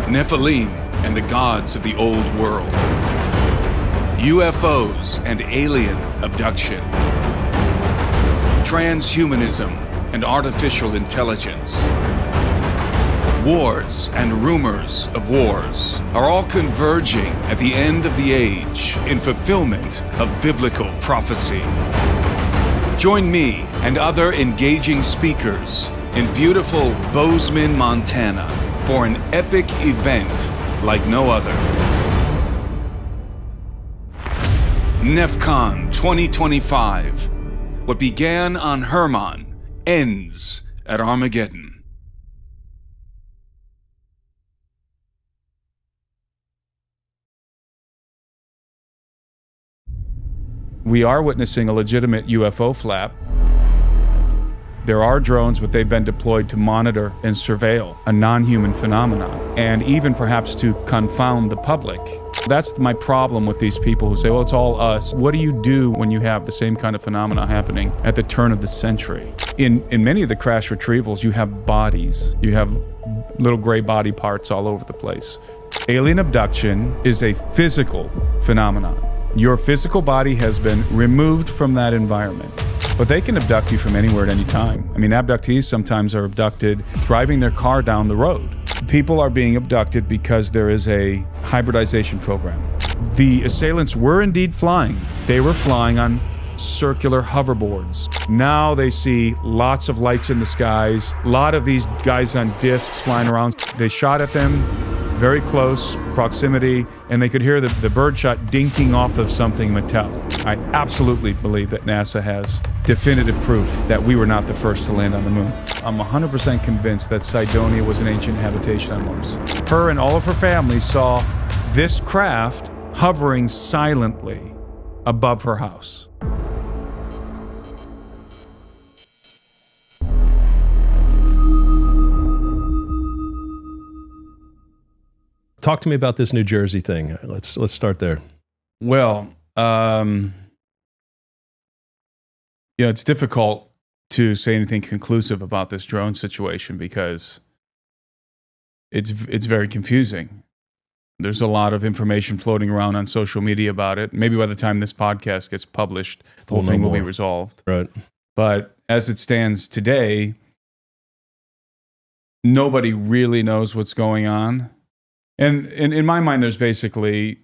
Nephilim and the gods of the old world, UFOs and alien abduction, transhumanism and artificial intelligence, wars and rumors of wars are all converging at the end of the age in fulfillment of biblical prophecy. Join me and other engaging speakers in beautiful Bozeman, Montana for an epic event like no other. NephCon 2025. What began on Hermon ends at Armageddon. We are witnessing a legitimate UFO flap. There are drones, but they've been deployed to monitor and surveil a non-human phenomenon, and even perhaps to confound the public. That's my problem with these people who say, well, it's all us. What do you do when you have the same kind of phenomena happening at the turn of the century? In many of the crash retrievals, you have bodies. You have little gray body parts all over the place. Alien abduction is a physical phenomenon. Your physical body has been removed from that environment. But they can abduct you from anywhere at any time. I mean, abductees sometimes are abducted driving their car down the road. People are being abducted because there is a hybridization program. The assailants were indeed flying. They were flying on circular hoverboards. Now they see lots of lights in the skies, a lot of these guys on discs flying around. They shot at them very close proximity, and they could hear the birdshot dinking off of something metallic. I absolutely believe that NASA has definitive proof that we were not the first to land on the moon. I'm 100% convinced that Cydonia was an ancient habitation on Mars. Her and all of her family saw this craft hovering silently above her house. Talk to me about this New Jersey thing. Let's start there. Well, it's difficult to say anything conclusive about this drone situation because it's very confusing. There's a lot of information floating around on social media about it. Maybe by the time this podcast gets published, the whole thing will be resolved. Right. But as it stands today, nobody really knows what's going on. And in my mind, there's basically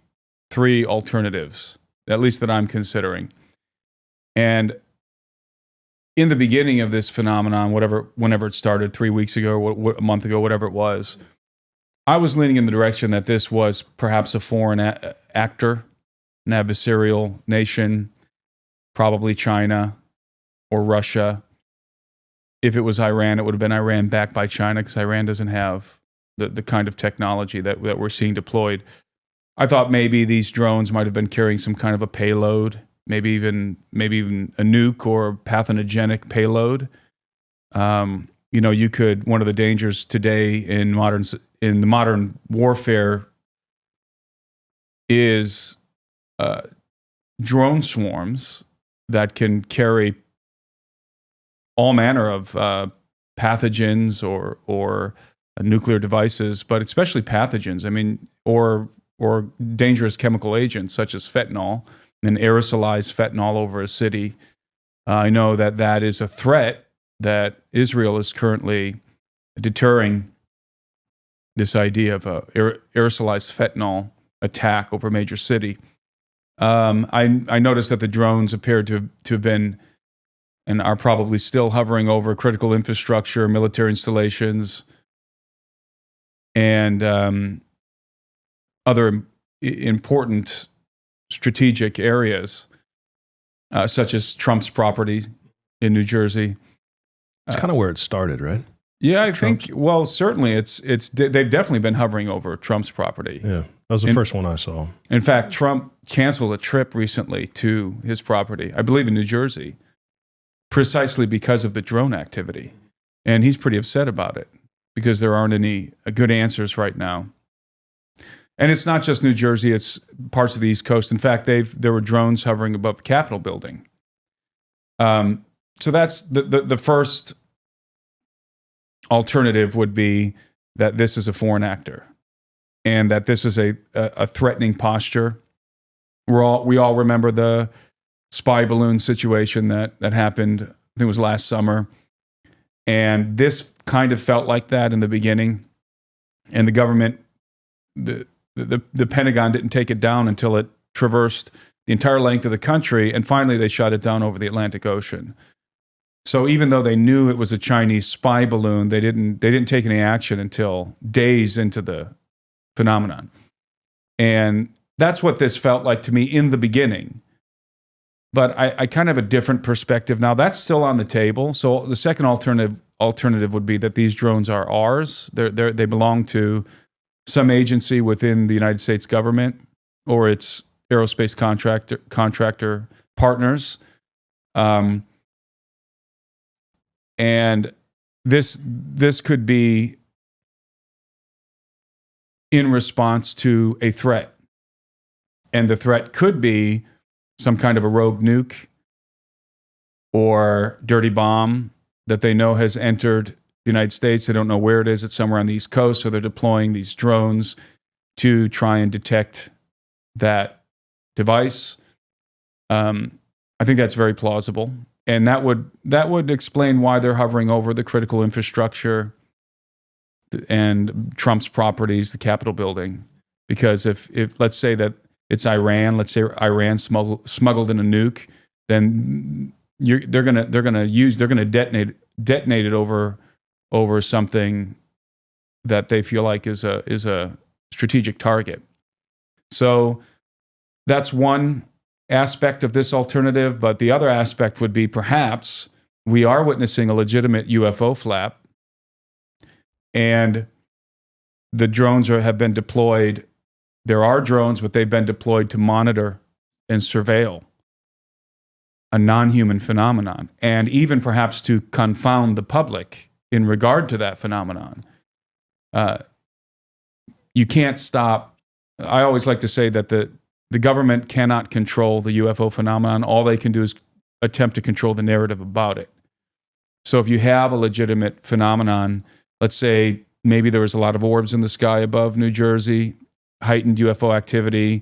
three alternatives, at least that I'm considering. And in the beginning of this phenomenon, whenever it started, 3 weeks ago, or a month ago, whatever it was, I was leaning in the direction that this was perhaps a foreign actor, an adversarial nation, probably China or Russia. If it was Iran, it would have been Iran backed by China, because Iran doesn't have the kind of technology that we're seeing deployed. I thought maybe these drones might have been carrying some kind of a payload, maybe even a nuke or pathogenic payload. You could, one of the dangers today in the modern warfare is drone swarms that can carry all manner of pathogens or nuclear devices, but especially pathogens. I mean, or dangerous chemical agents such as fentanyl, and aerosolized fentanyl over a city. I know that is a threat that Israel is currently deterring, this idea of a aerosolized fentanyl attack over a major city. I noticed that the drones appeared to have been and are probably still hovering over critical infrastructure, military installations, and other important strategic areas, such as Trump's property in New Jersey. It's kind of where it started, right? Yeah, I think. Well, certainly, they've definitely been hovering over Trump's property. Yeah, that was the first one I saw. In fact, Trump canceled a trip recently to his property, I believe in New Jersey, precisely because of the drone activity, and he's pretty upset about it, because there aren't any good answers right now. And it's not just New Jersey, it's parts of the East Coast. In fact, there were drones hovering above the Capitol building. So that's the first alternative, would be that this is a foreign actor. and that this is a threatening posture. We all remember the spy balloon situation that happened, I think it was last summer. And this kind of felt like that in the beginning. And the government, the Pentagon didn't take it down until it traversed the entire length of the country. And finally, they shot it down over the Atlantic Ocean. So even though they knew it was a Chinese spy balloon, they didn't take any action until days into the phenomenon. And that's what this felt like to me in the beginning. But I kind of have a different perspective now. That's still on the table. So the second alternative would be that these drones are ours. They belong to some agency within the United States government or its aerospace contractor partners. And this could be in response to a threat. And the threat could be some kind of a rogue nuke or dirty bomb that they know has entered the United States. They don't know where it is. It's somewhere on the East Coast. So they're deploying these drones to try and detect that device. I think that's very plausible. And that would explain why they're hovering over the critical infrastructure and Trump's properties, the Capitol building. Because if let's say that it's Iran, let's say Iran smuggled in a nuke, then they're gonna detonate it over something that they feel like is a strategic target. So that's one aspect of this alternative, but the other aspect would be perhaps we are witnessing a legitimate UFO flap, and the drones have been deployed. There are drones, but they've been deployed to monitor and surveil a non-human phenomenon, and even perhaps to confound the public in regard to that phenomenon. You can't stop. I always like to say that the government cannot control the UFO phenomenon. All they can do is attempt to control the narrative about it. So if you have a legitimate phenomenon, let's say maybe there was a lot of orbs in the sky above New Jersey, heightened UFO activity.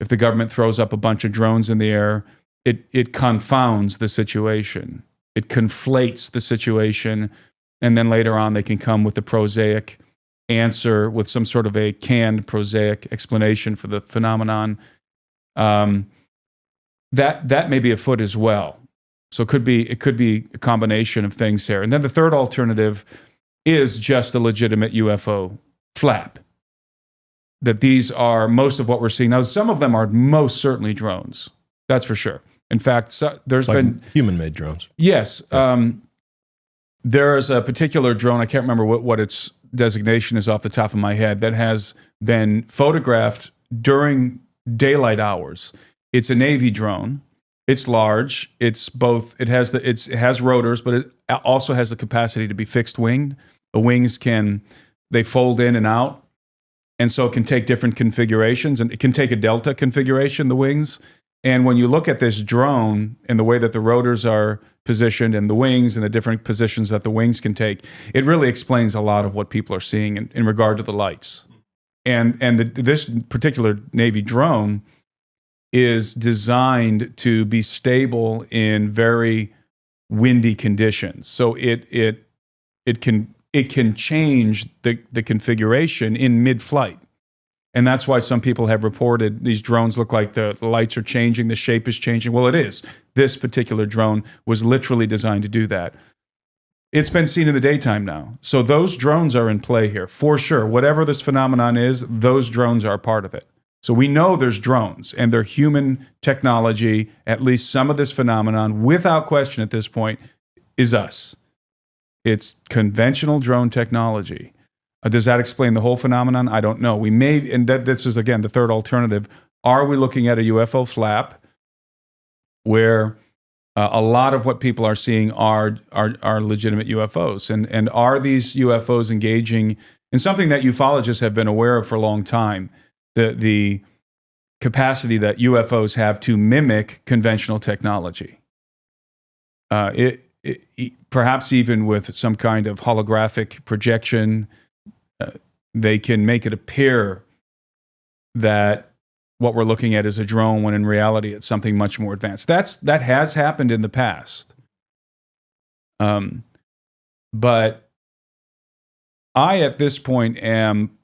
If the government throws up a bunch of drones in the air, it confounds the situation. It conflates the situation. And then later on, they can come with the prosaic answer with some sort of a canned prosaic explanation for the phenomenon. That may be afoot as well. So it could be a combination of things here. And then the third alternative is just a legitimate UFO flap. That these are most of what we're seeing. Now, some of them are most certainly drones. That's for sure. In fact, there's been human-made drones. Yes. There is a particular drone, I can't remember what its designation is off the top of my head, that has been photographed during daylight hours. It's a Navy drone. It's large. It has rotors, but it also has the capacity to be fixed winged. The wings they fold in and out, and so it can take different configurations, and it can take a delta configuration, the wings. And when you look at this drone and the way that the rotors are positioned and the wings and the different positions that the wings can take, it really explains a lot of what people are seeing in regard to the lights. And this particular Navy drone is designed to be stable in very windy conditions. So it can change the configuration in mid-flight. And that's why some people have reported these drones look like the lights are changing, the shape is changing. Well, it is. This particular drone was literally designed to do that. It's been seen in the daytime now. So those drones are in play here, for sure. Whatever this phenomenon is, those drones are part of it. So we know there's drones, and they're human technology. At least some of this phenomenon, without question at this point, is us. It's conventional drone technology. Does that explain the whole phenomenon? I don't know. We may, and this is, again, the third alternative. Are we looking at a UFO flap where a lot of what people are seeing are legitimate UFOs? And are these UFOs engaging in something that ufologists have been aware of for a long time, the capacity that UFOs have to mimic conventional technology? Perhaps even with some kind of holographic projection, they can make it appear that what we're looking at is a drone when in reality it's something much more advanced. That has happened in the past. But I, at this point, am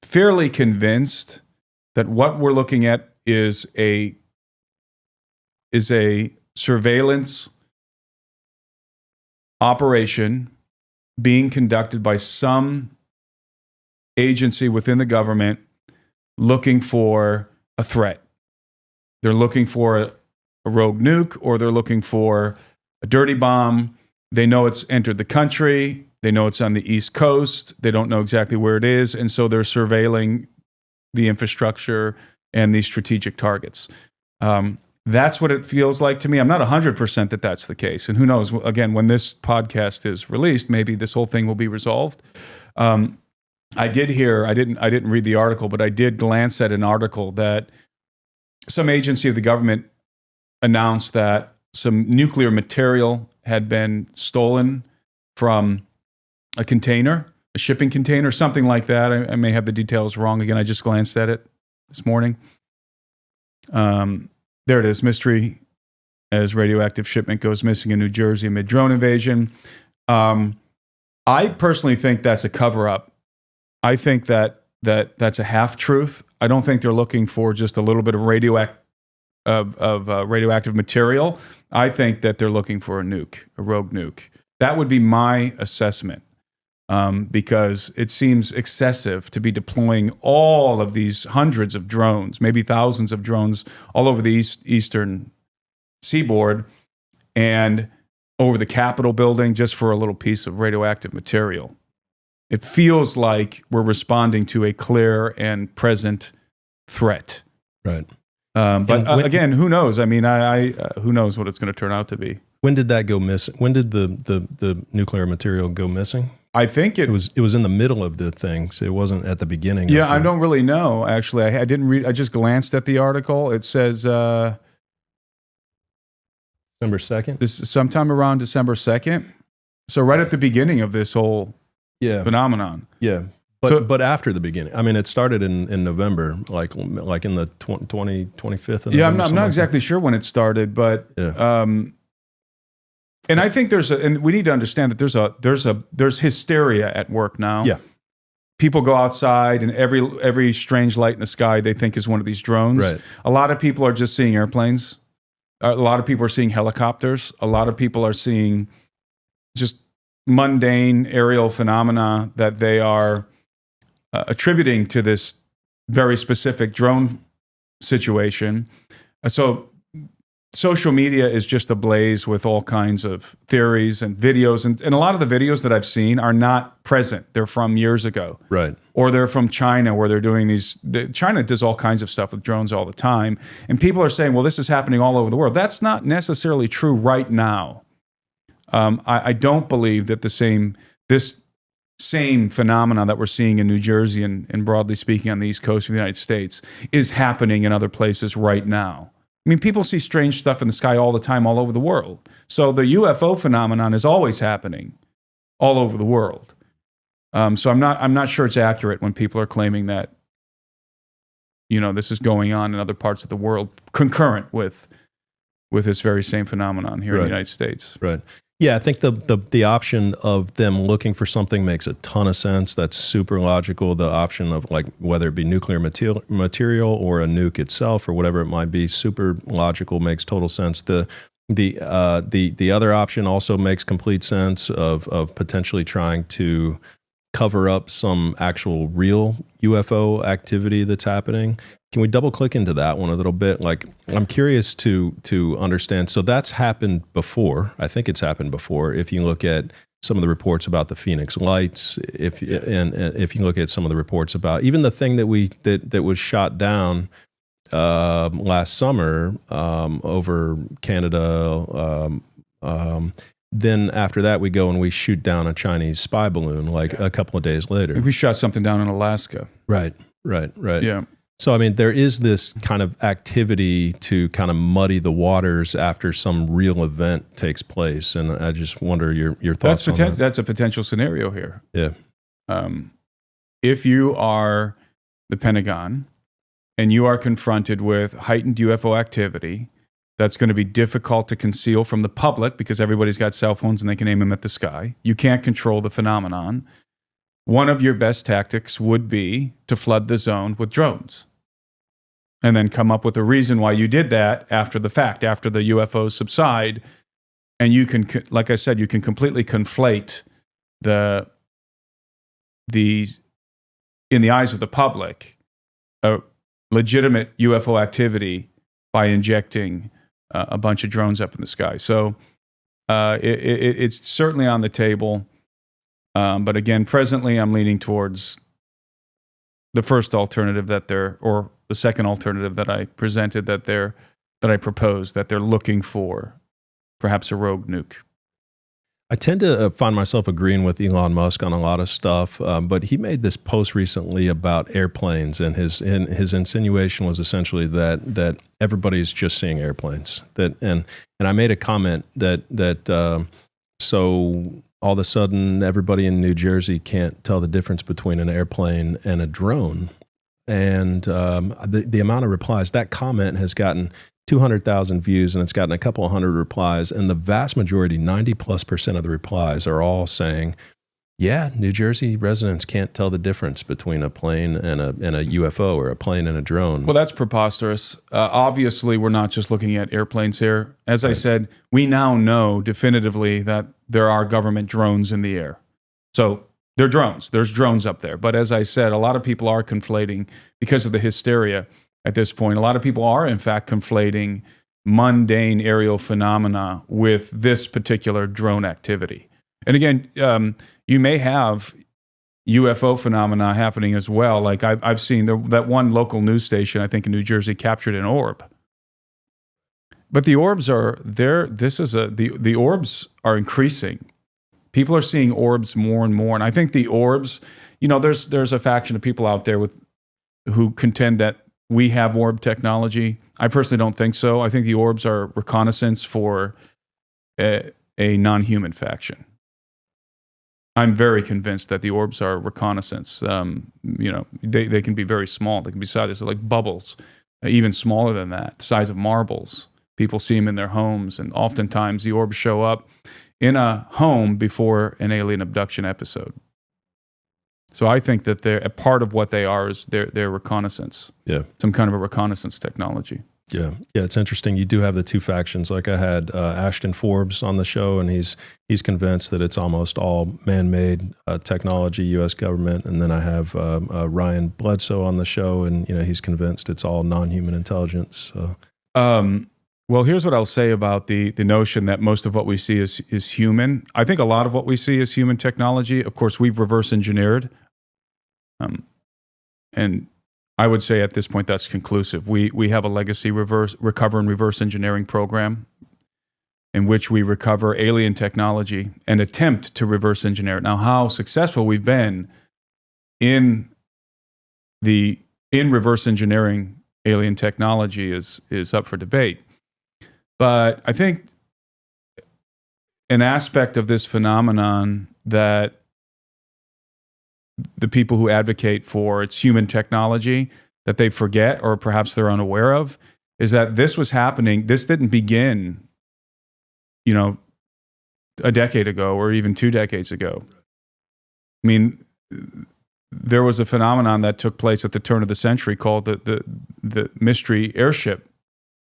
fairly convinced that what we're looking at is a surveillance operation being conducted by some agency within the government looking for a threat. They're looking for a rogue nuke, or they're looking for a dirty bomb. They know it's entered the country. They know it's on the East Coast. They don't know exactly where it is, and so they're surveilling the infrastructure and these strategic targets. That's what it feels like to me. I'm not 100% that that's the case. And who knows, again, when this podcast is released, maybe this whole thing will be resolved. I did hear, I didn't read the article, but I did glance at an article that some agency of the government announced that some nuclear material had been stolen from a container, a shipping container, something like that. I may have the details wrong. Again, I just glanced at it this morning. There it is, mystery as radioactive shipment goes missing in New Jersey amid drone invasion. I personally think that's a cover-up. I think that's a half-truth. I don't think they're looking for just a little bit of radioactive material. I think that they're looking for a nuke, a rogue nuke. That would be my assessment, because it seems excessive to be deploying all of these hundreds of drones, maybe thousands of drones all over the eastern seaboard and over the Capitol building just for a little piece of radioactive material. It feels like we're responding to a clear and present threat. Right. But again, who knows? I mean, who knows what it's going to turn out to be. When did that go missing? When did the nuclear material go missing? I think it was in the middle of the thing. So it wasn't at the beginning. Yeah, I don't really know, actually. I didn't read. I just glanced at the article. It says December 2nd? This sometime around December 2nd. So right at the beginning of this whole phenomenon. Yeah. But after the beginning. I mean, it started in November, like in the 25th of November. Yeah, I'm not exactly sure when it started, but and I think and we need to understand that there's hysteria at work now. Yeah. People go outside and every strange light in the sky they think is one of these drones. Right. A lot of people are just seeing airplanes. A lot of people are seeing helicopters. A lot of people are seeing just mundane aerial phenomena that they are attributing to this very specific drone situation. So social media is just ablaze with all kinds of theories and videos. And a lot of the videos that I've seen are not present. They're from years ago. Right. Or they're from China, where they're doing these. China does all kinds of stuff with drones all the time. And people are saying, well, this is happening all over the world. That's not necessarily true right now. I don't believe that this same phenomena that we're seeing in New Jersey and broadly speaking on the East Coast of the United States is happening in other places right now. I mean, people see strange stuff in the sky all the time, all over the world. So the UFO phenomenon is always happening all over the world. So I'm not sure it's accurate when people are claiming that, this is going on in other parts of the world concurrent with this very same phenomenon here in the United States. Right. Yeah, I think the option of them looking for something makes a ton of sense. That's super logical. The option of whether it be nuclear material or a nuke itself or whatever it might be, super logical, makes total sense. The other option also makes complete sense of potentially trying to cover up some actual real UFO activity that's happening. Can we double click into that one a little bit? I'm curious to understand. So that's happened before. I think it's happened before. If you look at some of the reports about the Phoenix Lights, if you look at some of the reports about even the thing that was shot down last summer over Canada. Then after that, we go and we shoot down a Chinese spy balloon a couple of days later. We shot something down in Alaska. Right. Yeah. So, I mean, there is this kind of activity to kind of muddy the waters after some real event takes place. And I just wonder your thoughts on that. That's a potential scenario here. Yeah. If you are the Pentagon, and you are confronted with heightened UFO activity that's going to be difficult to conceal from the public because everybody's got cell phones and they can aim them at the sky. You can't control the phenomenon. One of your best tactics would be to flood the zone with drones and then come up with a reason why you did that after the fact, after the UFOs subside. And you can, like I said, you can completely conflate the in the eyes of the public, legitimate UFO activity by injecting a bunch of drones up in the sky. So it's certainly on the table. But again, presently I'm leaning towards the first alternative or the second alternative that I presented, that I proposed, that they're looking for perhaps a rogue nuke. I tend to find myself agreeing with Elon Musk on a lot of stuff, but he made this post recently about airplanes, and his insinuation was essentially that everybody's just seeing airplanes. And I made a comment that so all of a sudden everybody in New Jersey can't tell the difference between an airplane and a drone. And the amount of replies, that comment has gotten 200,000 views, and it's gotten a couple of hundred replies, and the vast majority, 90+% of the replies are all saying, yeah, New Jersey residents can't tell the difference between a plane and a UFO, or a plane and a drone. Well, that's preposterous. Obviously, we're not just looking at airplanes here. As I said, we now know definitively that there are government drones in the air. So they're drones. There's drones up there. But as I said, a lot of people are conflating, because of the hysteria at this point, a lot of people are, in fact, conflating mundane aerial phenomena with this particular drone activity. And again, you may have UFO phenomena happening as well. Like I've seen that one local news station, I think in New Jersey, captured an orb. But the orbs are there. The orbs are increasing. People are seeing orbs more and more. And I think the orbs, there's a faction of people out there who contend that we have orb technology. I personally don't think so. I think the orbs are reconnaissance for a non-human faction. I'm very convinced that the orbs are reconnaissance. They can be very small. They can be sized like bubbles, even smaller than that, the size of marbles. People see them in their homes, and oftentimes the orbs show up in a home before an alien abduction episode. So I think that they're a part of what they are is their reconnaissance. Yeah, some kind of a reconnaissance technology. Yeah, it's interesting. You do have the two factions. Like I had Ashton Forbes on the show, and he's convinced that it's almost all man-made technology, U.S. government. And then I have Ryan Bledsoe on the show, and he's convinced it's all non-human intelligence. So. Well, here's what I'll say about the notion that most of what we see is human. I think a lot of what we see is human technology. Of course, we've reverse engineered. And I would say at this point that's conclusive. We have a legacy recover and reverse engineering program in which we recover alien technology and attempt to reverse engineer it. Now, how successful we've been in reverse engineering alien technology is up for debate. But I think an aspect of this phenomenon that the people who advocate for its human technology that they forget, or perhaps they're unaware of, is that this was happening. This didn't begin, a decade ago or even 2 decades ago. I mean, there was a phenomenon that took place at the turn of the century called the mystery airship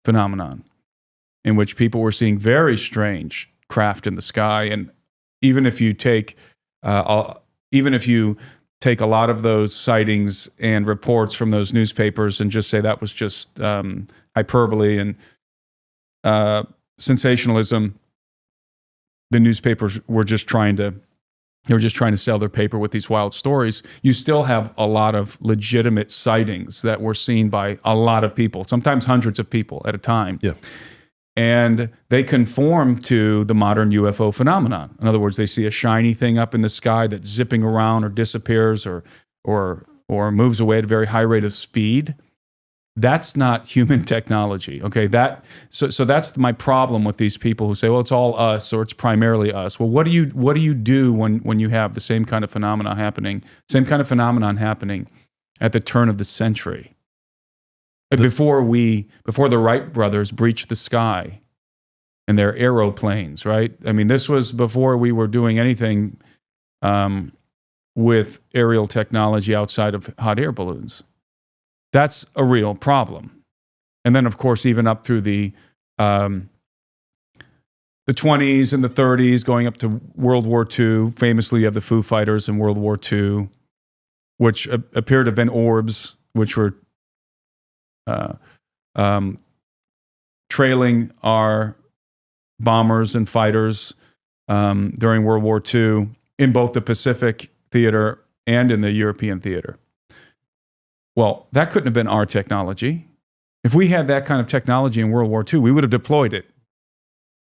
phenomenon, in which people were seeing very strange craft in the sky. And even if you take a lot of those sightings and reports from those newspapers and just say that was just hyperbole and sensationalism, the newspapers were just trying to sell their paper with these wild stories. You still have a lot of legitimate sightings that were seen by a lot of people, sometimes hundreds of people at a time. Yeah. And they conform to the modern UFO phenomenon. In other words, they see a shiny thing up in the sky that's zipping around or disappears or moves away at a very high rate of speed. That's not human technology. Okay, so that's my problem with these people who say, well, it's all us or it's primarily us. Well, what do you do when you have the same kind of phenomenon happening at the turn of the century. Before the Wright brothers breached the sky and their aeroplanes, right? I mean, this was before we were doing anything with aerial technology outside of hot air balloons. That's a real problem. And then, of course, even up through the 20s and the 30s, going up to World War II. Famously, you have the Foo Fighters in World War II, which appear to have been orbs, which were trailing our bombers and fighters during World War II in both the Pacific theater and in the European theater. Well, that couldn't have been our technology. If we had that kind of technology in World War II, we would have deployed it.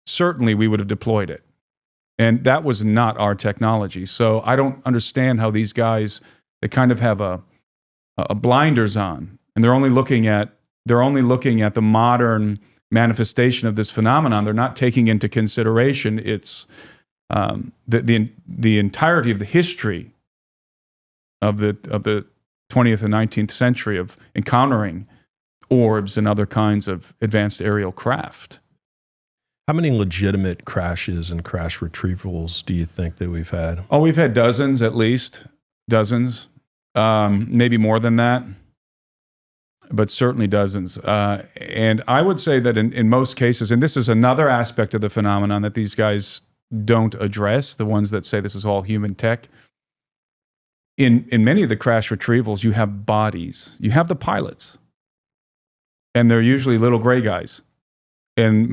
Certainly, we would have deployed it. And that was not our technology. So I don't understand how these guys, they kind of have a blinders on, and they're only looking at the modern manifestation of this phenomenon. They're not taking into consideration its the entirety of the history of the 20th and 19th century of encountering orbs and other kinds of advanced aerial craft. How many legitimate crashes and crash retrievals do you think that we've had? Oh, we've had dozens, at least. Dozens. Maybe more than that. But certainly dozens. And I would say that in most cases, and this is another aspect of the phenomenon that these guys don't address, the ones that say this is all human tech. In many of the crash retrievals, you have bodies. You have the pilots. And they're usually little gray guys. And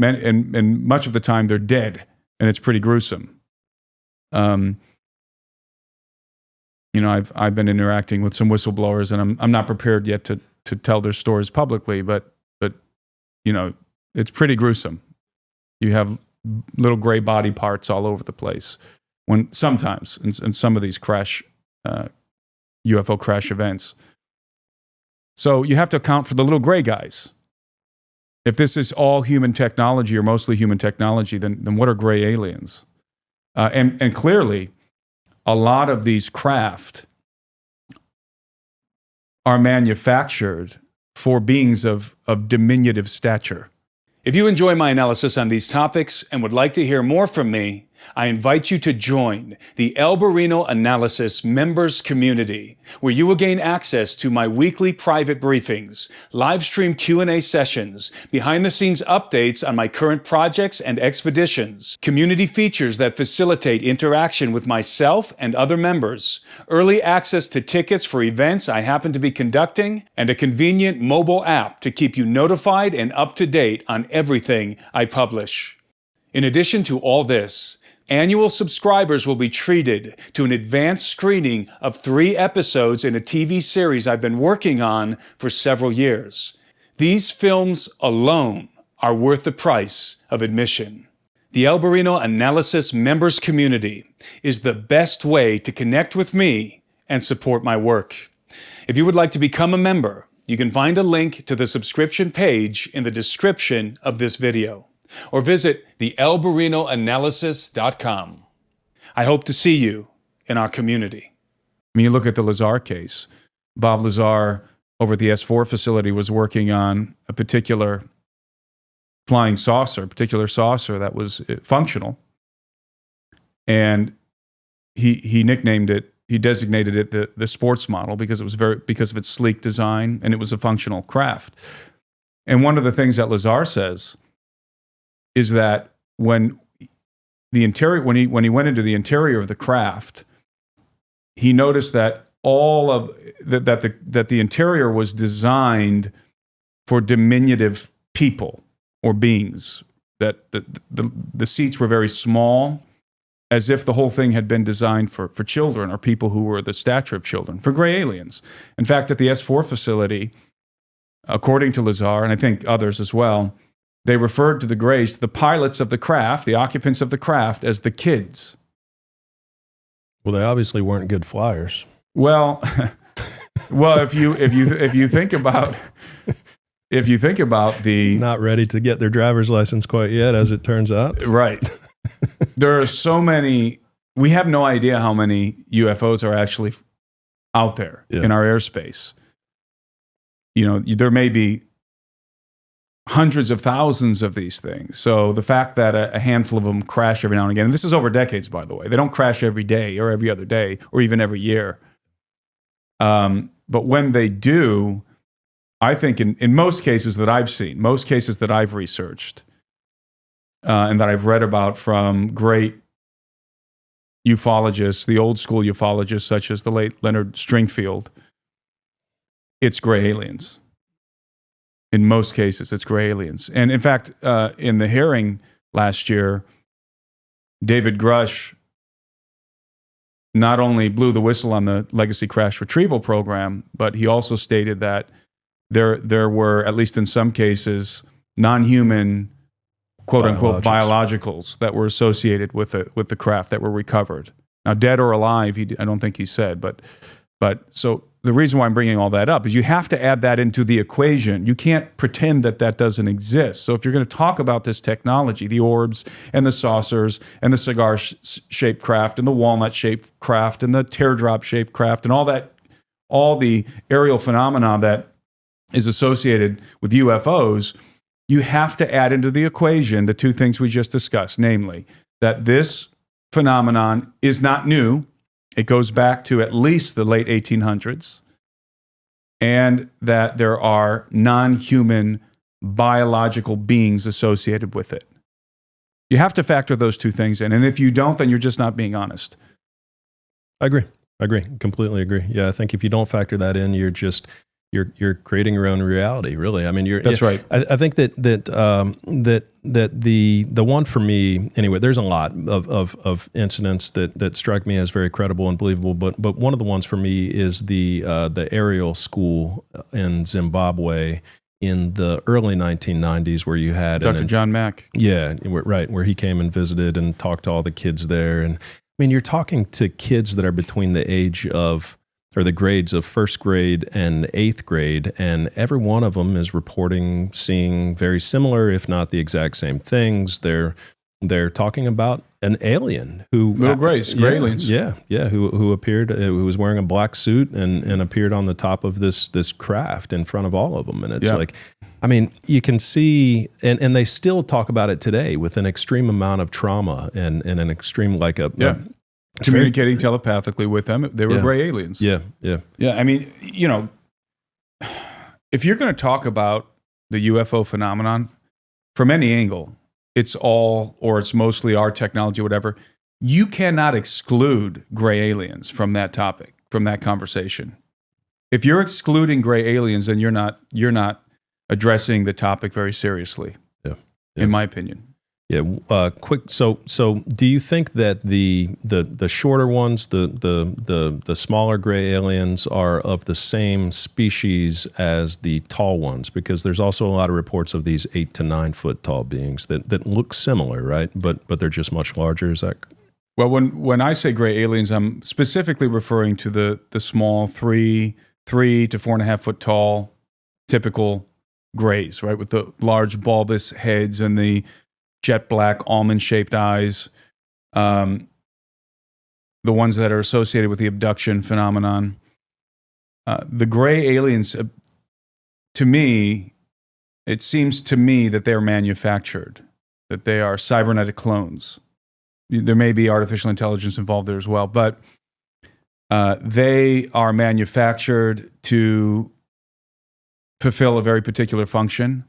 much of the time they're dead, and it's pretty gruesome. I've been interacting with some whistleblowers, and I'm not prepared yet to tell their stories publicly, but it's pretty gruesome. You have little gray body parts all over the place. When sometimes in some of these UFO crash events, so you have to account for the little gray guys. If this is all human technology or mostly human technology, then what are gray aliens? And clearly, a lot of these craft are manufactured for beings of diminutive stature. If you enjoy my analysis on these topics and would like to hear more from me, I invite you to join the Alberino Analysis Members Community, where you will gain access to my weekly private briefings, live stream Q&A sessions, behind-the-scenes updates on my current projects and expeditions, community features that facilitate interaction with myself and other members, early access to tickets for events I happen to be conducting, and a convenient mobile app to keep you notified and up to date on everything I publish. In addition to all this, annual subscribers will be treated to an advanced screening of 3 episodes in a TV series I've been working on for several years. These films alone are worth the price of admission. The Alberino Analysis Members Community is the best way to connect with me and support my work. If you would like to become a member, you can find a link to the subscription page in the description of this video, or visit thealberinoanalysis.com. I hope to see you in our community. When you look at the Lazar case, Bob Lazar over at the S4 facility was working on a particular flying saucer, that was functional. And he nicknamed it, he designated it the sports model because of its sleek design, and it was a functional craft. And one of the things that Lazar says is that when he went into the interior of the craft, he noticed that that the interior was designed for diminutive people or beings. That the seats were very small, as if the whole thing had been designed for children or people who were the stature of children, for gray aliens. In fact, at the S4 facility, according to Lazar, and I think others as well, they referred to the grays, the pilots of the craft, the occupants of the craft, as the kids. Well, they obviously weren't good flyers. Well, if you think about the not ready to get their driver's license quite yet, as it turns out. Right. There are so many. We have no idea how many UFOs are actually out there in our airspace. there may be hundreds of thousands of these things. So the fact that a handful of them crash every now and again, and this is over decades, by the way, they don't crash every day or every other day or even every year. But when they do, I think in most cases that I've seen, most cases that I've researched, and that I've read about from great ufologists, the old school ufologists such as the late Leonard Stringfield, it's gray aliens. In most cases, it's gray aliens. And in fact, in the hearing last year, David Grush not only blew the whistle on the legacy crash retrieval program, but he also stated that there were, at least in some cases, non-human, quote-unquote, biologicals that were associated with the craft that were recovered. Now, dead or alive, I don't think he said, but so the reason why I'm bringing all that up is you have to add that into the equation. You can't pretend that doesn't exist. So if you're going to talk about this technology, the orbs and the saucers and the cigar-shaped craft and the walnut-shaped craft and the teardrop-shaped craft and all the aerial phenomena that is associated with UFOs, you have to add into the equation the two things we just discussed, namely that this phenomenon is not new. It goes back to at least the late 1800s, and that there are non-human biological beings associated with it. You have to factor those two things in, and if you don't, then you're just not being honest. I agree. Completely agree. Yeah, I think if you don't factor that in, you're creating your own reality, really. I mean, that's right. I think that the one for me, anyway, there's a lot of incidents that strike me as very credible and believable, but one of the ones for me is the aerial school in Zimbabwe in the early 1990s, where you had Dr. John Mack. Yeah, right, where he came and visited and talked to all the kids there. And I mean, you're talking to kids that are between the age of, or the grades of first grade and eighth grade, and every one of them is reporting seeing very similar, if not the exact same things. They're talking about an alien who little grays, gray aliens. Yeah, who appeared, who was wearing a black suit and appeared on the top of this craft in front of all of them, and it's like, I mean, you can see, and they still talk about it today with an extreme amount of trauma and an extreme communicating telepathically with them. They were gray aliens. Yeah. I mean, if you're going to talk about the UFO phenomenon from any angle, it's mostly our technology, whatever. You cannot exclude gray aliens from that topic, from that conversation. If you're excluding gray aliens, then you're not addressing the topic very seriously. Yeah. In my opinion. Yeah, quick. So do you think that the shorter ones, the smaller gray aliens, are of the same species as the tall ones? Because there's also a lot of reports of these 8 to 9 foot tall beings that look similar, right? But they're just much larger. Is that? Well, when I say gray aliens, I'm specifically referring to the small 3 to 4.5 foot tall, typical grays, right, with the large bulbous heads and the jet black, almond-shaped eyes, the ones that are associated with the abduction phenomenon. The gray aliens, to me, it seems to me that they're manufactured, that they are cybernetic clones. There may be artificial intelligence involved there as well, but they are manufactured to fulfill a very particular function.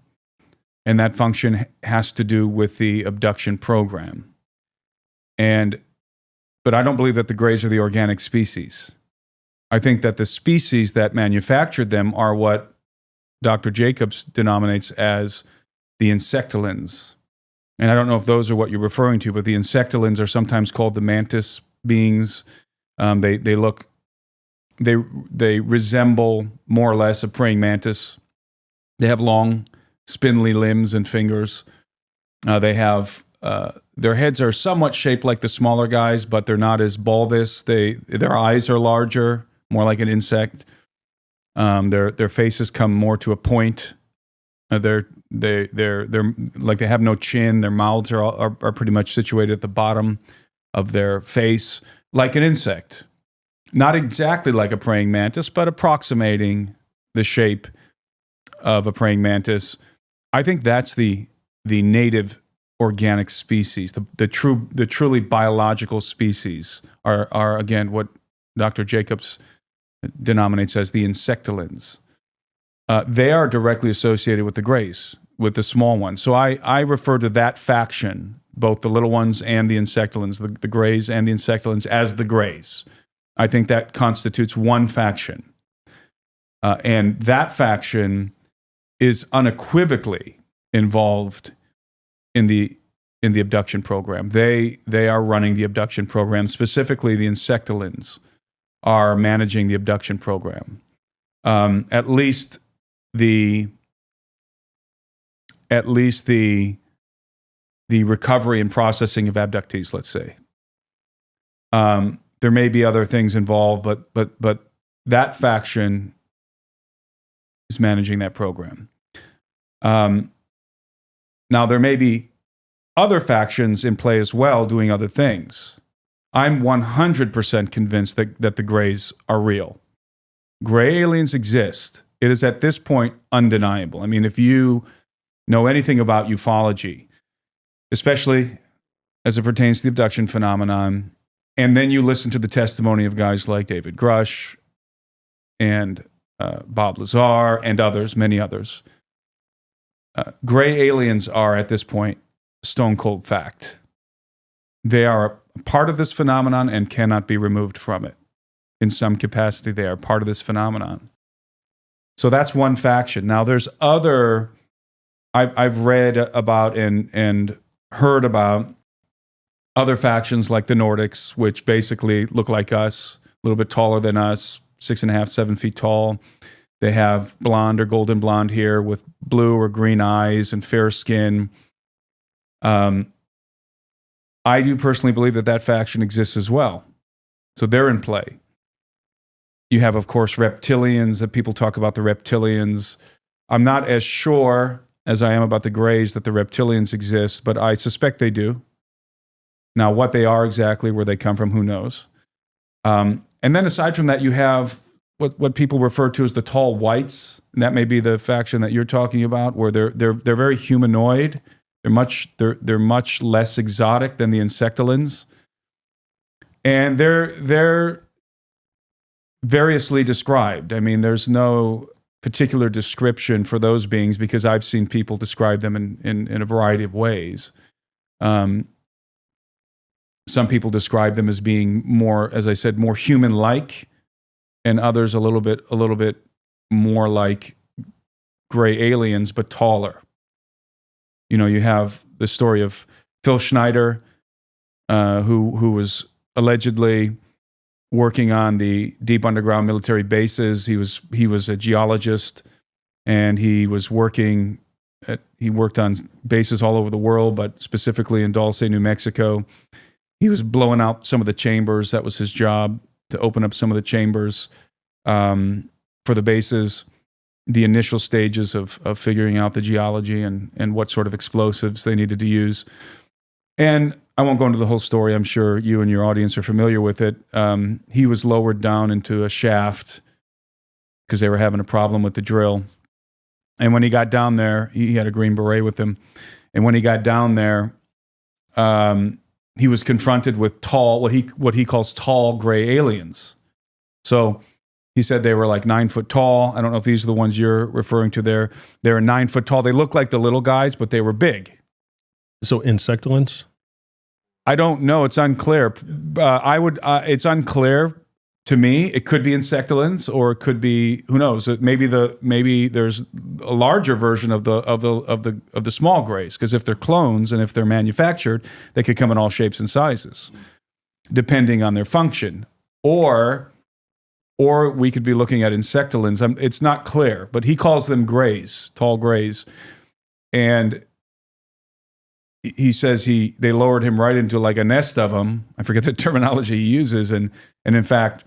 And that function has to do with the abduction program. But I don't believe that the grays are the organic species. I think that the species that manufactured them are what Dr. Jacobs denominates as the insectilins. And I don't know if those are what you're referring to, but the insectilins are sometimes called the mantis beings. They resemble more or less a praying mantis. They have long, spindly limbs and fingers. They have their heads are somewhat shaped like the smaller guys, but they're not as bulbous. Their eyes are larger, more like an insect. Their faces come more to a point. They're like they have no chin. Their mouths are pretty much situated at the bottom of their face, like an insect. Not exactly like a praying mantis, but approximating the shape of a praying mantis. I think that's the native organic species, the truly biological species are again what Dr. Jacobs denominates as the insectilins. They are directly associated with the grays, with the small ones. So I refer to that faction, both the little ones and the insectilins, the grays and the insectilins, as the grays. I think that constitutes one faction. And that faction is unequivocally involved in the abduction program. They are running the abduction program. Specifically, the insectilins are managing the abduction program. At least the recovery and processing of abductees, let's say. There may be other things involved, but that faction is managing that program. Now, there may be other factions in play as well doing other things. I'm 100% convinced that the grays are real. Gray aliens exist. It is at this point undeniable. I mean, if you know anything about ufology, especially as it pertains to the abduction phenomenon, and then you listen to the testimony of guys like David Grush and Bob Lazar and others, many others, gray aliens are at this point stone cold fact. They are a part of this phenomenon and cannot be removed from it. In some capacity, they are part of this phenomenon. So that's one faction. Now, there's other, I've read about and heard about other factions like the Nordics, which basically look like us, a little bit taller than us, 6.5, 7 feet tall. They have blonde or golden blonde hair with blue or green eyes and fair skin. I do personally believe that faction exists as well. So they're in play. You have, of course, reptilians, that people talk about the reptilians. I'm not as sure as I am about the grays that the reptilians exist, but I suspect they do. Now, what they are exactly, where they come from, who knows? And then aside from that, you have what people refer to as the tall whites, and that may be the faction that you're talking about, where they're very humanoid. They're much less exotic than the insectilins, and they're variously described. I mean, there's no particular description for those beings because I've seen people describe them in a variety of ways. Some people describe them as being more, as I said, more human-like, and others a little bit more like gray aliens, but taller. You know, you have the story of Phil Schneider, who was allegedly working on the deep underground military bases. He was a geologist, and he worked on bases all over the world, but specifically in Dulce, New Mexico. He was blowing out some of the chambers. That was his job, to open up some of the chambers for the bases. The initial stages of figuring out the geology and what sort of explosives they needed to use. And I won't go into the whole story. I'm sure you and your audience are familiar with it. He was lowered down into a shaft because they were having a problem with the drill. And when he got down there, he had a Green Beret with him. And when he got down there, he was confronted with what he calls tall gray aliens. So he said they were like 9 foot tall. I don't know if these are the ones you're referring to there. They were 9 foot tall. They looked like the little guys, but they were big. So insectilins? I don't know. It's unclear. It's unclear to me. It could be insectilins, or it could be, who knows? Maybe there's a larger version of the small grays, because if they're clones and if they're manufactured, they could come in all shapes and sizes, depending on their function. Or we could be looking at insectilins. It's not clear, but he calls them grays, tall grays. And he says they lowered him right into like a nest of them. I forget the terminology he uses. And in fact,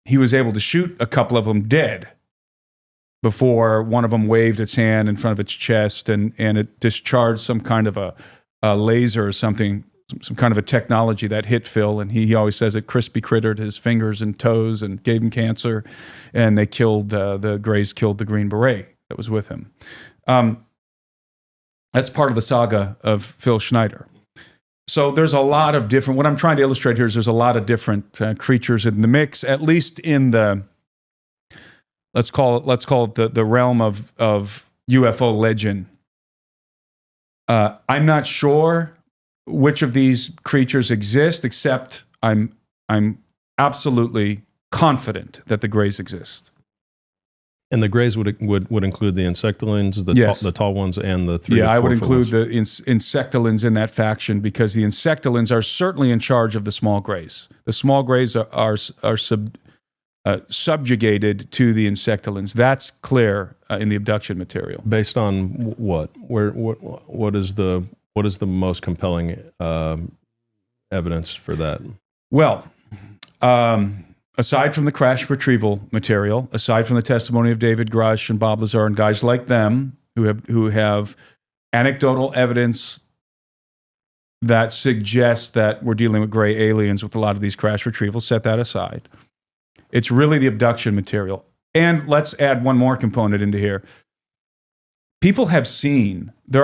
he was able to shoot a couple of them dead before one of them waved its hand in front of its chest and it discharged some kind of a laser or something some kind of a technology that hit Phil, and he always says it crispy crittered his fingers and toes and gave him cancer, and they killed, the Greys killed the Green Beret that was with him. That's part of the saga of Phil Schneider. So there's a lot of different, what I'm trying to illustrate here is there's a lot of different creatures in the mix, at least in the, let's call it the realm of UFO legend. I'm not sure which of these creatures exist, except I'm absolutely confident that the Greys exist. And the Greys would include the Insectolins, the tall ones, and the 3 to 4 I would include ones. the Insectolins in that faction, because the Insectolins are certainly in charge of the small Greys. The small Greys are subjugated to the Insectolins. That's clear in the abduction material. Based on what? What is the most compelling evidence for that? Well, aside from the crash retrieval material, aside from the testimony of David Grush and Bob Lazar and guys like them who have anecdotal evidence that suggests that we're dealing with gray aliens with a lot of these crash retrievals, set that aside. It's really the abduction material. And let's add one more component into here. People have seen, there's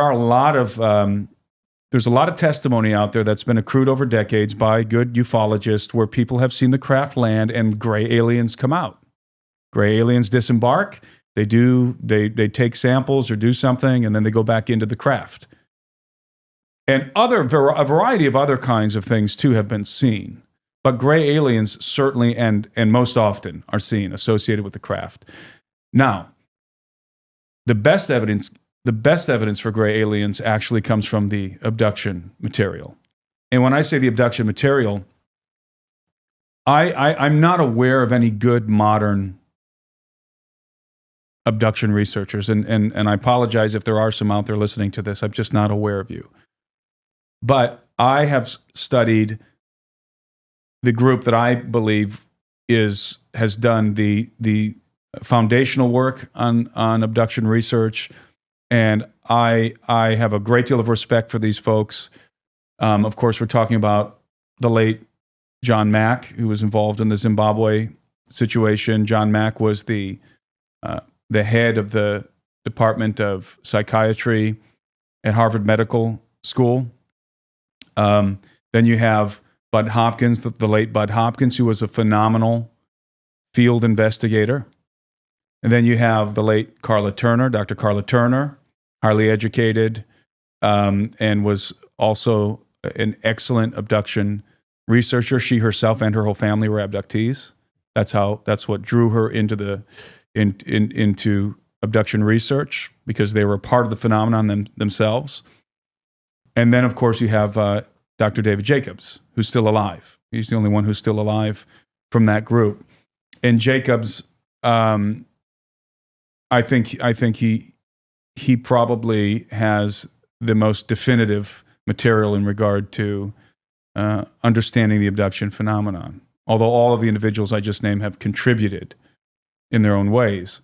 a lot of testimony out there that's been accrued over decades by good ufologists where people have seen the craft land and gray aliens come out. Gray aliens disembark, they take samples or do something, and then they go back into the craft. And a variety of other kinds of things too have been seen. But gray aliens certainly and most often are seen associated with the craft. Now, the best evidence for gray aliens actually comes from the abduction material. And when I say the abduction material, I'm not aware of any good modern abduction researchers. And I apologize if there are some out there listening to this. I'm just not aware of you. But I have studied the group that I believe has done the foundational work on abduction research. And I have a great deal of respect for these folks. Of course, we're talking about the late John Mack, who was involved in the Zimbabwe situation. John Mack was the head of the Department of Psychiatry at Harvard Medical School. Then you have Bud Hopkins, the late Bud Hopkins, who was a phenomenal field investigator. And then you have the late Carla Turner, Dr. Carla Turner, highly educated, and was also an excellent abduction researcher. She herself and her whole family were abductees. That's what drew her into into abduction research, because they were part of the phenomenon themselves. And then, of course, you have Dr. David Jacobs, who's still alive. He's the only one who's still alive from that group. And Jacobs, I think he probably has the most definitive material in regard to understanding the abduction phenomenon. Although all of the individuals I just named have contributed in their own ways.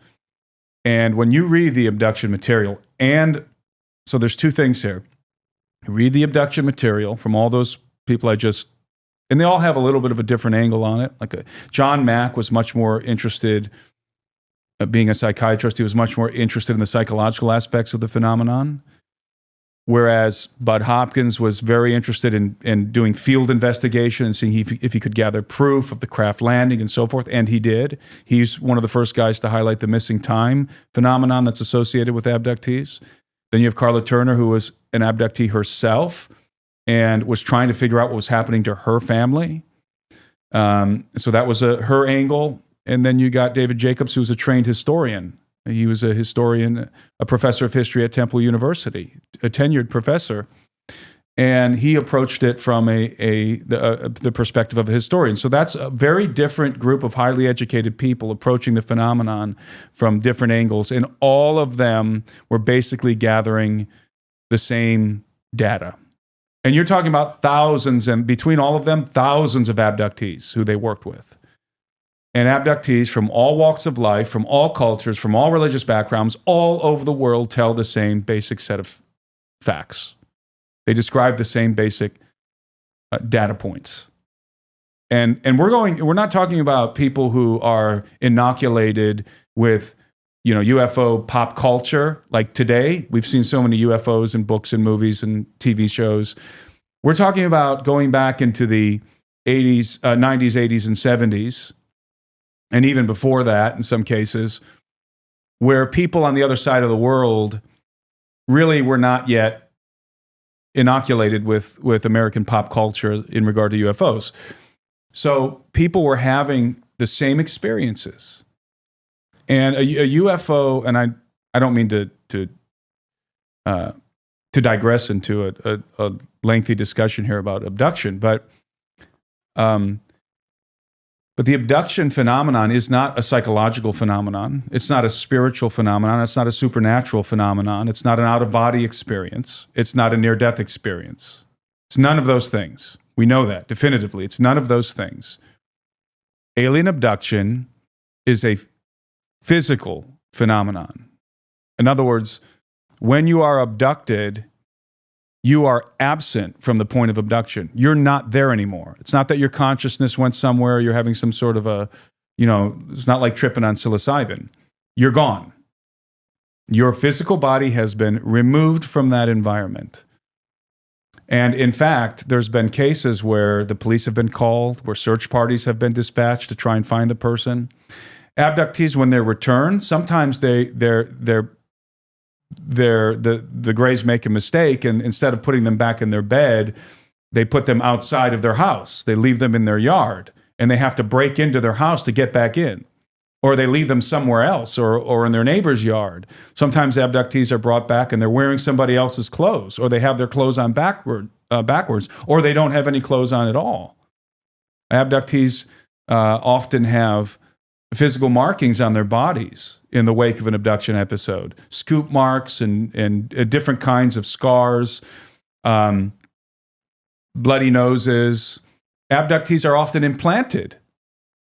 And when you read the abduction material, and so there's two things here. Read the abduction material from all those people and they all have a little bit of a different angle on it. John Mack was much more interested, being a psychiatrist, he was much more interested in the psychological aspects of the phenomenon. Whereas Bud Hopkins was very interested in doing field investigation and seeing if he could gather proof of the craft landing and so forth, and he did. He's one of the first guys to highlight the missing time phenomenon that's associated with abductees. Then you have Carla Turner, who was an abductee herself and was trying to figure out what was happening to her family. So that was her angle. And then you got David Jacobs, who was a trained historian. He was a historian, a professor of history at Temple University, a tenured professor. And he approached it from the perspective of a historian. So that's a very different group of highly educated people approaching the phenomenon from different angles. And all of them were basically gathering the same data. And you're talking about thousands, and between all of them, thousands of abductees who they worked with. And abductees from all walks of life, from all cultures, from all religious backgrounds, all over the world tell the same basic set of facts. They describe the same basic data points. And we're not talking about people who are inoculated with, UFO pop culture. Like today, we've seen so many UFOs in books and movies and TV shows. We're talking about going back into the 80s, 90s, 80s, and 70s, and even before that in some cases, where people on the other side of the world really were not yet inoculated with American pop culture in regard to UFOs. So people were having the same experiences. And a UFO, and I don't mean to digress into a lengthy discussion here about abduction, but the abduction phenomenon is not a psychological phenomenon. It's not a spiritual phenomenon. It's not a supernatural phenomenon. It's not an out-of-body experience. It's not a near-death experience. It's none of those things. We know that definitively. It's none of those things. Alien abduction is a physical phenomenon. In other words, when you are abducted, you are absent from the point of abduction. You're not there anymore. It's not that your consciousness went somewhere, you're having some sort of it's not like tripping on psilocybin. You're gone. Your physical body has been removed from that environment. And in fact, there's been cases where the police have been called, where search parties have been dispatched to try and find the person. Abductees, when they're returned, sometimes the Greys make a mistake, and instead of putting them back in their bed, they put them outside of their house. They leave them in their yard, and they have to break into their house to get back in. Or they leave them somewhere else or in their neighbor's yard. Sometimes abductees are brought back and they're wearing somebody else's clothes, or they have their clothes on backwards, or they don't have any clothes on at all. Abductees often have physical markings on their bodies in the wake of an abduction episode. Scoop marks and different kinds of scars, bloody noses. Abductees are often implanted.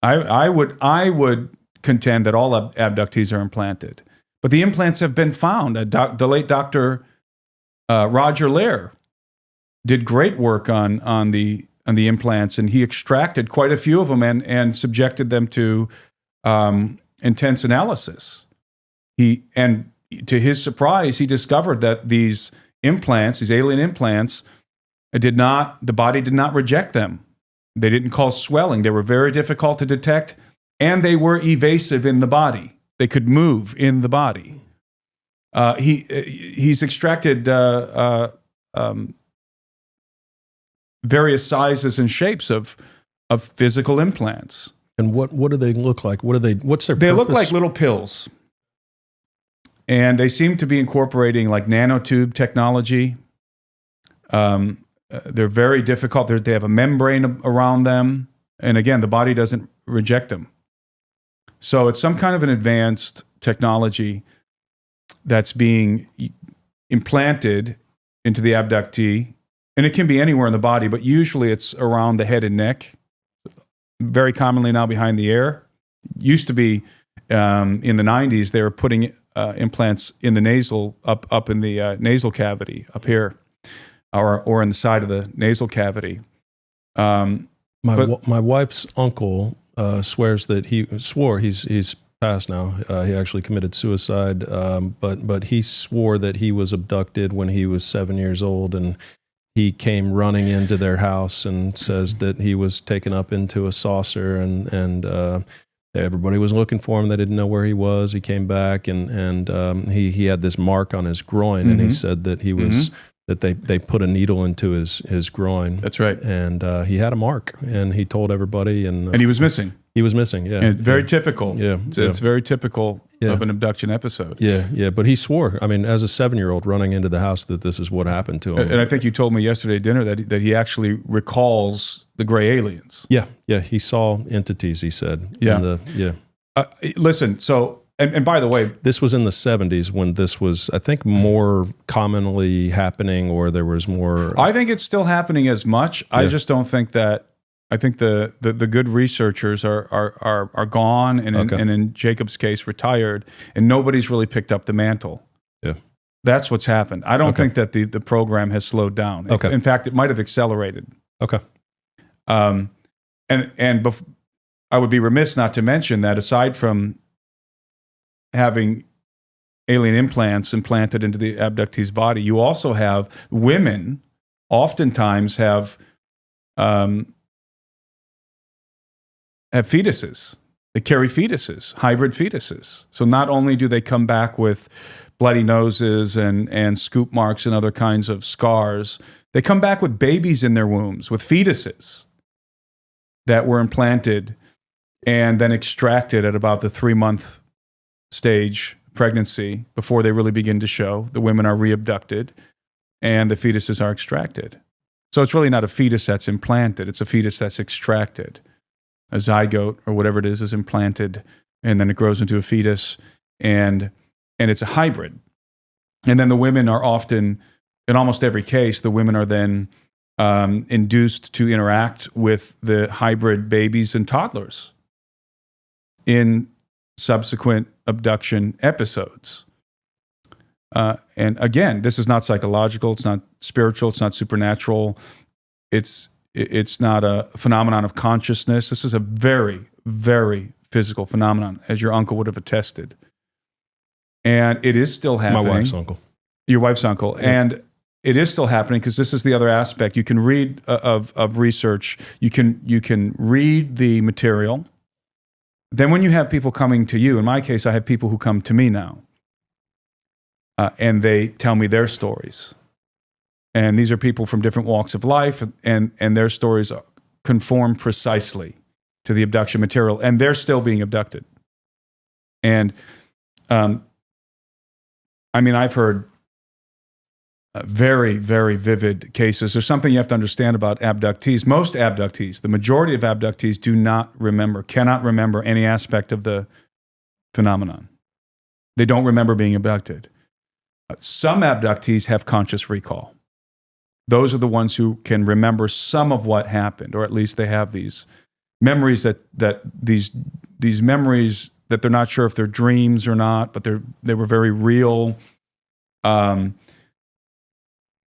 I would contend that all abductees are implanted. But the implants have been found. The late Dr. Roger Lehr did great work on the implants, and he extracted quite a few of them and subjected them to intense analysis. And to his surprise, he discovered that these implants, these alien implants, the body did not reject them. They didn't cause swelling. They were very difficult to detect, and they were evasive in the body. They could move in the body. He's extracted various sizes and shapes of physical implants. And what do they look like? What's their purpose? They look like little pills. And they seem to be incorporating like nanotube technology. They're very difficult. They have a membrane around them. And again, the body doesn't reject them. So it's some kind of an advanced technology that's being implanted into the abductee. And it can be anywhere in the body, but usually it's around the head and neck. Very commonly now behind the ear. Used to be in the 90s, they were putting implants in the nasal, up in the nasal cavity, up here, or in the side of the nasal cavity. My wife's uncle swears that he's passed now. He actually committed suicide, but he swore that he was abducted when he was 7 years old, and he came running into their house and says that he was taken up into a saucer, and everybody was looking for him. They didn't know where he was. He came back, and he had this mark on his groin, and he said that he was that they put a needle into his groin. That's right. And he had a mark, and he told everybody, and he was missing. He was missing, yeah. And very typical. Yeah. It's very typical of an abduction episode. Yeah. But he swore, as a 7-year-old running into the house, that this is what happened to him. And I think you told me yesterday at dinner that he actually recalls the gray aliens. Yeah. He saw entities, he said. Yeah. Listen, so, and by the way, this was in the 70s when this was, I think, more commonly happening, or there was more. I think it's still happening as much. Yeah. I just don't think that. I think the good researchers are gone, and in Jacob's case, retired, and nobody's really picked up the mantle. Yeah, that's what's happened. I don't think that the program has slowed down. Okay. In fact, it might have accelerated. Okay. I would be remiss not to mention that aside from having alien implants implanted into the abductee's body, you also have women oftentimes have fetuses. They carry fetuses, hybrid fetuses. So not only do they come back with bloody noses and scoop marks and other kinds of scars, they come back with babies in their wombs, with fetuses that were implanted and then extracted at about the 3-month stage pregnancy before they really begin to show. The women are reabducted and the fetuses are extracted. So it's really not a fetus that's implanted, it's a fetus that's extracted. A zygote or whatever it is implanted, and then it grows into a fetus, and it's a hybrid. And then the women are often, in almost every case, the women are then induced to interact with the hybrid babies and toddlers in subsequent abduction episodes. And again, this is not psychological, it's not spiritual, it's not supernatural, it's not a phenomenon of consciousness. This is a very, very physical phenomenon, as your uncle would have attested. And it is still happening. My wife's uncle. Your wife's uncle. Yeah. And it is still happening because this is the other aspect. You can read of research. You can read the material. Then when you have people coming to you, in my case, I have people who come to me now, and they tell me their stories. And these are people from different walks of life, and their stories conform precisely to the abduction material, and they're still being abducted. And I've heard very, very vivid cases. There's something you have to understand about abductees. Most abductees, the majority of abductees, cannot remember any aspect of the phenomenon. They don't remember being abducted. Some abductees have conscious recall. Those are the ones who can remember some of what happened, or at least they have these memories these memories that they're not sure if they're dreams or not, but they were very real. And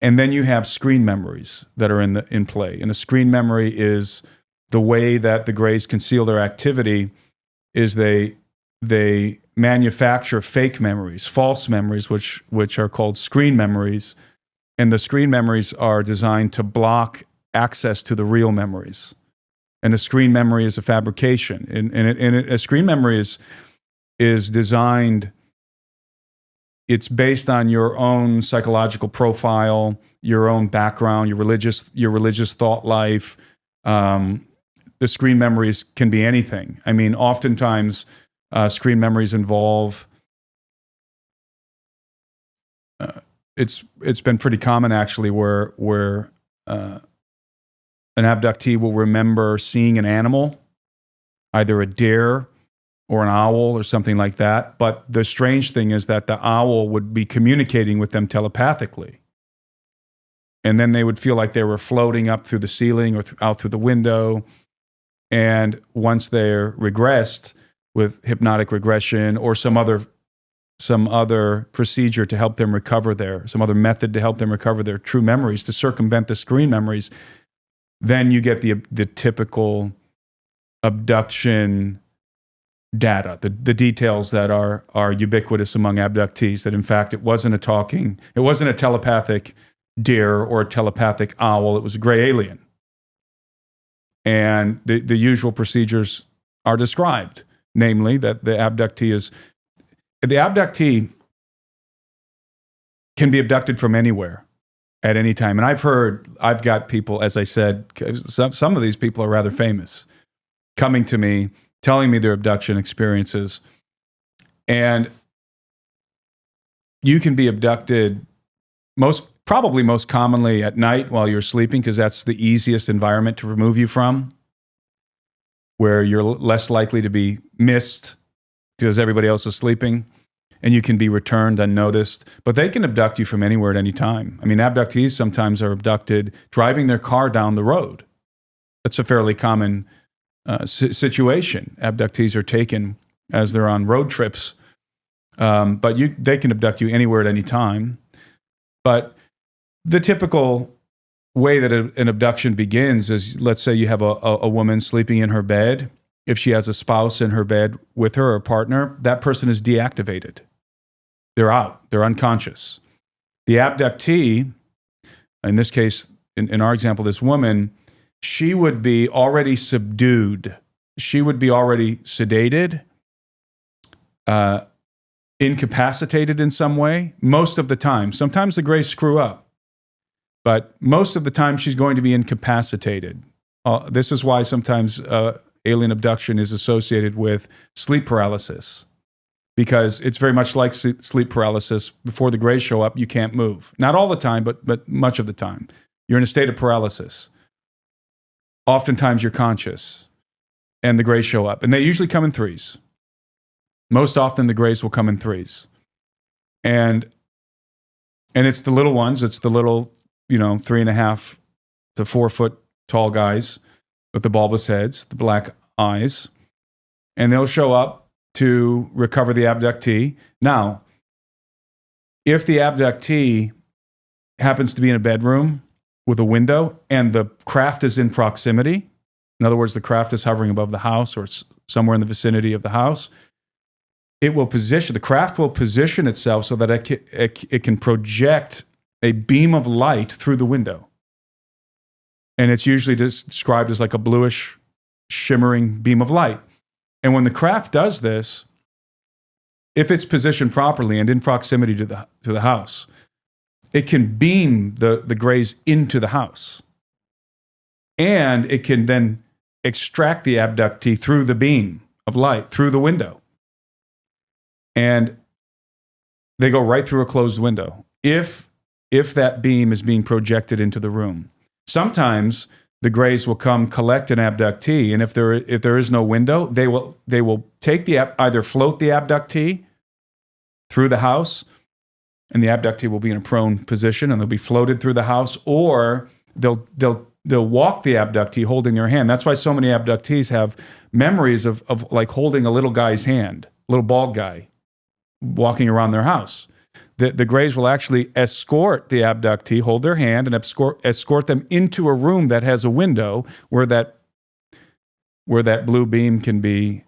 then you have screen memories that are in play. And a screen memory is the way that the Greys conceal their activity is they manufacture fake memories, false memories, which are called screen memories. And the screen memories are designed to block access to the real memories. And a screen memory is a fabrication. And a screen memory is designed, it's based on your own psychological profile, your own background, your religious thought life. The screen memories can be anything. I mean, oftentimes screen memories involve it's been pretty common actually where an abductee will remember seeing an animal, either a deer or an owl or something like that. But the strange thing is that the owl would be communicating with them telepathically. And then they would feel like they were floating up through the ceiling or out through the window. And once they're regressed with hypnotic regression or some other procedure to help them recover some other method to help them recover their true memories, to circumvent the screen memories, then you get the typical abduction data, the details that are ubiquitous among abductees, that in fact it wasn't a telepathic deer or a telepathic owl, it was a gray alien. And the usual procedures are described, namely that the abductee can be abducted from anywhere at any time. And I've got people, as I said, some of these people are rather famous, coming to me, telling me their abduction experiences. And you can be abducted probably most commonly at night while you're sleeping, because that's the easiest environment to remove you from, where you're less likely to be missed because everybody else is sleeping, and you can be returned unnoticed. But they can abduct you from anywhere at any time. I mean, abductees sometimes are abducted driving their car down the road. That's a fairly common situation. Abductees are taken as they're on road trips, but they can abduct you anywhere at any time. But the typical way that an abduction begins is, let's say you have a woman sleeping in her bed. If she has a spouse in her bed with her or a partner, that person is deactivated. They're out. They're unconscious. The abductee, in this case, in our example, this woman, she would be already subdued. She would be already sedated, incapacitated in some way, most of the time. Sometimes the Greys screw up, but most of the time she's going to be incapacitated. This is why sometimes alien abduction is associated with sleep paralysis, because it's very much like sleep paralysis. Before the Greys show up, you can't move. Not all the time, but much of the time. You're in a state of paralysis. Oftentimes you're conscious, and the Greys show up. And they usually come in threes. Most often the Greys will come in threes. And it's the little ones. It's the little, 3.5 to 4 foot tall guys with the bulbous heads, the black eyes. And they'll show up to recover the abductee. Now, if the abductee happens to be in a bedroom with a window and the craft is in proximity, in other words, the craft is hovering above the house or somewhere in the vicinity of the house, the craft will position itself so that it can project a beam of light through the window. And it's usually described as like a bluish, shimmering beam of light. And when the craft does this, if it's positioned properly and in proximity to the house, it can beam the Greys into the house. And it can then extract the abductee through the beam of light, through the window. And they go right through a closed window if that beam is being projected into the room. Sometimes the Greys will come collect an abductee, and if there is no window, they will take either float the abductee through the house, and the abductee will be in a prone position, and they'll be floated through the house, or they'll walk the abductee holding their hand. That's why so many abductees have memories of like holding a little guy's hand, a little bald guy, walking around their house. The Greys will actually escort the abductee, hold their hand, and escort them into a room that has a window where that blue beam can be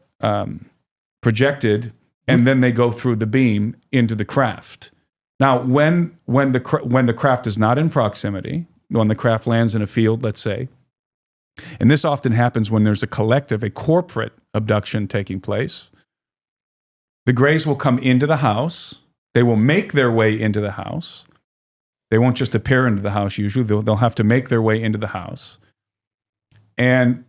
projected, and then they go through the beam into the craft. Now, when the craft is not in proximity, when the craft lands in a field, let's say, and this often happens when there's a corporate abduction taking place, the Greys will come into the house. They will make their way into the house. They won't just appear into the house usually. They'll have to make their way into the house. And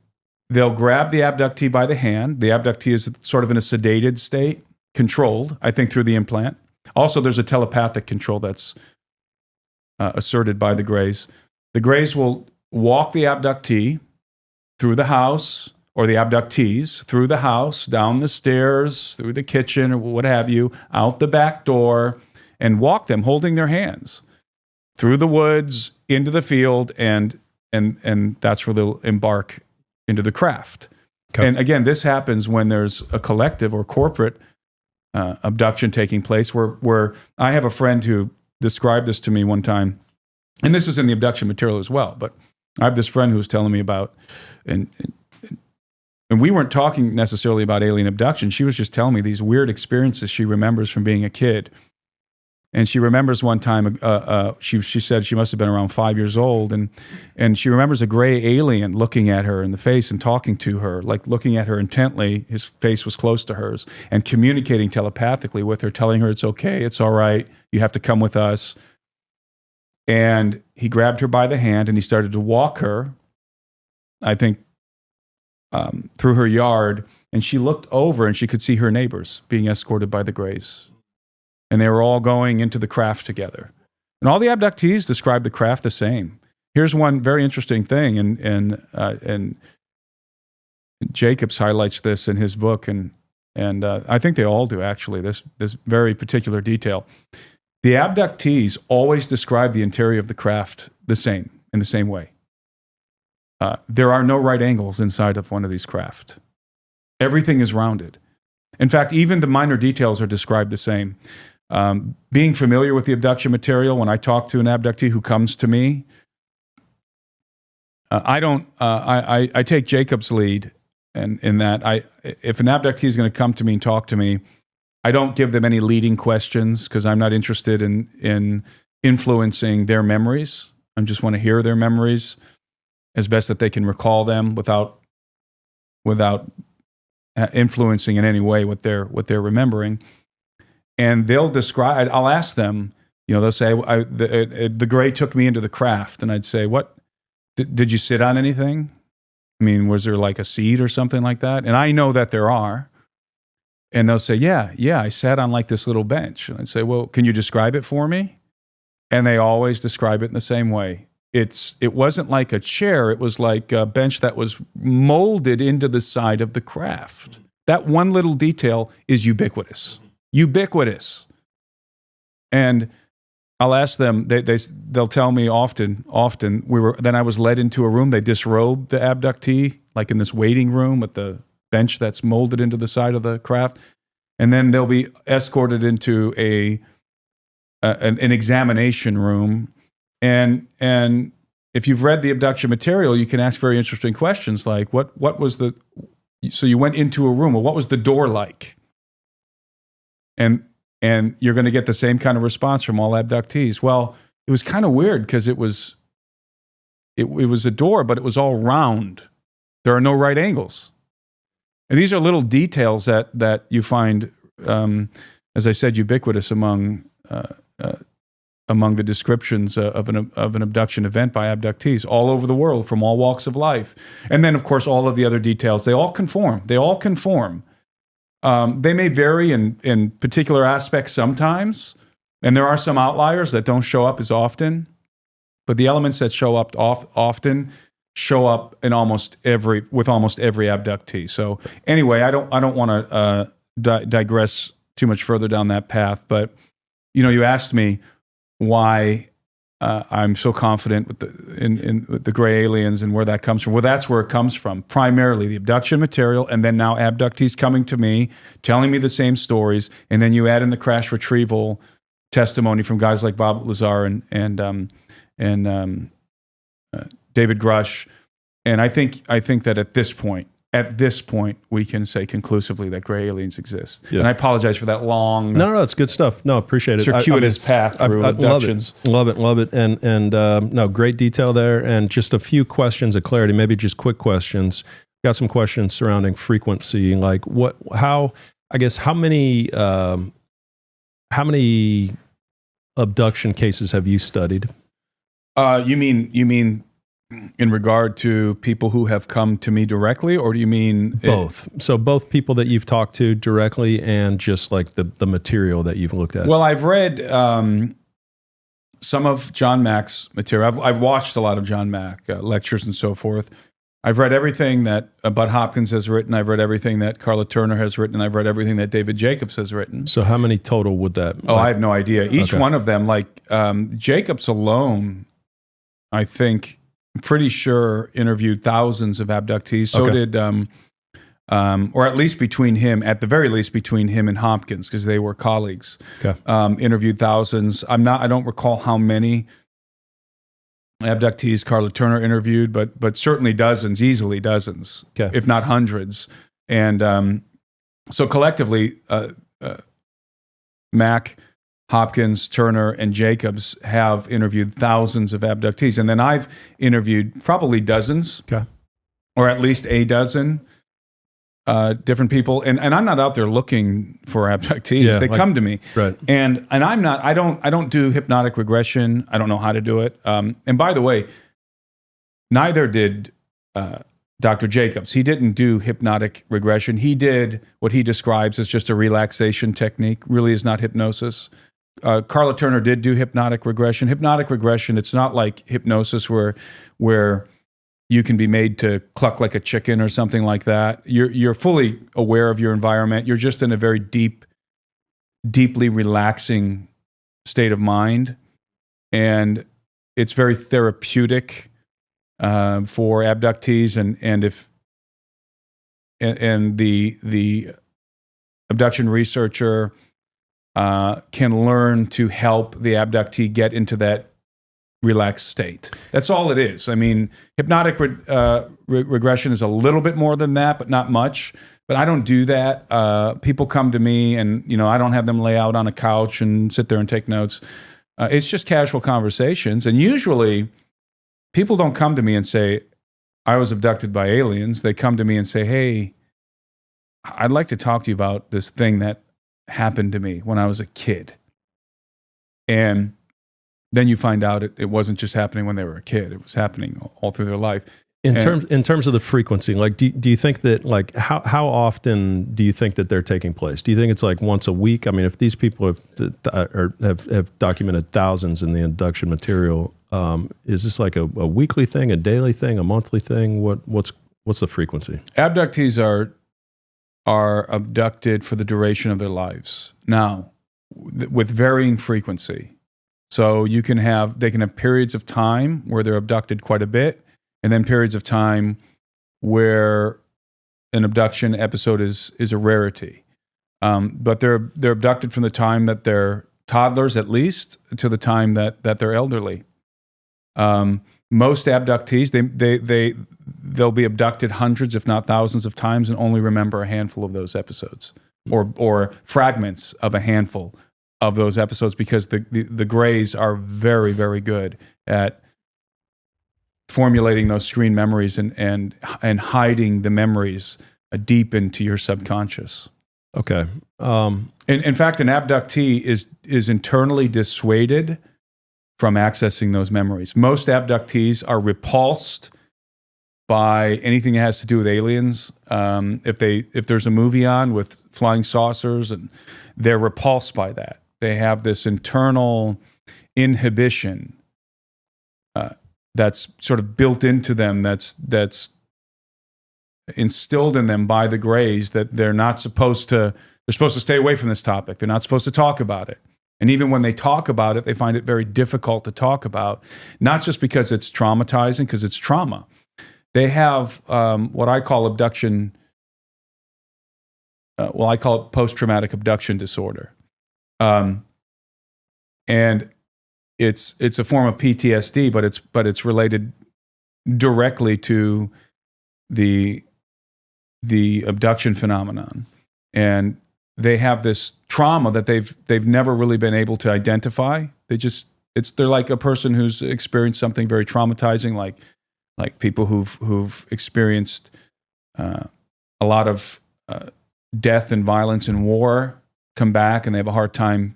they'll grab the abductee by the hand. The abductee is sort of in a sedated state, controlled, I think, through the implant. Also, there's a telepathic control that's asserted by the Greys. The Greys will walk the abductee through the house, or the abductees, through the house, down the stairs, through the kitchen, or what have you, out the back door, and walk them holding their hands through the woods, into the field, and that's where they'll embark into the craft. Okay. And again, this happens when there's a collective or corporate abduction taking place, where I have a friend who described this to me one time, and this is in the abduction material as well, but I have this friend who was telling me about, and we weren't talking necessarily about alien abduction. She was just telling me these weird experiences she remembers from being a kid. And she remembers one time, she said she must have been around 5 years old, and she remembers a gray alien looking at her in the face and talking to her, like looking at her intently. His face was close to hers, and communicating telepathically with her, telling her it's okay, it's all right, you have to come with us. And he grabbed her by the hand and he started to walk her, I think, through her yard, and she looked over and she could see her neighbors being escorted by the Greys. And they were all going into the craft together. And all the abductees described the craft the same. Here's one very interesting thing, and Jacobs highlights this in his book, and I think they all do actually, this very particular detail. The abductees always describe the interior of the craft in the same way. There are no right angles inside of one of these craft. Everything is rounded. In fact, even the minor details are described the same. Being familiar with the abduction material, when I talk to an abductee who comes to me, I don't. I take Jacob's lead, and in that, if an abductee is going to come to me and talk to me, I don't give them any leading questions because I'm not interested in influencing their memories. I just want to hear their memories as best that they can recall them without influencing in any way what they're remembering. And they'll describe. I'll ask them. They'll say, "The gray took me into the craft," and I'd say, "What? Did you sit on anything? I mean, was there like a seat or something like that?" And I know that there are. And they'll say, yeah, I sat on like this little bench. And I'd say, well, can you describe it for me? And they always describe it in the same way. It wasn't like a chair. It was like a bench that was molded into the side of the craft. That one little detail is ubiquitous. Ubiquitous. And I'll ask them, they'll tell me often, then I was led into a room, they disrobed the abductee, like in this waiting room with the bench that's molded into the side of the craft. And then they'll be escorted into an examination room. And if you've read the abduction material, you can ask very interesting questions like, what was so you went into a room, well, what was the door like? And you're going to get the same kind of response from all abductees. Well, it was kind of weird because it was a door, but it was all round. There are no right angles. And these are little details that you find, as I said, ubiquitous among the descriptions of an abduction event by abductees all over the world from all walks of life. And then, of course, all of the other details, they all conform. They may vary in particular aspects sometimes, and there are some outliers that don't show up as often, but the elements that show up often show up in almost every abductee. So anyway, I don't want to digress too much further down that path, but you asked me why I'm so confident with the gray aliens and where that comes from. Well, that's where it comes from. Primarily the abduction material, and then now abductees coming to me, telling me the same stories, and then you add in the crash retrieval testimony from guys like Bob Lazar and David Grush. And I think that at this point, we can say conclusively that gray aliens exist. Yeah. And I apologize for that long. No, it's good stuff. No, appreciate it. Circuitous path through abductions. Love it. And no, great detail there. And just a few questions of clarity, maybe just quick questions. Got some questions surrounding frequency, like how many abduction cases have you studied? You mean in regard to people who have come to me directly, or do you mean both? So both people that you've talked to directly and just like the material that you've looked at. Well, I've read some of John Mack's material. I've watched a lot of John Mack lectures and so forth. I've read everything that Bud Hopkins has written. I've read everything that Carla Turner has written. I've read everything that David Jacobs has written. So how many total would that? I have no idea. Each one of them, like Jacobs alone, I think, I'm pretty sure interviewed thousands of abductees. So did, or at least between him, at the very least between him and Hopkins, because they were colleagues. Okay. Interviewed thousands. I don't recall how many abductees Carla Turner interviewed, but certainly dozens, easily dozens, if not hundreds. And so collectively, Mack, Hopkins, Turner, and Jacobs have interviewed thousands of abductees. And then I've interviewed probably dozens, or at least a dozen different people. And I'm not out there looking for abductees. Yeah, they come to me. Right. And I'm not, I don't do hypnotic regression. I don't know how to do it. And by the way, neither did Dr. Jacobs. He didn't do hypnotic regression. He did what he describes as just a relaxation technique, really is not hypnosis. Carla Turner did do hypnotic regression. Hypnotic regression, it's not like hypnosis where you can be made to cluck like a chicken or something like that. You're fully aware of your environment. You're just in a very deeply relaxing state of mind. And it's very therapeutic for abductees. And the abduction researcher can learn to help the abductee get into that relaxed state. That's all it is. I mean, hypnotic regression is a little bit more than that, but not much. But I don't do that. People come to me and, I don't have them lay out on a couch and sit there and take notes. It's just casual conversations. And usually people don't come to me and say, I was abducted by aliens. They come to me and say, hey, I'd like to talk to you about this thing that happened to me when I was a kid. And then you find out it wasn't just happening when they were a kid. It was happening all through their life. In terms of the frequency, like, do you think that, like, how often do you think that they're taking place? Do you think it's like once a week? I mean, if these people have documented thousands in the abduction material, is this like a weekly thing, a daily thing, a monthly thing? What's the frequency? Abductees are abducted for the duration of their lives. Now, with varying frequency. So they can have periods of time where they're abducted quite a bit, and then periods of time where an abduction episode is a rarity. But they're abducted from the time that they're toddlers, at least, to the time that they're elderly. Most abductees, they'll be abducted hundreds, if not thousands of times, and only remember a handful of those episodes, or fragments of a handful of those episodes, because the Greys are very, very good at formulating those screen memories and hiding the memories deep into your subconscious. Okay. In fact, an abductee is internally dissuaded from accessing those memories. Most abductees are repulsed by anything that has to do with aliens. If there's a movie on with flying saucers, and they're repulsed by that. They have this internal inhibition that's sort of built into them, that's instilled in them by the Greys, that they're supposed to stay away from this topic. They're not supposed to talk about it. And even when they talk about it, they find it very difficult to talk about, not just because it's traumatizing, because it's trauma. They have what I call abduction, I call it post-traumatic abduction disorder. And it's a form of PTSD, but it's related directly to the abduction phenomenon. And they have this trauma that they've never really been able to identify. They're like a person who's experienced something very traumatizing, like people who've experienced a lot of death and violence in war, come back and they have a hard time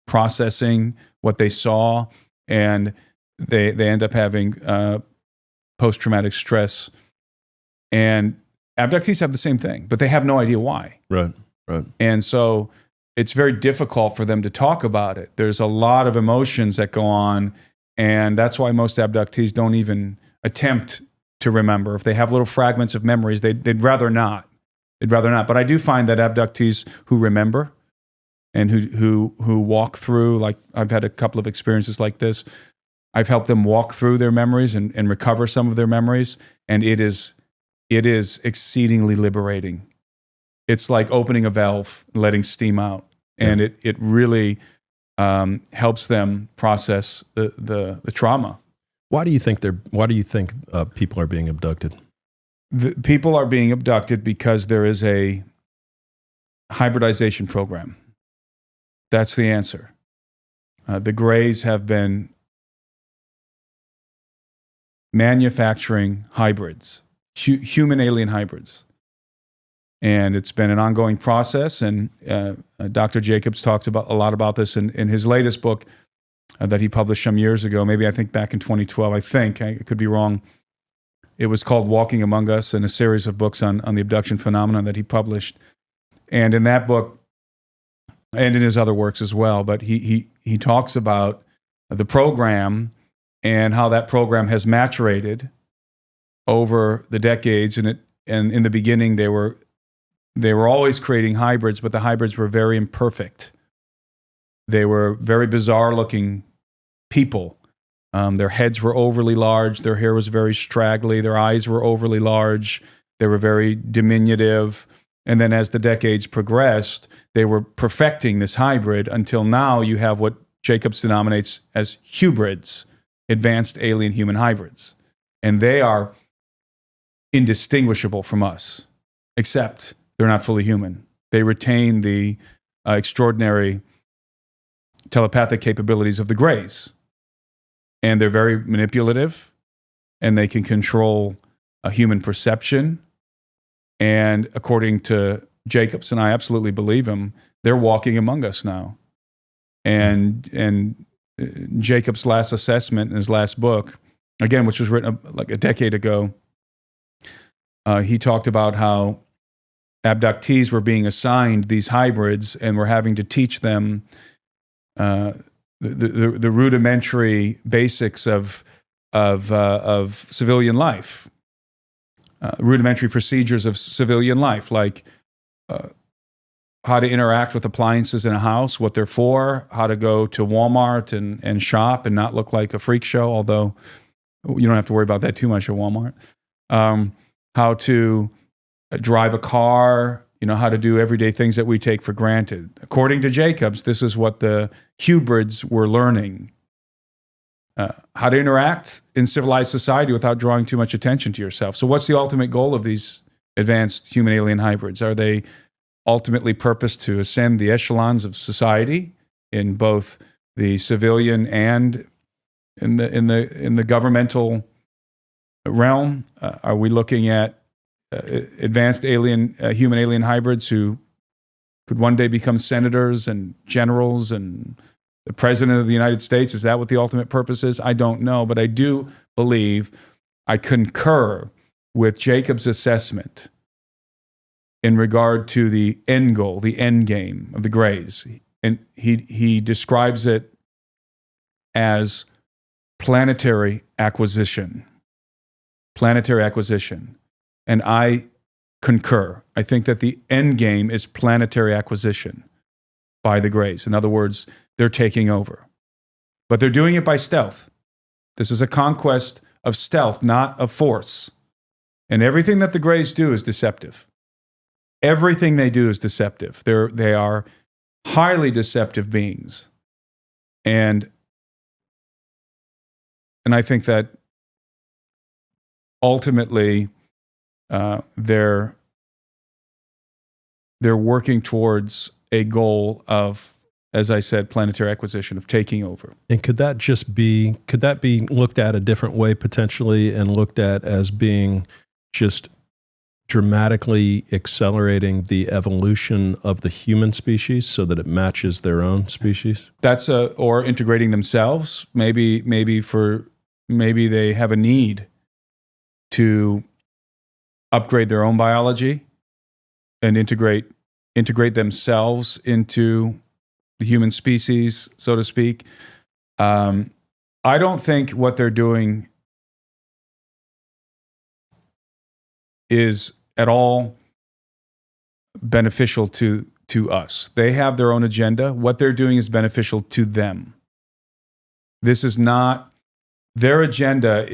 processing what they saw, and they end up having post-traumatic stress. And abductees have the same thing, but they have no idea why. Right. And so it's very difficult for them to talk about it. There's a lot of emotions that go on, and that's why most abductees don't even attempt to remember. If they have little fragments of memories, they'd rather not. But I do find that abductees who remember and who walk through, like I've had a couple of experiences like this, I've helped them walk through their memories and recover some of their memories, and it is exceedingly liberating. It's like opening a valve, letting steam out, and it really helps them process the trauma. Why do you think people are being abducted? People are being abducted because there is a hybridization program. That's the answer. The Greys have been manufacturing hybrids, human-alien hybrids. And it's been an ongoing process, and Dr. Jacobs talks a lot about this in his latest book that he published some years ago, maybe I think back in 2012, I could be wrong. It was called Walking Among Us, and a series of books on the abduction phenomenon that he published. And in that book, and in his other works as well, but he talks about the program and how that program has maturated over the decades. And in the beginning, they were always creating hybrids, but the hybrids were very imperfect. They were very bizarre-looking people. Their heads were overly large. Their hair was very straggly. Their eyes were overly large. They were very diminutive. And then as the decades progressed, they were perfecting this hybrid until now you have what Jacobs denominates as hybrids. advanced alien human hybrids. And they are indistinguishable from us, except they're not fully human. They retain the extraordinary telepathic capabilities of the Greys. And they're very manipulative, and they can control a human perception. And according to Jacobs, and I absolutely believe him, they're walking among us now. And Jacobs' last assessment in his last book, again, which was written like a decade ago, he talked about how abductees were being assigned these hybrids and were having to teach them the rudimentary basics of civilian life, rudimentary procedures of civilian life, like how to interact with appliances in a house, what they're for, how to go to Walmart and shop and not look like a freak show, although you don't have to worry about that too much at Walmart. How to drive a car, how to do everyday things that we take for granted. According to Jacobs, this is what the hybrids were learning. How to interact in civilized society without drawing too much attention to yourself. So what's the ultimate goal of these advanced human-alien hybrids? Are they ultimately purposed to ascend the echelons of society in both the civilian and in the governmental realm? Are we looking at advanced human-alien hybrids who could one day become senators and generals and the president of the United States? Is that what the ultimate purpose is? I don't know, but I do believe, I concur with Jacob's assessment in regard to the end goal, the end game of the Greys. And he describes it as planetary acquisition. Planetary acquisition. And I concur. I think that the end game is planetary acquisition by the Greys. In other words, they're taking over. But they're doing it by stealth. This is a conquest of stealth, not of force. And everything that the Greys do is deceptive. Everything they do is deceptive. They are highly deceptive beings. And I think that ultimately they're working towards a goal of, as I said, planetary acquisition, of taking over. And could that be looked at a different way potentially, and looked at as being just dramatically accelerating the evolution of the human species so that it matches their own species? That's or integrating themselves. Maybe they have a need to upgrade their own biology and integrate themselves into the human species, so to speak. I don't think what they're doing is at all beneficial to us. They have their own agenda. What they're doing is beneficial to them. This is not their agenda.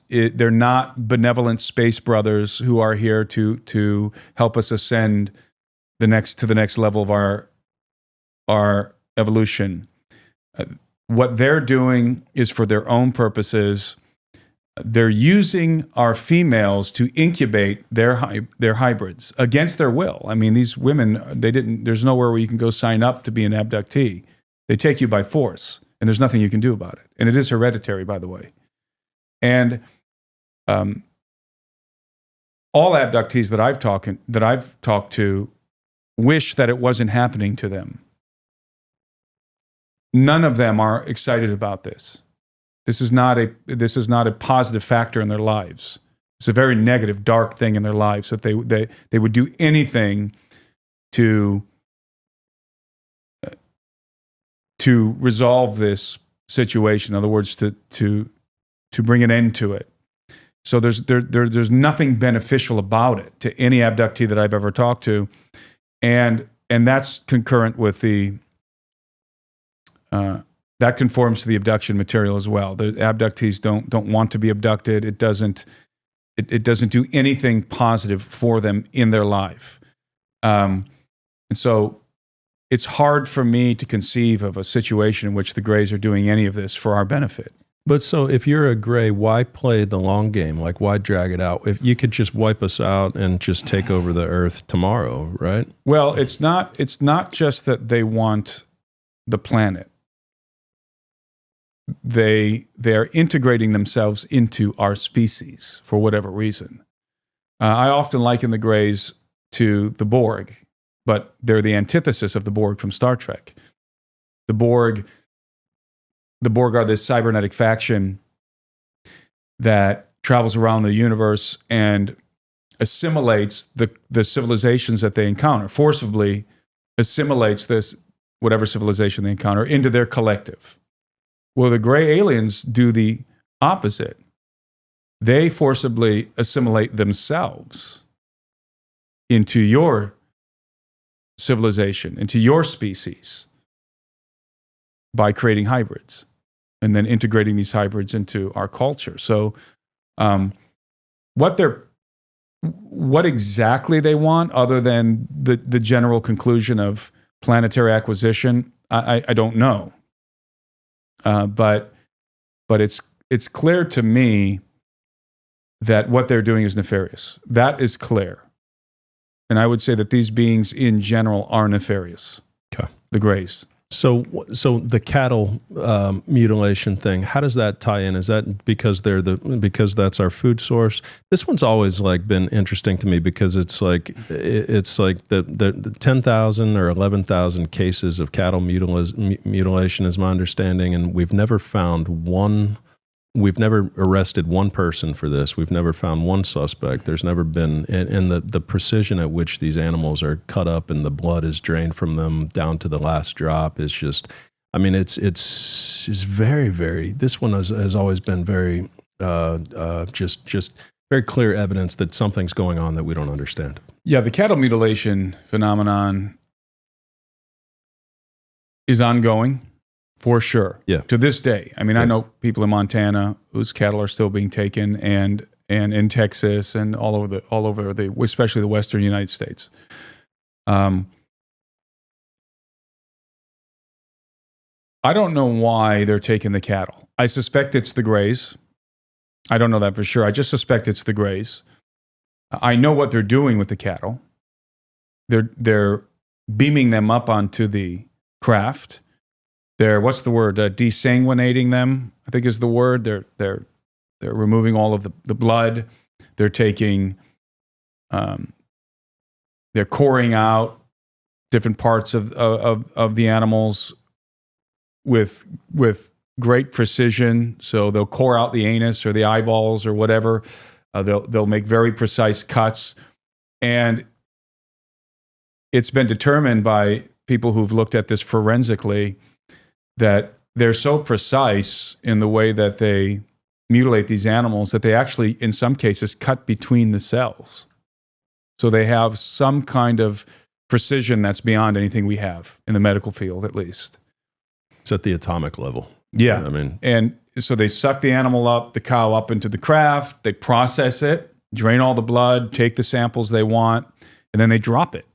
They're not benevolent space brothers who are here to help us ascend to the next level of our evolution. What they're doing is for their own purposes. They're using our females to incubate their hybrids against their will. I mean, these women, there's nowhere where you can go sign up to be an abductee. They take you by force, and there's nothing you can do about it. And it is hereditary, by the way. And all abductees that I've talked to wish that it wasn't happening to them. None of them are excited about this. This is not a positive factor in their lives. It's a very negative, dark thing in their lives that they would do anything to resolve this situation. In other words, to bring an end to it. So there's nothing beneficial about it to any abductee that I've ever talked to, and that's concurrent with the. That conforms to the abduction material as well. The abductees don't want to be abducted. It doesn't do anything positive for them in their life, and so it's hard for me to conceive of a situation in which the Greys are doing any of this for our benefit. But so if you're a gray, why play the long game? Like, why drag it out? If you could just wipe us out and just take over the earth tomorrow, right? Well, it's not just that they want the planet. They're integrating themselves into our species for whatever reason. I often liken the Greys to the Borg, but they're the antithesis of the Borg from Star Trek. The Borg are this cybernetic faction that travels around the universe and assimilates the civilizations that they encounter, forcibly assimilates this, whatever civilization they encounter, into their collective. Well, the gray aliens do the opposite. They forcibly assimilate themselves into your civilization, into your species, by creating hybrids and then integrating these hybrids into our culture. So what exactly they want, other than the general conclusion of planetary acquisition, I don't know. But it's clear to me that what they're doing is nefarious. That is clear. And I would say that these beings in general are nefarious. Okay. The Greys. So the cattle mutilation thing, how does that tie in? Is that because because that's our food source? This one's always like been interesting to me because it's like the 10,000 or 11,000 cases of cattle mutilation is my understanding, and we've never arrested one person for this. We've never found one suspect. There's never been, and the precision at which these animals are cut up and the blood is drained from them down to the last drop is just, I mean, it's very, very, this one has always been very, just very clear evidence that something's going on that we don't understand. Yeah, the cattle mutilation phenomenon is ongoing. For sure. Yeah. To this day. I mean, Yeah. I know people in Montana whose cattle are still being taken, and in Texas and all over the especially the western United States. I don't know why they're taking the cattle. I suspect it's the Greys. I don't know that for sure. I just suspect it's the Greys. I know what they're doing with the cattle. They're beaming them up onto the craft. They're, what's the word? Desanguinating them, I think is the word. They're removing all of the blood. They're taking, they're coring out different parts of the animals with great precision. So they'll core out the anus or the eyeballs or whatever. They'll make very precise cuts, and it's been determined by people who've looked at this forensically that they're so precise in the way that they mutilate these animals that they actually, in some cases, cut between the cells. So they have some kind of precision that's beyond anything we have in the medical field, at least. It's at the atomic level. Yeah. I mean, and so they suck the animal up, the cow up into the craft, they process it, drain all the blood, take the samples they want, and then they drop it.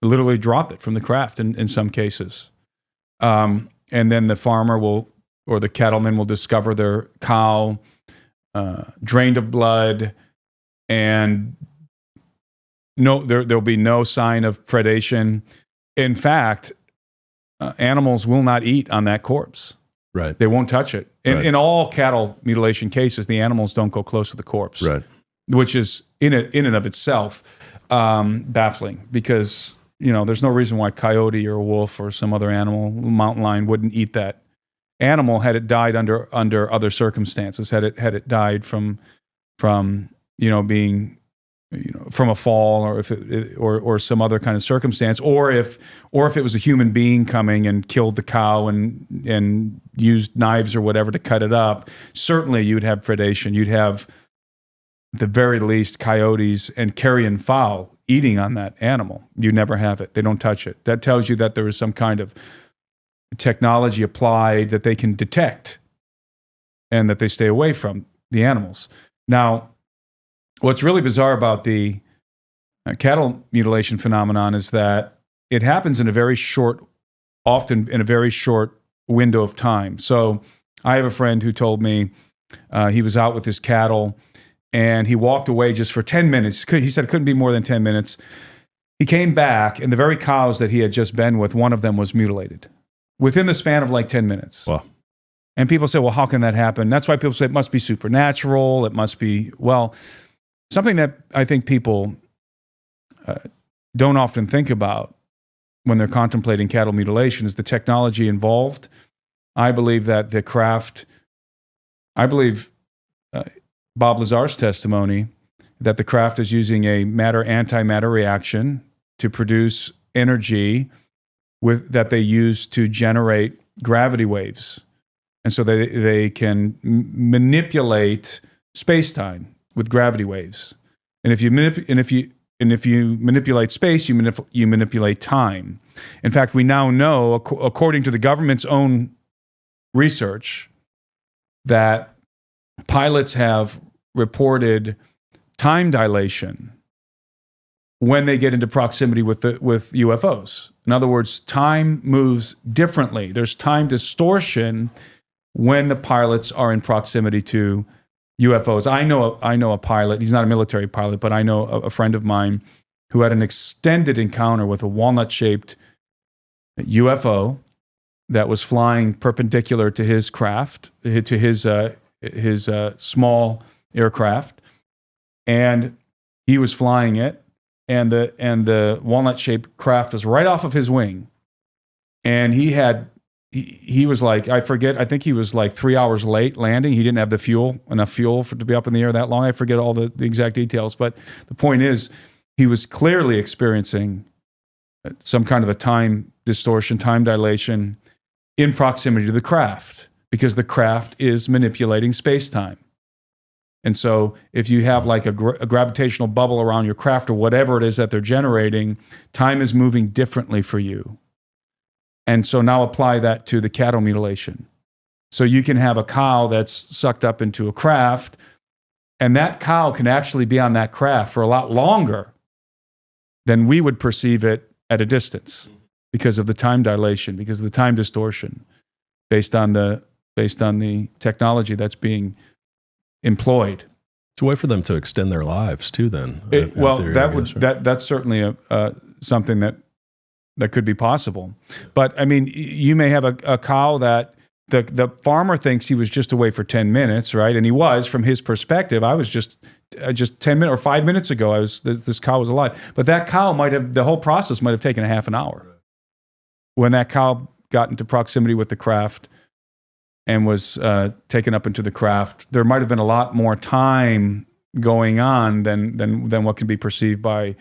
They literally drop it from the craft in some cases. And then the farmer or the cattleman will discover their cow drained of blood, and there'll be no sign of predation. In fact, animals will not eat on that corpse. right. They won't touch it. In all cattle mutilation cases, the animals don't go close to the corpse, Right. which is in and of itself baffling, because there's no reason why a coyote or a wolf or some other animal, mountain lion, wouldn't eat that animal had it died under other circumstances, had it died from being from a fall, or if or some other kind of circumstance, or if it was a human being coming and killed the cow and used knives or whatever to cut it up. Certainly, you'd have predation. You'd have, at the very least, coyotes and carrion fowl eating on that animal. You never have it. They don't touch it. That tells you that there is some kind of technology applied that they can detect, and that they stay away from the animals. Now, what's really bizarre about the cattle mutilation phenomenon is that it happens often in a very short window of time. So I have a friend who told me he was out with his cattle and he walked away just for 10 minutes. He said it couldn't be more than 10 minutes. He came back, and the very cows that he had just been with, one of them was mutilated within the span of like 10 minutes. Wow. And people say, well, how can that happen? That's why people say it must be supernatural. It must be, well, something that I think people don't often think about when they're contemplating cattle mutilation is the technology involved. I believe that the craft, Bob Lazar's testimony, that the craft is using a matter-antimatter reaction to produce energy that they use to generate gravity waves. And so they can manipulate space-time with gravity waves. And if you manipulate space, you manipulate time. In fact, we now know, according to the government's own research, that pilots have reported time dilation when they get into proximity with UFOs. In other words, time moves differently. There's time distortion when the pilots are in proximity to UFOs. I know a pilot. He's not a military pilot, but I know a friend of mine who had an extended encounter with a walnut-shaped UFO that was flying perpendicular to his craft, to his small aircraft, and he was flying it, and the walnut-shaped craft was right off of his wing, and he was like, I think he was like 3 hours late landing. He didn't have enough fuel to be up in the air that long. I forget all the exact details, but the point is, he was clearly experiencing some kind of a time distortion, time dilation in proximity to the craft, because the craft is manipulating space-time. And so if you have like a gravitational bubble around your craft or whatever it is that they're generating, time is moving differently for you. And so now apply that to the cattle mutilation. So you can have a cow that's sucked up into a craft, and that cow can actually be on that craft for a lot longer than we would perceive it at a distance because of the time dilation, because of the time distortion, based on the technology that's being employed. It's a way for them to extend their lives too. Then, that's certainly something that could be possible. But I mean, you may have a cow that the farmer thinks he was just away for 10 minutes, right? And he was, from his perspective. I was just 10 minutes or 5 minutes ago. This cow was alive, but that cow the whole process might have taken a half an hour. When that cow got into proximity with the craft and was taken up into the craft, there might have been a lot more time going on than what can be perceived by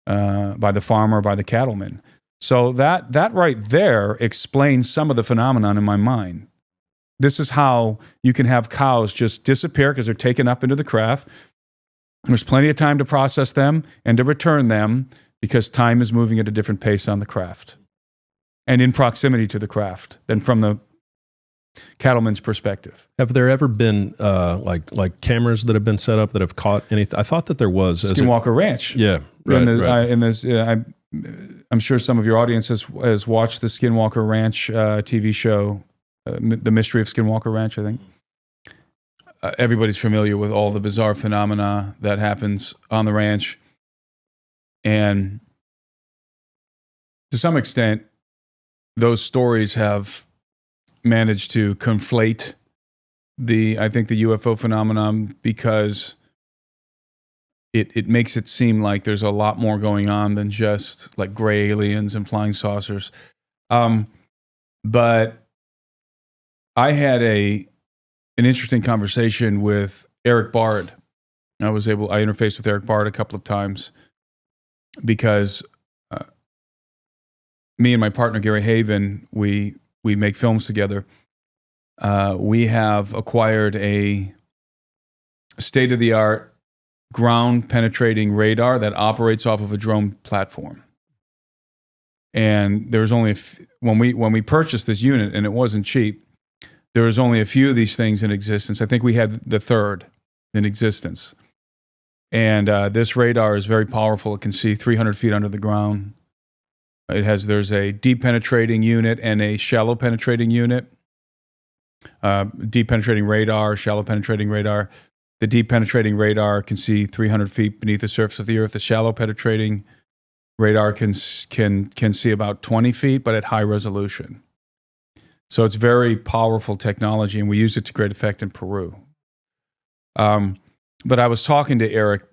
the farmer, by the cattleman. So that right there explains some of the phenomenon in my mind. This is how you can have cows just disappear because they're taken up into the craft. There's plenty of time to process them and to return them because time is moving at a different pace on the craft and in proximity to the craft than from the cattleman's perspective. Have there ever been like cameras that have been set up that have caught anything? I thought that there was. Skinwalker Ranch. Yeah, right. I'm sure some of your audience has watched the Skinwalker Ranch TV show, The Mystery of Skinwalker Ranch, I think. Everybody's familiar with all the bizarre phenomena that happens on the ranch. And to some extent, those stories have managed to conflate the UFO phenomenon because it makes it seem like there's a lot more going on than just like gray aliens and flying saucers. But I had an interesting conversation with Eric Bard. I interfaced with Eric Bard a couple of times because me and my partner Gary Haven, we make films together. We have acquired a state-of-the-art ground-penetrating radar that operates off of a drone platform. And there was only when we purchased this unit, and it wasn't cheap, there was only a few of these things in existence. I think we had the third in existence. And this radar is very powerful. It can see 300 feet under the ground. There's a deep penetrating unit and a shallow penetrating unit. Deep penetrating radar, shallow penetrating radar. The deep penetrating radar can see 300 feet beneath the surface of the earth. The shallow penetrating radar can see about 20 feet, but at high resolution. So it's very powerful technology, and we use it to great effect in Peru. But I was talking to Eric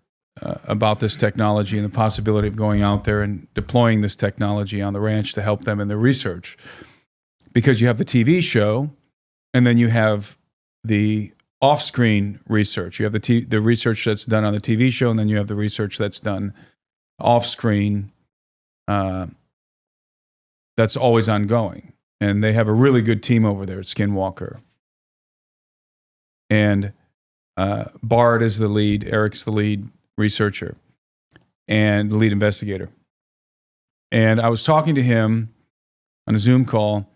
about this technology and the possibility of going out there and deploying this technology on the ranch to help them in their research. Because you have the TV show, and then you have the off-screen research. You have the research that's done on the TV show, and then you have the research that's done off-screen that's always ongoing. And they have a really good team over there at Skinwalker. And Bard is the lead, Eric's the lead researcher and the lead investigator. And I was talking to him on a Zoom call,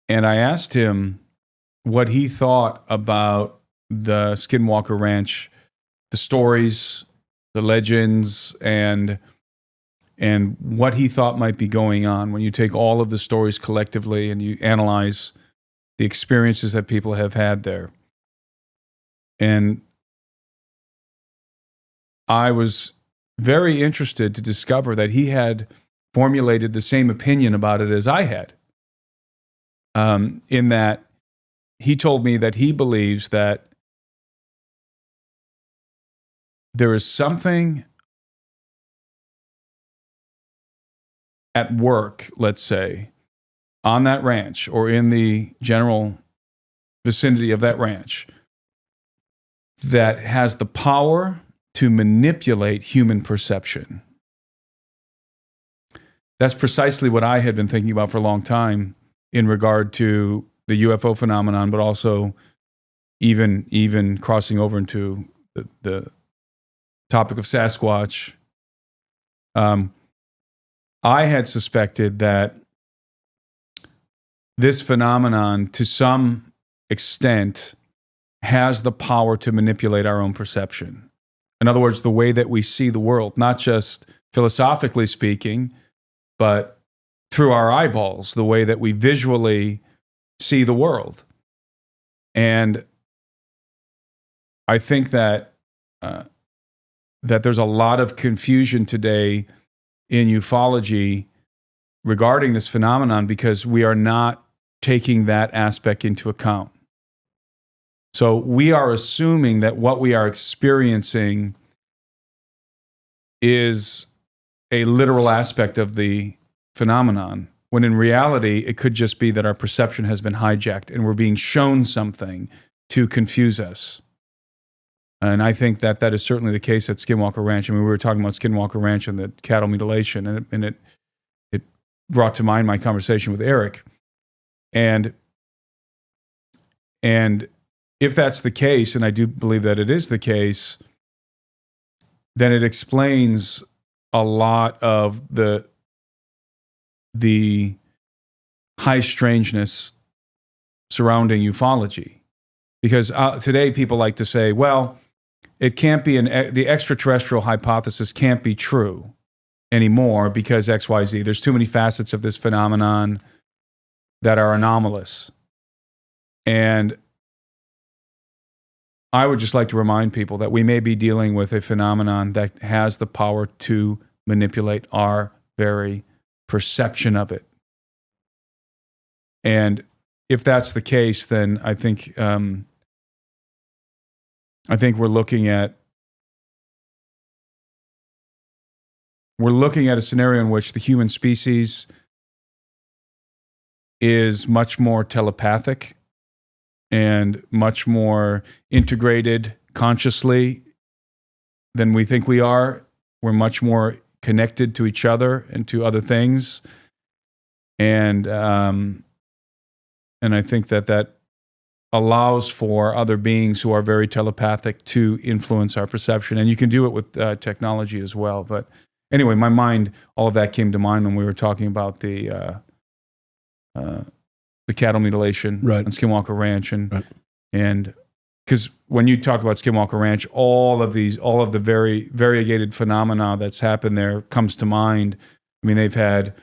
and I asked him what he thought about the Skinwalker Ranch, the stories, the legends, and what he thought might be going on when you take all of the stories collectively and you analyze the experiences that people have had there. And I was very interested to discover that he had formulated the same opinion about it as I had, in that he told me that he believes that there is something at work, let's say, on that ranch or in the general vicinity of that ranch that has the power to manipulate human perception. That's precisely what I had been thinking about for a long time in regard to the UFO phenomenon, but also even crossing over into the topic of Sasquatch. I had suspected that this phenomenon, to some extent, has the power to manipulate our own perception. In other words, the way that we see the world, not just philosophically speaking, but through our eyeballs, the way that we visually see the world. And I think that that there's a lot of confusion today in ufology regarding this phenomenon because we are not taking that aspect into account. So we are assuming that what we are experiencing is a literal aspect of the phenomenon, when in reality, it could just be that our perception has been hijacked and we're being shown something to confuse us. And I think that that is certainly the case at Skinwalker Ranch. I mean, we were talking about Skinwalker Ranch and the cattle mutilation, and it brought to mind my conversation with Eric. And if that's the case, and I do believe that it is the case, then it explains a lot of the high strangeness surrounding ufology. Because today people like to say, well, it can't be the extraterrestrial hypothesis can't be true anymore because XYZ. There's too many facets of this phenomenon that are anomalous. And I would just like to remind people that we may be dealing with a phenomenon that has the power to manipulate our very perception of it. And if that's the case, then I think we're looking at a scenario in which the human species is much more telepathic and much more integrated consciously than we think we are. We're much more connected to each other and to other things. And I think that allows for other beings who are very telepathic to influence our perception. And you can do it with technology as well. But anyway, all of that came to mind when we were talking about the cattle mutilation on Skinwalker Ranch. And because when you talk about Skinwalker Ranch, all of the very variegated phenomena that's happened there comes to mind. I mean, they've had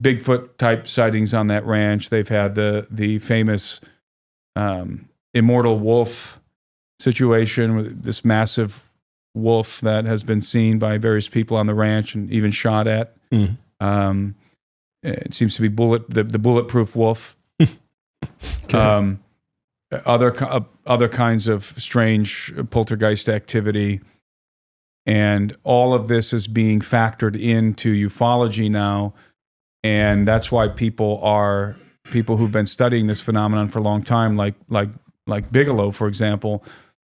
Bigfoot type sightings on that ranch. They've had the famous immortal wolf situation with this massive wolf that has been seen by various people on the ranch and even shot at. It seems to be the bulletproof wolf. Okay. Other kinds of strange poltergeist activity, and all of this is being factored into ufology now, and that's why people who've been studying this phenomenon for a long time, like Bigelow, for example,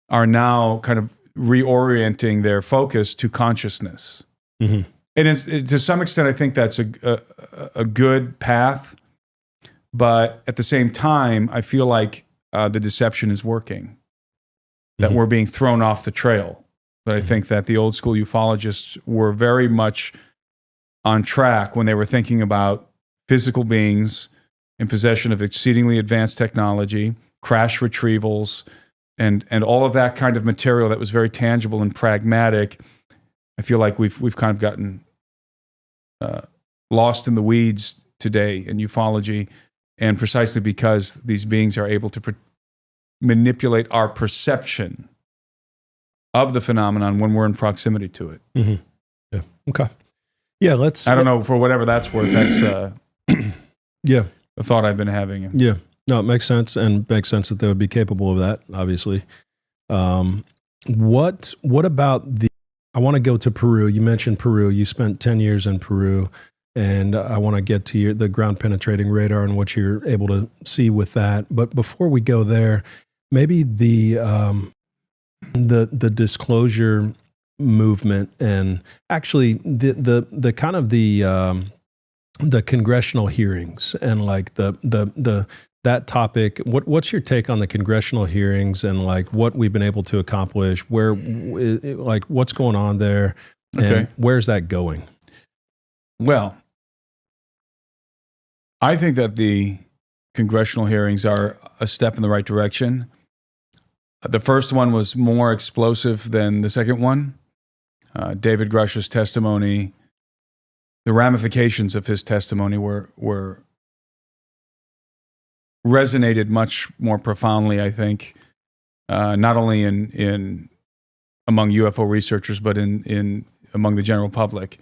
are now kind of reorienting their focus to consciousness. Mm-hmm. And to some extent, I think that's a good path. But at the same time, I feel like the deception is working, that we're being thrown off the trail. But I think that the old school ufologists were very much on track when they were thinking about physical beings in possession of exceedingly advanced technology, crash retrievals, and all of that kind of material that was very tangible and pragmatic. I feel like we've kind of gotten lost in the weeds today in ufology, and precisely because these beings are able to manipulate our perception of the phenomenon when we're in proximity to it. Mm-hmm. Yeah. Okay. Yeah. I don't know, for whatever that's worth. That's yeah, a thought I've been having. Yeah. No, it makes sense, and makes sense that they would be capable of that. Obviously. What about I want to go to Peru. You mentioned Peru. You spent 10 years in Peru, and I want to get to the ground penetrating radar and what you're able to see with that. But before we go there, maybe the disclosure movement, and actually the kind of the congressional hearings, and like that topic. What's your take on the congressional hearings and like what we've been able to accomplish? Where, like, what's going on there, and where's that going? Well, I think that the congressional hearings are a step in the right direction. The first one was more explosive than the second one. David Grush's testimony, the ramifications of his testimony were resonated much more profoundly, I think, not only in among UFO researchers, but in among the general public.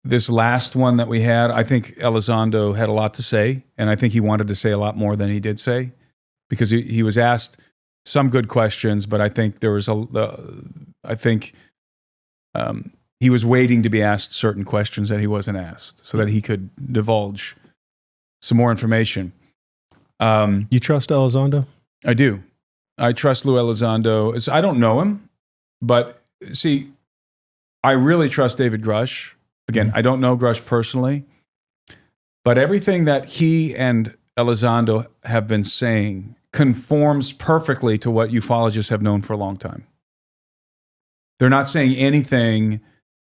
This last one that we had, I think Elizondo had a lot to say, and I think he wanted to say a lot more than he did say, because he was asked some good questions, but I think there was he was waiting to be asked certain questions that he wasn't asked, so that he could divulge some more information. You trust Elizondo? I do. I trust Lou Elizondo. I don't know him, but see, I really trust David Grush. Again, I don't know Grush personally, but everything that he and Elizondo have been saying conforms perfectly to what ufologists have known for a long time. They're not saying anything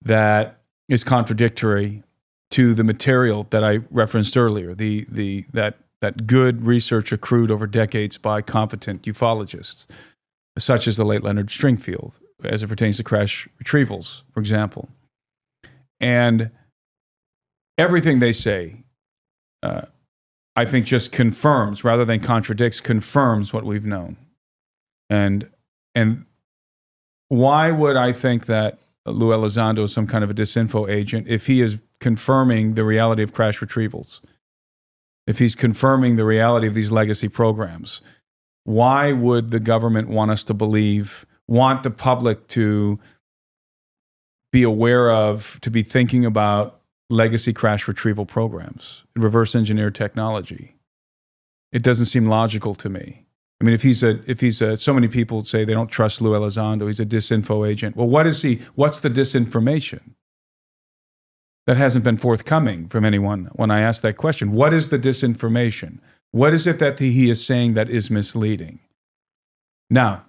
that is contradictory to the material that I referenced earlier, that good research accrued over decades by competent ufologists, such as the late Leonard Stringfield, as it pertains to crash retrievals, for example. And everything they say, I think, just confirms, rather than contradicts, confirms what we've known. And why would I think that Lou Elizondo is some kind of a disinfo agent if he is confirming the reality of crash retrievals? If he's confirming the reality of these legacy programs, why would the government want us to believe, want the public to be aware of, to be thinking about legacy crash retrieval programs, reverse engineered technology? It doesn't seem logical to me. I mean, if he's so many people say they don't trust Lou Elizondo, he's a disinfo agent. Well, what's the disinformation that hasn't been forthcoming from anyone when I ask that question? What is the disinformation? What is it that he is saying that is misleading? Now,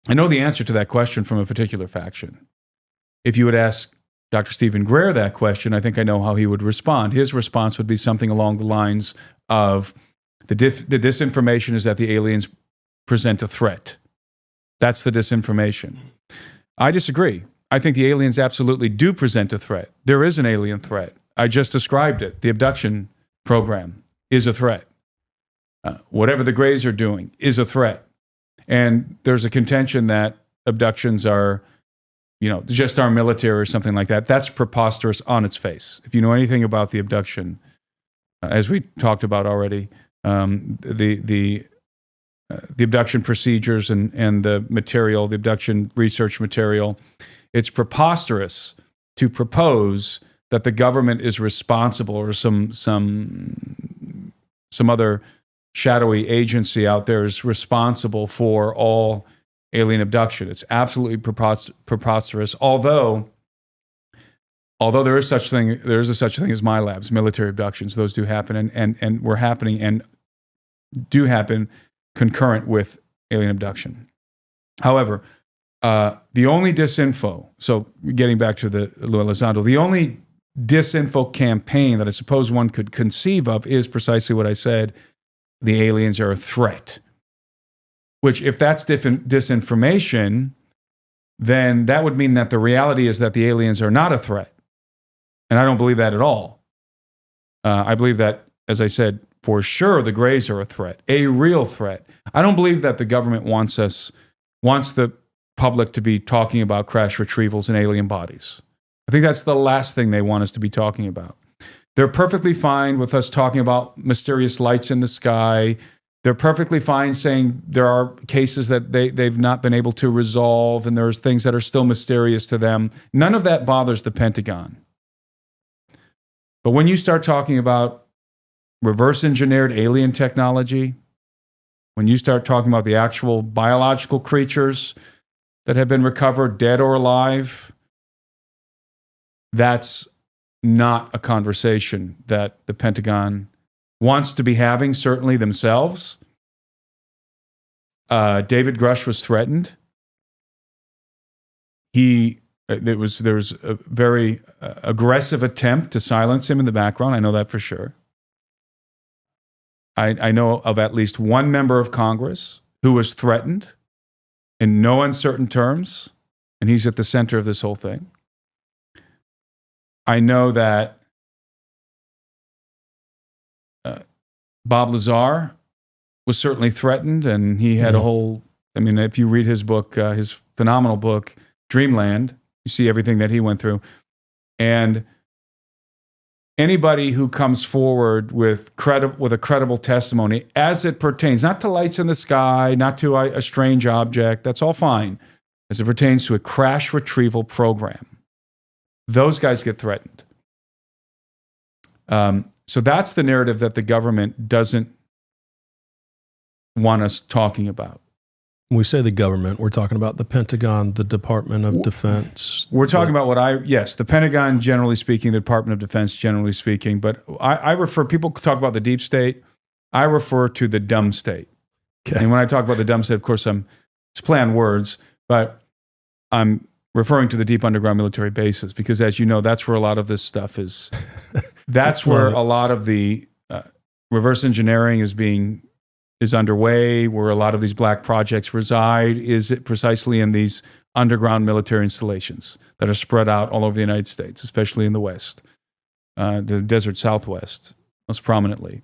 I know the answer to that question from a particular faction. If you would ask Dr. Stephen Greer that question, I think I know how he would respond. His response would be something along the lines of, the disinformation is that the aliens present a threat. That's the disinformation. I disagree. I think the aliens absolutely do present a threat. There is an alien threat. I just described it. The abduction program is a threat. Whatever the Greys are doing is a threat. And there's a contention that abductions are, just our military or something like that. That's preposterous on its face. If you know anything about the abduction, as we talked about already, the abduction procedures and the material, the abduction research material, it's preposterous to propose that the government is responsible or some other shadowy agency out there is responsible for all alien abduction. It's absolutely preposterous. Although there is a such thing as my labs, military abductions. Those do happen and were happening and do happen concurrent with alien abduction. However, the only disinfo, so getting back to the Elizondo, the only disinfo campaign that I suppose one could conceive of is precisely what I said. The aliens are a threat. Which, if that's disinformation, then that would mean that the reality is that the aliens are not a threat. And I don't believe that at all. I believe that, as I said, for sure the Greys are a threat, a real threat. I don't believe that the government wants the public to be talking about crash retrievals in alien bodies. I think that's the last thing they want us to be talking about. They're perfectly fine with us talking about mysterious lights in the sky. They're perfectly fine saying there are cases that they've not been able to resolve, and there's things that are still mysterious to them. None of that bothers the Pentagon. But when you start talking about reverse engineered alien technology, when you start talking about the actual biological creatures that have been recovered, dead or alive, that's not a conversation that the Pentagon wants to be having, certainly themselves. David Grush was threatened. There was a very aggressive attempt to silence him in the background. I know that for sure. I know of at least one member of Congress who was threatened in no uncertain terms, and he's at the center of this whole thing. I know that Bob Lazar was certainly threatened, and he had a whole, if you read his book, his phenomenal book, Dreamland, you see everything that he went through. And anybody who comes forward with a credible testimony as it pertains, not to lights in the sky, not to a strange object, that's all fine, as it pertains to a crash retrieval program, those guys get threatened. So that's the narrative that the government doesn't want us talking about. When we say the government, we're talking about the Pentagon, the Department of Defense. We're talking about the Pentagon, generally speaking, the Department of Defense, generally speaking. But people talk about the deep state. I refer to the dumb state. Okay. And when I talk about the dumb state, of course, it's play on words, but I'm referring to the deep underground military bases, because as you know, that's where a lot of this stuff is. That's where a lot of the reverse engineering is underway, where a lot of these black projects reside, is it precisely in these underground military installations that are spread out all over the United States, especially in the West, the desert Southwest, most prominently.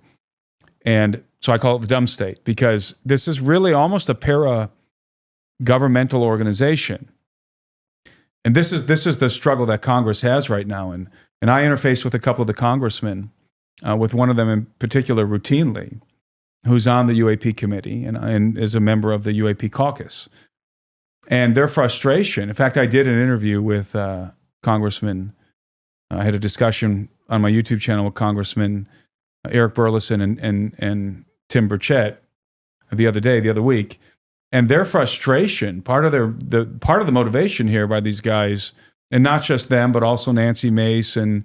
And so I call it the dumb state, because this is really almost a para-governmental organization. And this is the struggle that Congress has right now. And I interface with a couple of the congressmen, with one of them in particular routinely, who's on the UAP committee and is a member of the UAP caucus. And their frustration, in fact, I did an interview with Congressman, I had a discussion on my YouTube channel with Congressman Eric Burleson and Tim Burchett the other week. And their frustration, part of the motivation here by these guys, and not just them, but also Nancy Mace and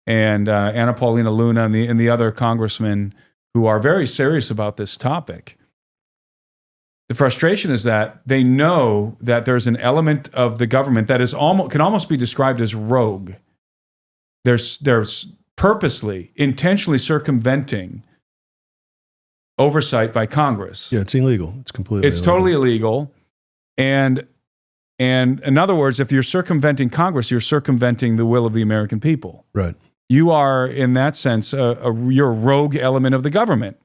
Anna Paulina Luna and the other congressmen who are very serious about this topic. The frustration is that they know that there's an element of the government that can almost be described as rogue. They're purposely, intentionally circumventing oversight by Congress. Yeah, it's illegal. It's completely illegal. Totally illegal. And in other words, if you're circumventing Congress, you're circumventing the will of the American people. Right. you are, in that sense, you're a rogue element of the government.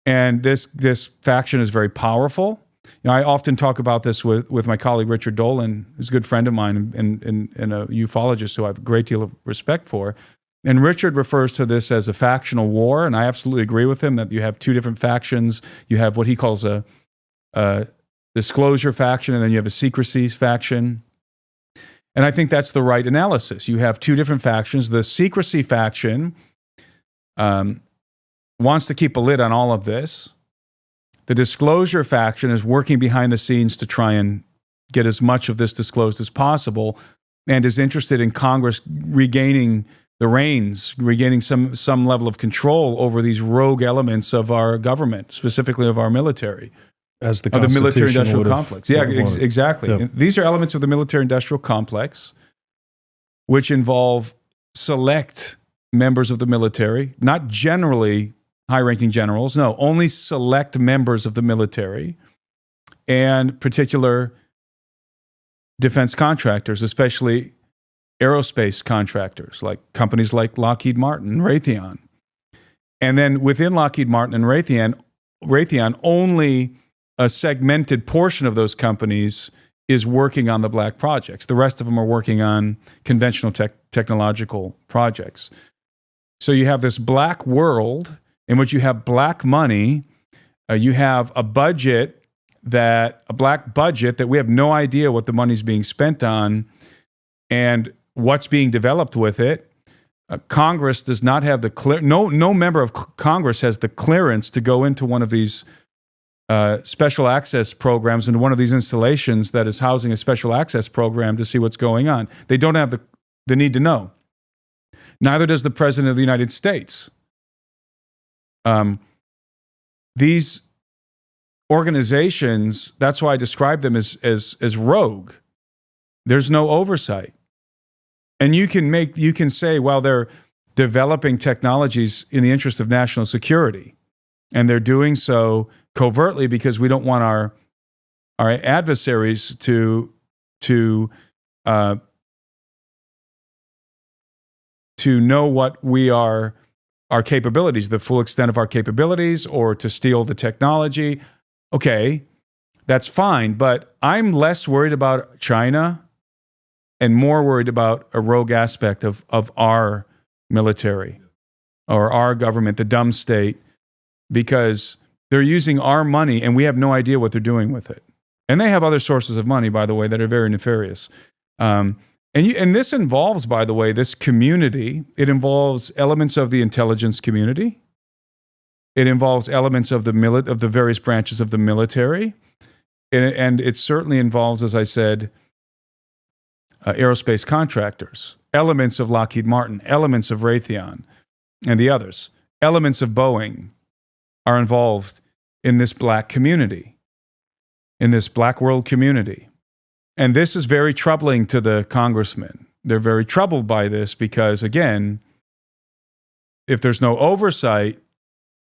And this faction is very powerful. I often talk about this with my colleague Richard Dolan, who's a good friend of mine and a ufologist who I have a great deal of respect for. And Richard refers to this as a factional war, and I absolutely agree with him that you have two different factions. You have what he calls a disclosure faction, and then you have a secrecy faction. And I think that's the right analysis. You have two different factions. The secrecy faction wants to keep a lid on all of this. The disclosure faction is working behind the scenes to try and get as much of this disclosed as possible, and is interested in Congress regaining the reins, regaining some level of control over these rogue elements of our government, specifically of our military. As the military-industrial complex. Yeah, exactly. Yep. These are elements of the military-industrial complex which involve select members of the military, not generally high-ranking generals, no, only select members of the military and particular defense contractors, especially aerospace contractors, like companies like Lockheed Martin and Raytheon. And then within Lockheed Martin and Raytheon, only a segmented portion of those companies is working on the black projects. The rest of them are working on conventional technological projects. So you have this black world in which you have black money. You have a black budget that we have no idea what the money's being spent on and what's being developed with it. Congress does not have the no member of Congress has the clearance to go into one of these special access programs, into one of these installations that is housing a special access program to see what's going on. They don't have the need to know. Neither does the President of the United States. These organizations, that's why I describe them as rogue. There's no oversight. And you can say, well, they're developing technologies in the interest of national security. And they're doing so covertly because we don't want our adversaries to know what we are, our capabilities, the full extent of our capabilities, or to steal the technology. Okay, that's fine, but I'm less worried about China and more worried about a rogue aspect of our military or our government, the dumb state, because they're using our money and we have no idea what they're doing with it. And they have other sources of money, by the way, that are very nefarious. And this involves, by the way, this community. It involves elements of the intelligence community. It involves elements of the various branches of the military. And it certainly involves, as I said, aerospace contractors, elements of Lockheed Martin, elements of Raytheon, and the others. Elements of Boeing are involved in this black community, in this black world community. And this is very troubling to the congressmen. They're very troubled by this because, again, if there's no oversight,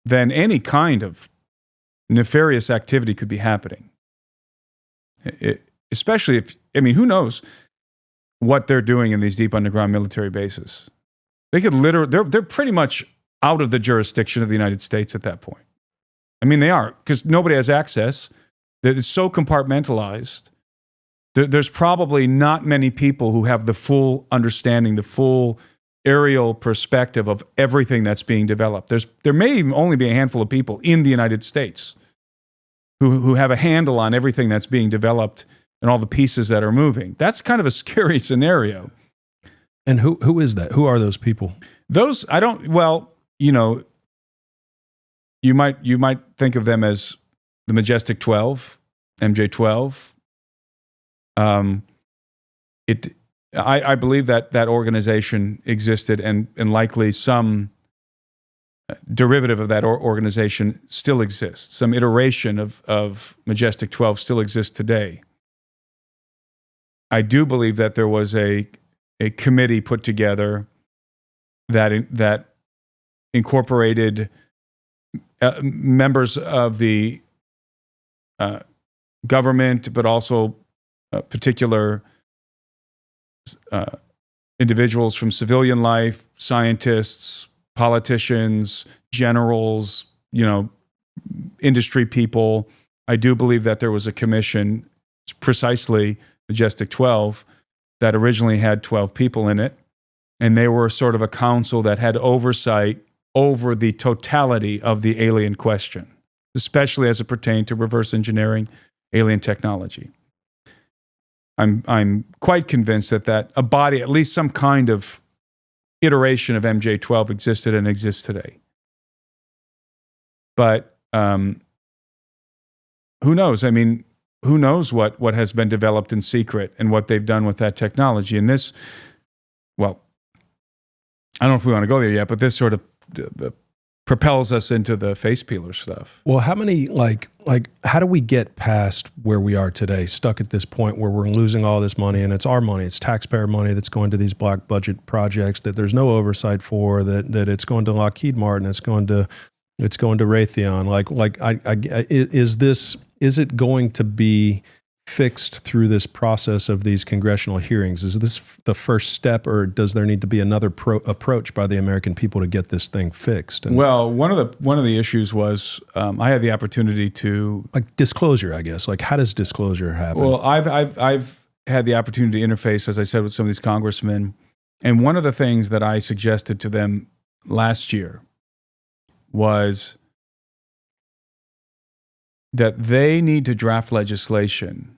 then any kind of nefarious activity could be happening. Especially if, who knows what they're doing in these deep underground military bases. They could they're pretty much out of the jurisdiction of the United States at that point. They are, because nobody has access. It's so compartmentalized. There's probably not many people who have the full understanding, the full aerial perspective of everything that's being developed. There may even only be a handful of people in the United States who have a handle on everything that's being developed and all the pieces that are moving. That's kind of a scary scenario. And who is that? Who are those people? Those, you might think of them as the Majestic 12, MJ-12. I believe that organization existed, and likely some derivative of that organization still exists. Some iteration of Majestic 12 still exists today. I do believe that there was a committee put together that incorporated members of the government, but also particular individuals from civilian life, scientists, politicians, generals, industry people. I do believe that there was a commission, precisely Majestic 12, that originally had 12 people in it. And they were sort of a council that had oversight over the totality of the alien question, especially as it pertained to reverse engineering alien technology. I'm quite convinced that a body, at least some kind of iteration of MJ12 existed and exists today. But who knows? I mean, who knows what has been developed in secret and what they've done with that technology? And this, well, I don't know if we want to go there yet, but this sort of propels us into the face peeler stuff. Well, how many, how do we get past where we are today, stuck at this point where we're losing all this money, and it's our money, it's taxpayer money that's going to these black budget projects that there's no oversight for, that it's going to Lockheed Martin, it's going to Raytheon. Is it going to be fixed through this process of these congressional hearings? Is this the first step, or does there need to be another approach by the American people to get this thing fixed? And well, one of the issues was I had the opportunity to disclosure, I guess. How does disclosure happen? Well, I've had the opportunity to interface, as I said, with some of these congressmen, and one of the things that I suggested to them last year was that they need to draft legislation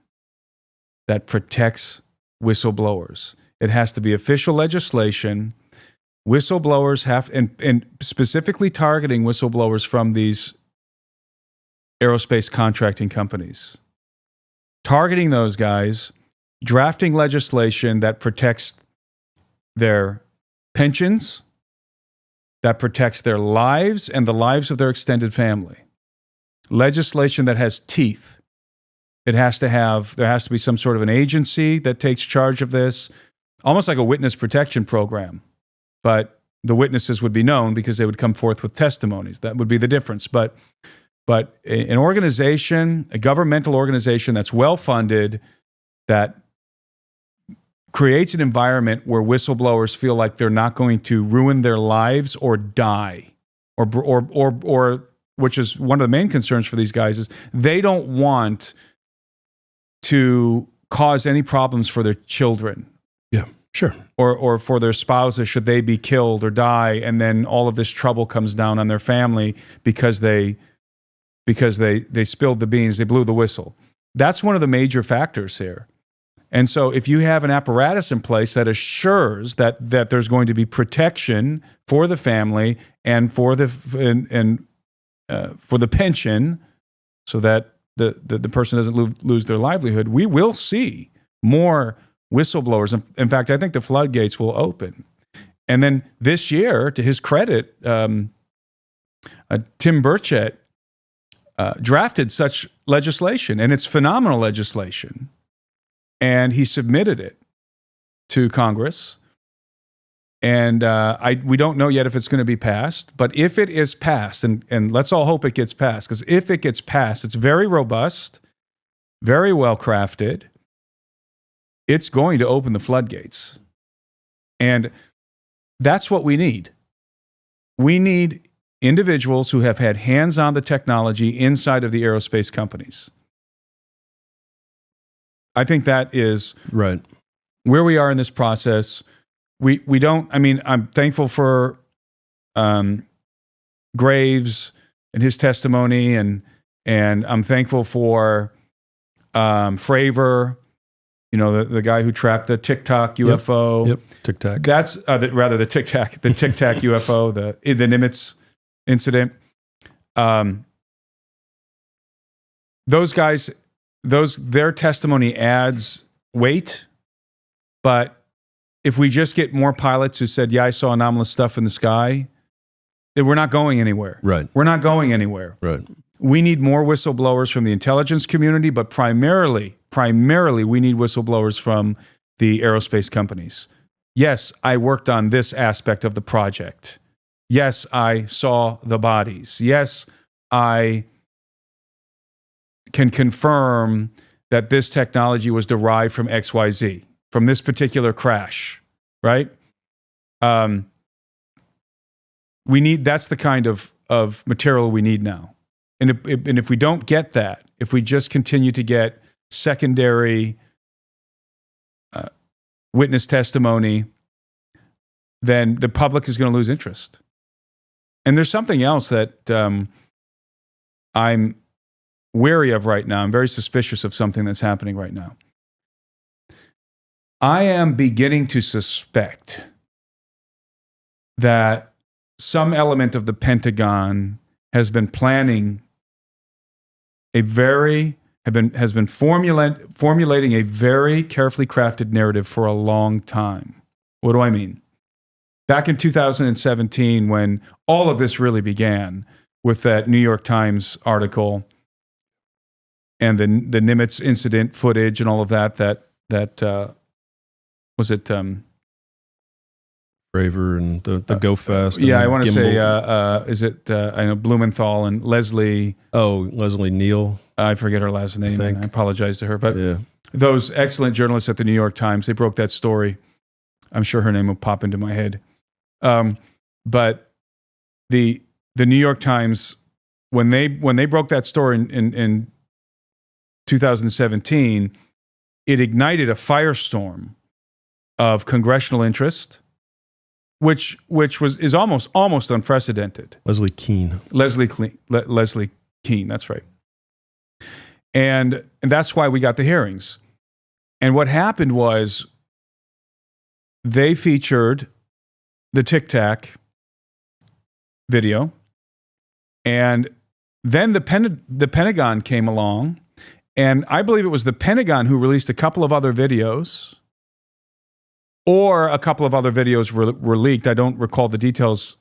that protects whistleblowers. It has to be official legislation. Whistleblowers have, and specifically targeting whistleblowers from these aerospace contracting companies. Targeting those guys, drafting legislation that protects their pensions, that protects their lives and the lives of their extended family. Legislation that has teeth. There has to be some sort of an agency that takes charge of this, almost like a witness protection program. But the witnesses would be known because they would come forth with testimonies. That would be the difference. But an organization, a governmental organization that's well-funded, that creates an environment where whistleblowers feel like they're not going to ruin their lives or die, or which is one of the main concerns for these guys, is they don't want to cause any problems for their children. Yeah, sure. Or for their spouses should they be killed or die, and then all of this trouble comes down on their family because they spilled the beans, they blew the whistle. That's one of the major factors here. And so if you have an apparatus in place that assures that there's going to be protection for the family and for the pension, so that the person doesn't lose their livelihood, we will see more whistleblowers. In fact, I think the floodgates will open. And then this year, to his credit, Tim Burchett drafted such legislation, and it's phenomenal legislation. And he submitted it to Congress. And we don't know yet if it's going to be passed, but if it is passed, and let's all hope it gets passed, because if it gets passed, it's very robust, very well crafted. It's going to open the floodgates. And that's what we need. We need individuals who have had hands on the technology inside of the aerospace companies. I think that is right where we are in this process. We don't, I mean, I'm thankful for Graves and his testimony, and I'm thankful for Fravor, the guy who trapped the Tic Tac UFO. Yep. Tic Tac. That's the Tic Tac UFO, the Nimitz incident. Those guys, their testimony adds weight, but if we just get more pilots who said, yeah, I saw anomalous stuff in the sky, then we're not going anywhere. Right. We're not going anywhere. Right. We need more whistleblowers from the intelligence community, but primarily, we need whistleblowers from the aerospace companies. Yes, I worked on this aspect of the project. Yes, I saw the bodies. Yes, I can confirm that this technology was derived from XYZ, from this particular crash. right? That's the kind of material we need now. And if we don't get that, if we just continue to get secondary witness testimony, then the public is going to lose interest. And there's something else that I'm wary of right now. I'm very suspicious of something that's happening right now. I am beginning to suspect that some element of the Pentagon has been planning has been formulating a very carefully crafted narrative for a long time. What do I mean? Back in 2017, when all of this really began with that New York Times article and the Nimitz incident footage and all of that was it Braver and the Go Fest. Yeah, I want to say, is it, I know Blumenthal and Leslie. Oh, Leslie Neal. I forget her last name. I apologize to her. But those excellent journalists at the New York Times, they broke that story. I'm sure her name will pop into my head. But the New York Times, when they broke that story in 2017, it ignited a firestorm of congressional interest, which is almost unprecedented. Leslie Keane, that's right. And that's why we got the hearings. And what happened was they featured the Tic Tac video, and then the Pentagon came along, and I believe it was the Pentagon who released a couple of other videos, or a couple of other videos were leaked. I don't recall the details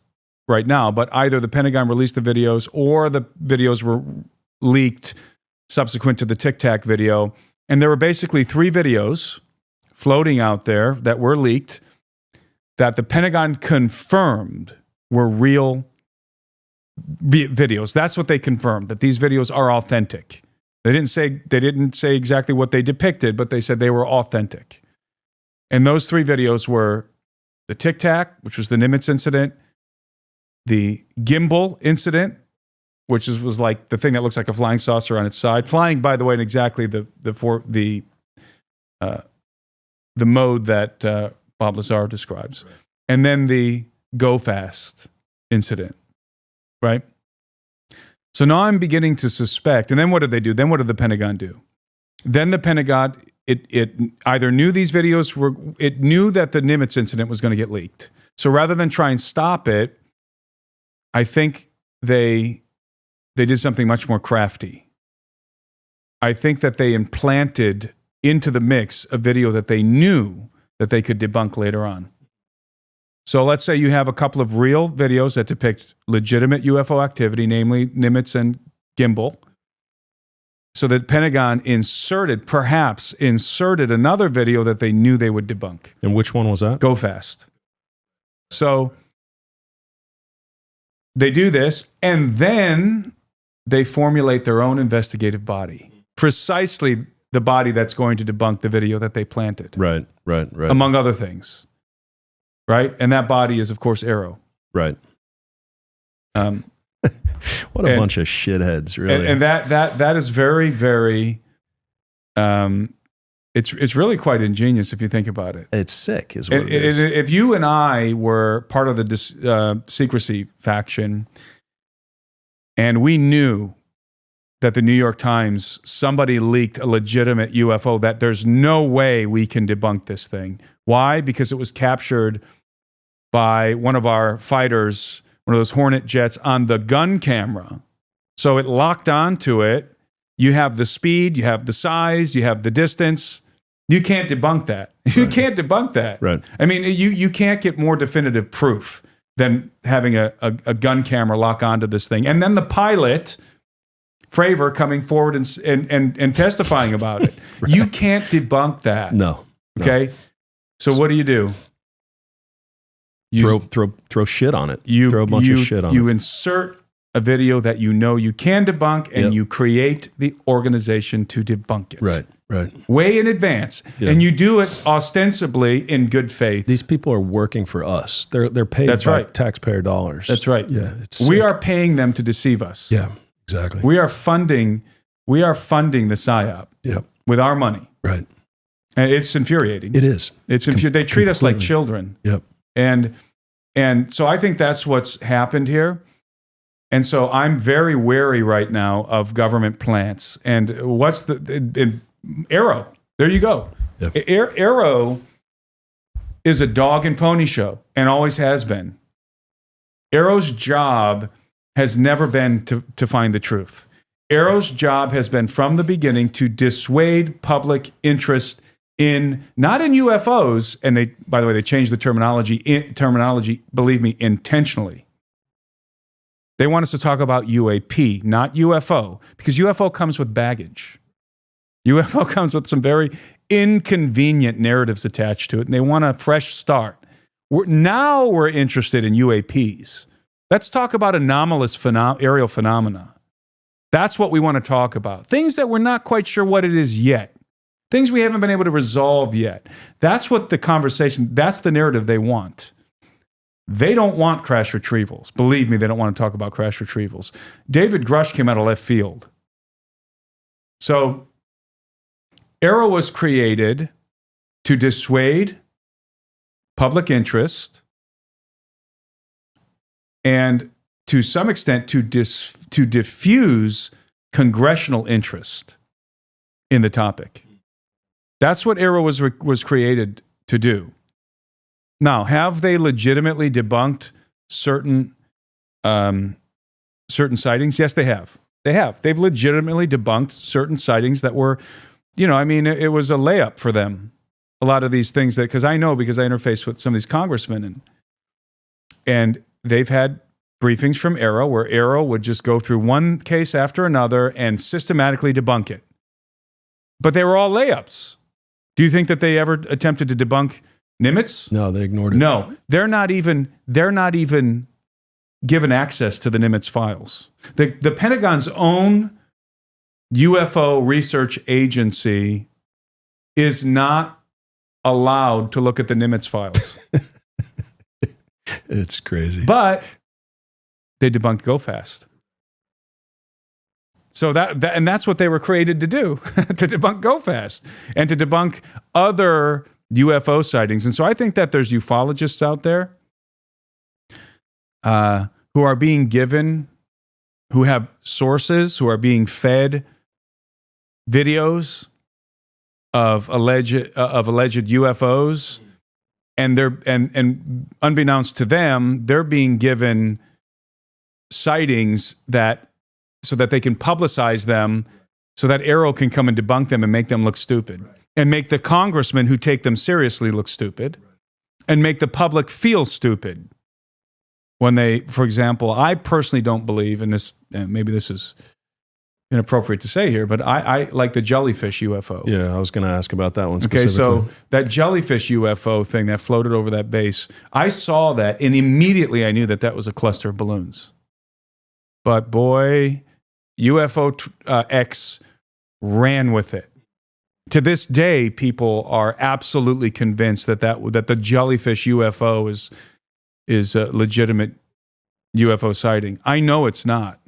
right now, but either the Pentagon released the videos or the videos were leaked subsequent to the Tic Tac video. And there were basically 3 videos floating out there that were leaked that the Pentagon confirmed were real videos. That's what they confirmed, that these videos are authentic. They didn't say exactly what they depicted, but they said they were authentic. And those 3 videos were the Tic Tac, which was the Nimitz incident, the gimbal incident, which was like the thing that looks like a flying saucer on its side, flying, by the way, in exactly the mode that Bob Lazar describes, right. And then the Go Fast incident, right? So now I'm beginning to suspect. And then what did they do? Then what did the Pentagon do? Then the Pentagon, it either knew these videos it knew that the Nimitz incident was going to get leaked. So rather than try and stop it, I think they did something much more crafty. I think that they implanted into the mix a video that they knew that they could debunk later on. So let's say you have a couple of real videos that depict legitimate UFO activity, namely Nimitz and gimbal. So the Pentagon perhaps inserted another video that they knew they would debunk. And which one was that? Go Fast. So they do this, and then they formulate their own investigative body. Precisely the body that's going to debunk the video that they planted. Right. Among other things. Right? And that body is, of course, Aero. Right. What a bunch of shitheads, really. And that is very, very, it's really quite ingenious if you think about it. It's sick, is what it is. If you and I were part of the secrecy faction, and we knew that the New York Times, somebody leaked a legitimate UFO, that there's no way we can debunk this thing. Why? Because it was captured by one of our fighters, one of those Hornet jets, on the gun camera. So it locked onto it. You have the speed, you have the size, you have the distance. You can't debunk that. You can't debunk that. Right. I mean, you can't get more definitive proof than having a gun camera lock onto this thing. And then the pilot, Fravor, coming forward and testifying about it. Right. You can't debunk that. No. Okay? So what do? Throw shit on it. Throw a bunch of shit on it. You insert a video that you know you can debunk, and you create the organization to debunk it. Right. Right. Way in advance. Yeah. And you do it ostensibly in good faith. These people are working for us. They're paid That's by right. taxpayer dollars. That's right. Yeah. We are paying them to deceive us. Yeah, exactly. We are funding the PSYOP with our money. Right. And it's infuriating. It is. It's They treat us like children. Yep. And so I think that's what's happened here. And so I'm very wary right now of government plants. And what's Aero? There you go. Yep. Aero is a dog and pony show and always has been. Aero's job has never been to find the truth. Aero's job has been from the beginning to dissuade public interest not in UFOs, and by the way, they changed the terminology, believe me, intentionally. They want us to talk about UAP, not UFO, because UFO comes with baggage. UFO comes with some very inconvenient narratives attached to it, and they want a fresh start. Now we're interested in UAPs. Let's talk about anomalous aerial phenomena. That's what we want to talk about. Things that we're not quite sure what it is yet. Things we haven't been able to resolve yet. That's what the conversation, that's the narrative they want. They don't want crash retrievals. Believe me, they don't want to talk about crash retrievals. David Grush came out of left field. So, Aero was created to dissuade public interest and to some extent to diffuse congressional interest in the topic. That's what Aero was created to do. Now, have they legitimately debunked certain sightings? Yes, they have. They have. They've legitimately debunked certain sightings that were, it was a layup for them. A lot of these things because I interface with some of these congressmen and they've had briefings from Aero where Aero would just go through one case after another and systematically debunk it. But they were all layups. Do you think that they ever attempted to debunk Nimitz? No, they ignored it. No, they're not even given access to the Nimitz files. The Pentagon's own UFO research agency is not allowed to look at the Nimitz files. It's crazy. But they debunked Go Fast. So and that's what they were created to do, to debunk Go Fast and to debunk other UFO sightings. And so I think that there's ufologists out there who are being given, who have sources, who are being fed videos of alleged UFOs, and and unbeknownst to them, they're being given sightings so that they can publicize them, so that Aero can come and debunk them and make them look stupid, and make the congressmen who take them seriously look stupid, and make the public feel stupid. When they, for example, I personally don't believe in this, and maybe this is inappropriate to say here, but I like the jellyfish UFO. Yeah, I was going to ask about that one specifically. specifically. Okay, so that jellyfish UFO thing that floated over that base, I saw that, and immediately I knew that was a cluster of balloons. But boy, UFO X ran with it. To this day, people are absolutely convinced that the jellyfish UFO is a legitimate UFO sighting. I know it's not.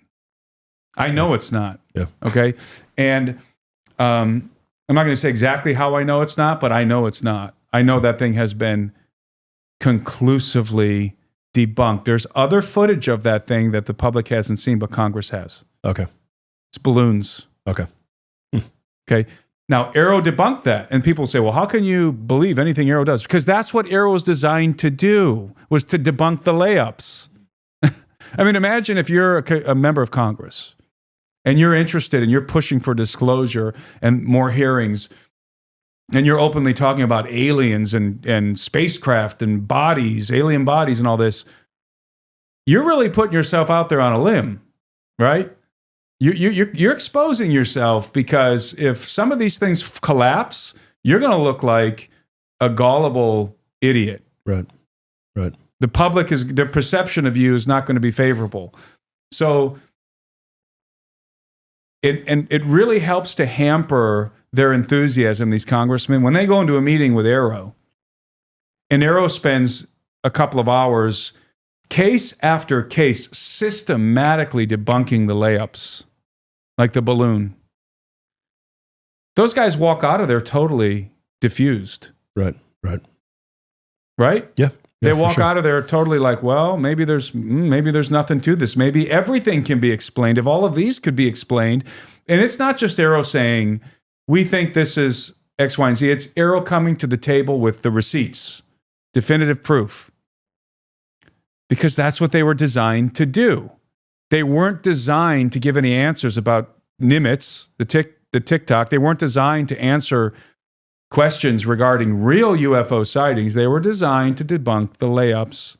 Yeah. Okay? And I'm not going to say exactly how I know it's not, but I know it's not. I know that thing has been conclusively debunked. There's other footage of that thing that the public hasn't seen, but Congress has. Okay. It's balloons. Okay. Okay. Now, Aero debunked that. And people say, well, how can you believe anything Aero does? Because that's what Aero was designed to do, was to debunk the layups. I mean, imagine if you're a member of Congress and you're interested and you're pushing for disclosure and more hearings, and you're openly talking about aliens and spacecraft and bodies, alien bodies and all this. You're really putting yourself out there on a limb, right? You're exposing yourself, because if some of these things collapse, you're going to look like a gullible idiot. Right. The public their perception of you is not going to be favorable. So it really helps to hamper their enthusiasm, these congressmen, when they go into a meeting with Aero, and Aero spends a couple of hours, case after case, systematically debunking the layups, like the balloon. Those guys walk out of there totally diffused. Right? Yeah. They walk sure. out of there totally like, well, maybe there's nothing to this. Maybe everything can be explained. If all of these could be explained, and it's not just Aero saying, we think this is X, Y, and Z. It's Aero coming to the table with the receipts, definitive proof. Because that's what they were designed to do. They weren't designed to give any answers about Nimitz, the TikTok. They weren't designed to answer questions regarding real UFO sightings. They were designed to debunk the layups,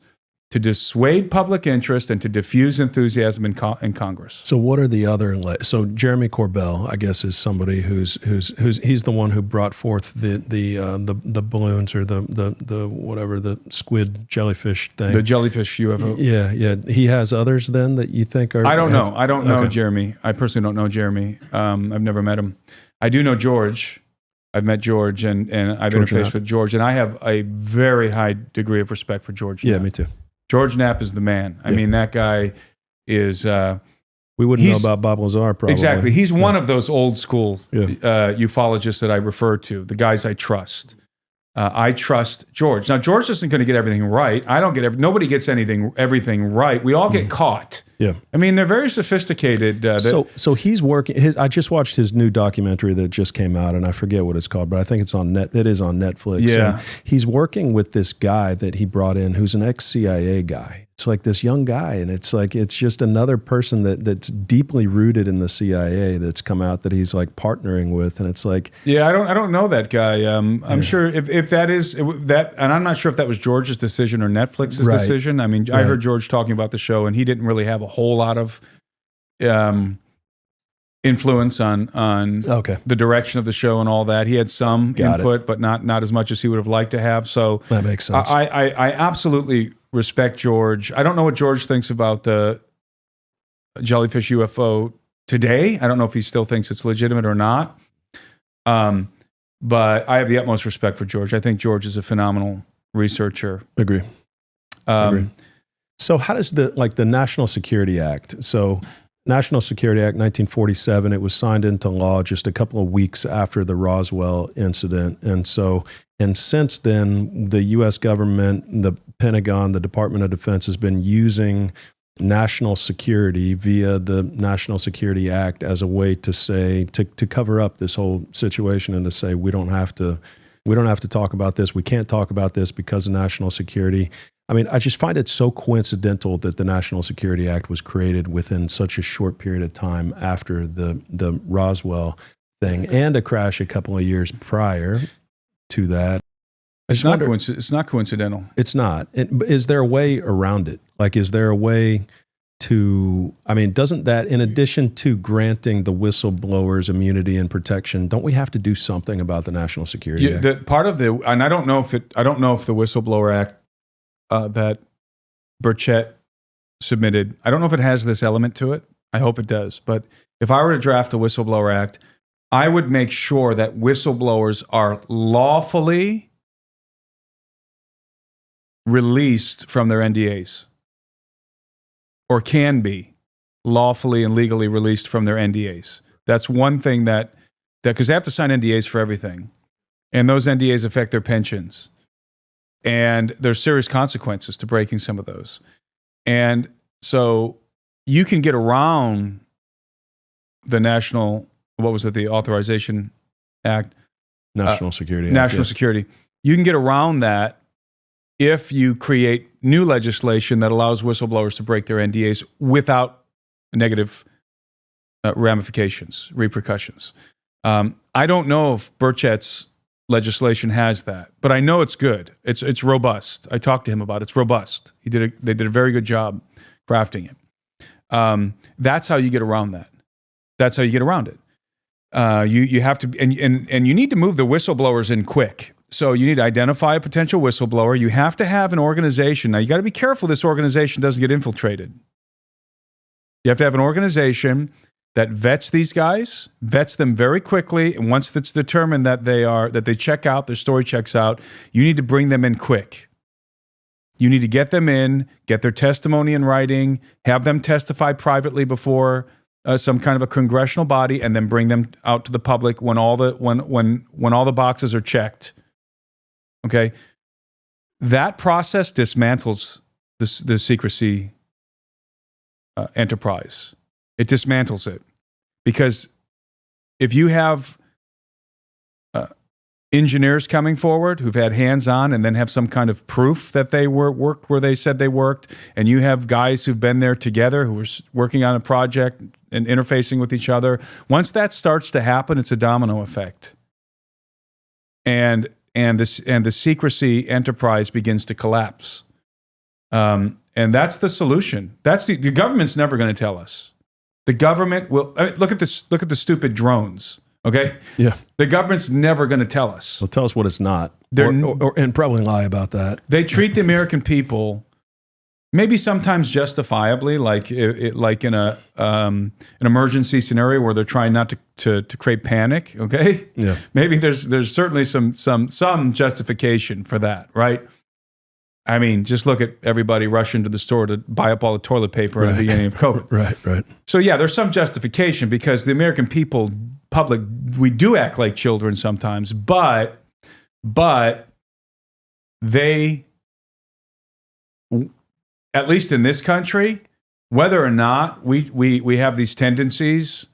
to dissuade public interest, and to diffuse enthusiasm in Congress. So what are the other? So Jeremy Corbell, I guess, is somebody who's he's the one who brought forth the balloons or the whatever, the squid jellyfish thing. The jellyfish UFO. Yeah. He has others then that you think are. I don't know Jeremy. I personally don't know Jeremy. I've never met him. I do know George. I've met George and I've interfaced with George, and I have a very high degree of respect for George. Yeah, Knapp. me too. George Knapp is the man. I mean, that guy is... we wouldn't know about Bob Lazar, probably. Exactly. He's one of those old school ufologists that I refer to, the guys I trust. I trust George. Now, George isn't going to get everything right. I don't get nobody gets everything right. We all get caught. Yeah. I mean, they're very sophisticated. So he's working. I just watched his new documentary that just came out, and I forget what it's called, but I think it's on It is on Netflix. Yeah. And he's working with this guy that he brought in, who's an ex-CIA guy. It's like this young guy, and it's just another person that's deeply rooted in the CIA that's come out that he's like partnering with, and it's like, yeah, I don't know that guy. I'm sure if that is that, and I'm not sure if that was George's decision or Netflix's decision. I mean, I heard George talking about the show, and he didn't really have a whole lot of influence on the direction of the show and all that. He had some input, but not as much as he would have liked to have. So that makes sense. I absolutely respect George. I don't know what George thinks about the jellyfish UFO today. I don't know if he still thinks it's legitimate or not. But I have the utmost respect for George. I think George is a phenomenal researcher. Agree. So how does the National Security Act? So National Security Act 1947, it was signed into law just a couple of weeks after the Roswell incident. And since then, the U.S. government, the Pentagon, the Department of Defense has been using national security via the National Security Act as a way to say, to cover up this whole situation and to say, we don't have to talk about this. We can't talk about this because of national security. I mean, I just find it so coincidental that the National Security Act was created within such a short period of time after the Roswell thing and a crash a couple of years prior to that. It's not coincidental. It's not. Is there a way around it? Like, is there a way to, I mean, doesn't that, in addition to granting the whistleblowers immunity and protection, don't we have to do something about the National Security Act? And I don't know if the Whistleblower Act that Burchett submitted, I don't know if it has this element to it. I hope it does. But if I were to draft a Whistleblower Act, I would make sure that whistleblowers are lawfully released from their NDAs, or can be lawfully and legally released from their NDAs. That's one thing that because they have to sign NDAs for everything, and those NDAs affect their pensions, and there's serious consequences to breaking some of those. And so you can get around the the Authorization Act? National Security Act. National Security. You can get around that if you create new legislation that allows whistleblowers to break their NDAs without negative repercussions. I don't know if Burchett's legislation has that, but I know it's good. It's robust. I talked to him about it. It's robust. They did a very good job crafting it. That's how you get around that. That's how you get around it. You have to, and you need to move the whistleblowers in quick. So you need to identify a potential whistleblower. You have to have an organization. Now you got to be careful this organization doesn't get infiltrated. You have to have an organization that vets these guys, vets them very quickly, and once it's determined that they check out, their story checks out, you need to bring them in quick. You need to get them in, get their testimony in writing, have them testify privately before some kind of a congressional body, and then bring them out to the public when all the boxes are checked. Okay, that process dismantles the secrecy enterprise. It dismantles it, because if you have engineers coming forward who've had hands-on and then have some kind of proof that they worked where they said they worked, and you have guys who've been there together who are working on a project and interfacing with each other, once that starts to happen, it's a domino effect. And the secrecy enterprise begins to collapse. And that's the solution. The government's never going to tell us. The government will look at this. Look at the stupid drones. Okay. Yeah. The government's never going to tell us. They'll tell us what it's not, and probably lie about that. They treat the American people, maybe sometimes justifiably, like in an emergency scenario where they're trying not to create panic. Okay. Yeah. Maybe there's certainly some justification for that, right? I mean, just look at everybody rushing to the store to buy up all the toilet paper at the beginning of COVID. Right. So yeah, there's some justification, because the American public, we do act like children sometimes, but they, at least in this country, whether or not we have these tendencies,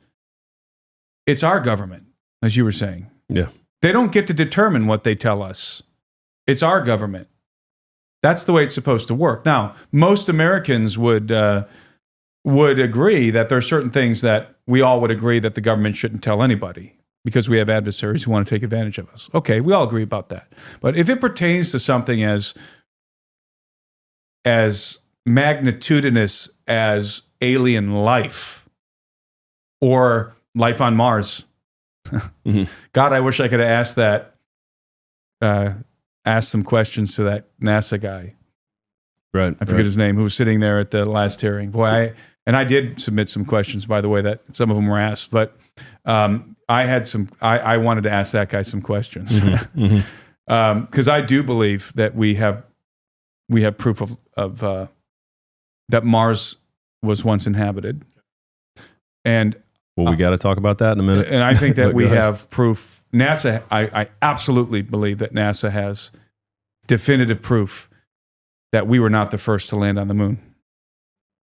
it's our government, as you were saying. Yeah. They don't get to determine what they tell us. It's our government. That's the way it's supposed to work. Now, most Americans would agree that there are certain things that we all would agree that the government shouldn't tell anybody, because we have adversaries who want to take advantage of us. Okay, we all agree about that. But if it pertains to something as magnitudinous as alien life or life on Mars, mm-hmm. God, I wish I could have asked that. Asked some questions to that NASA guy. Right. I forget his name, who was sitting there at the last hearing. Boy, I did submit some questions, by the way, that some of them were asked, but I wanted to ask that guy some questions. Mm-hmm. Because I do believe that we have proof of that Mars was once inhabited. And we got to talk about that in a minute. And I think that we have proof. NASA, I absolutely believe that NASA has definitive proof that we were not the first to land on the moon.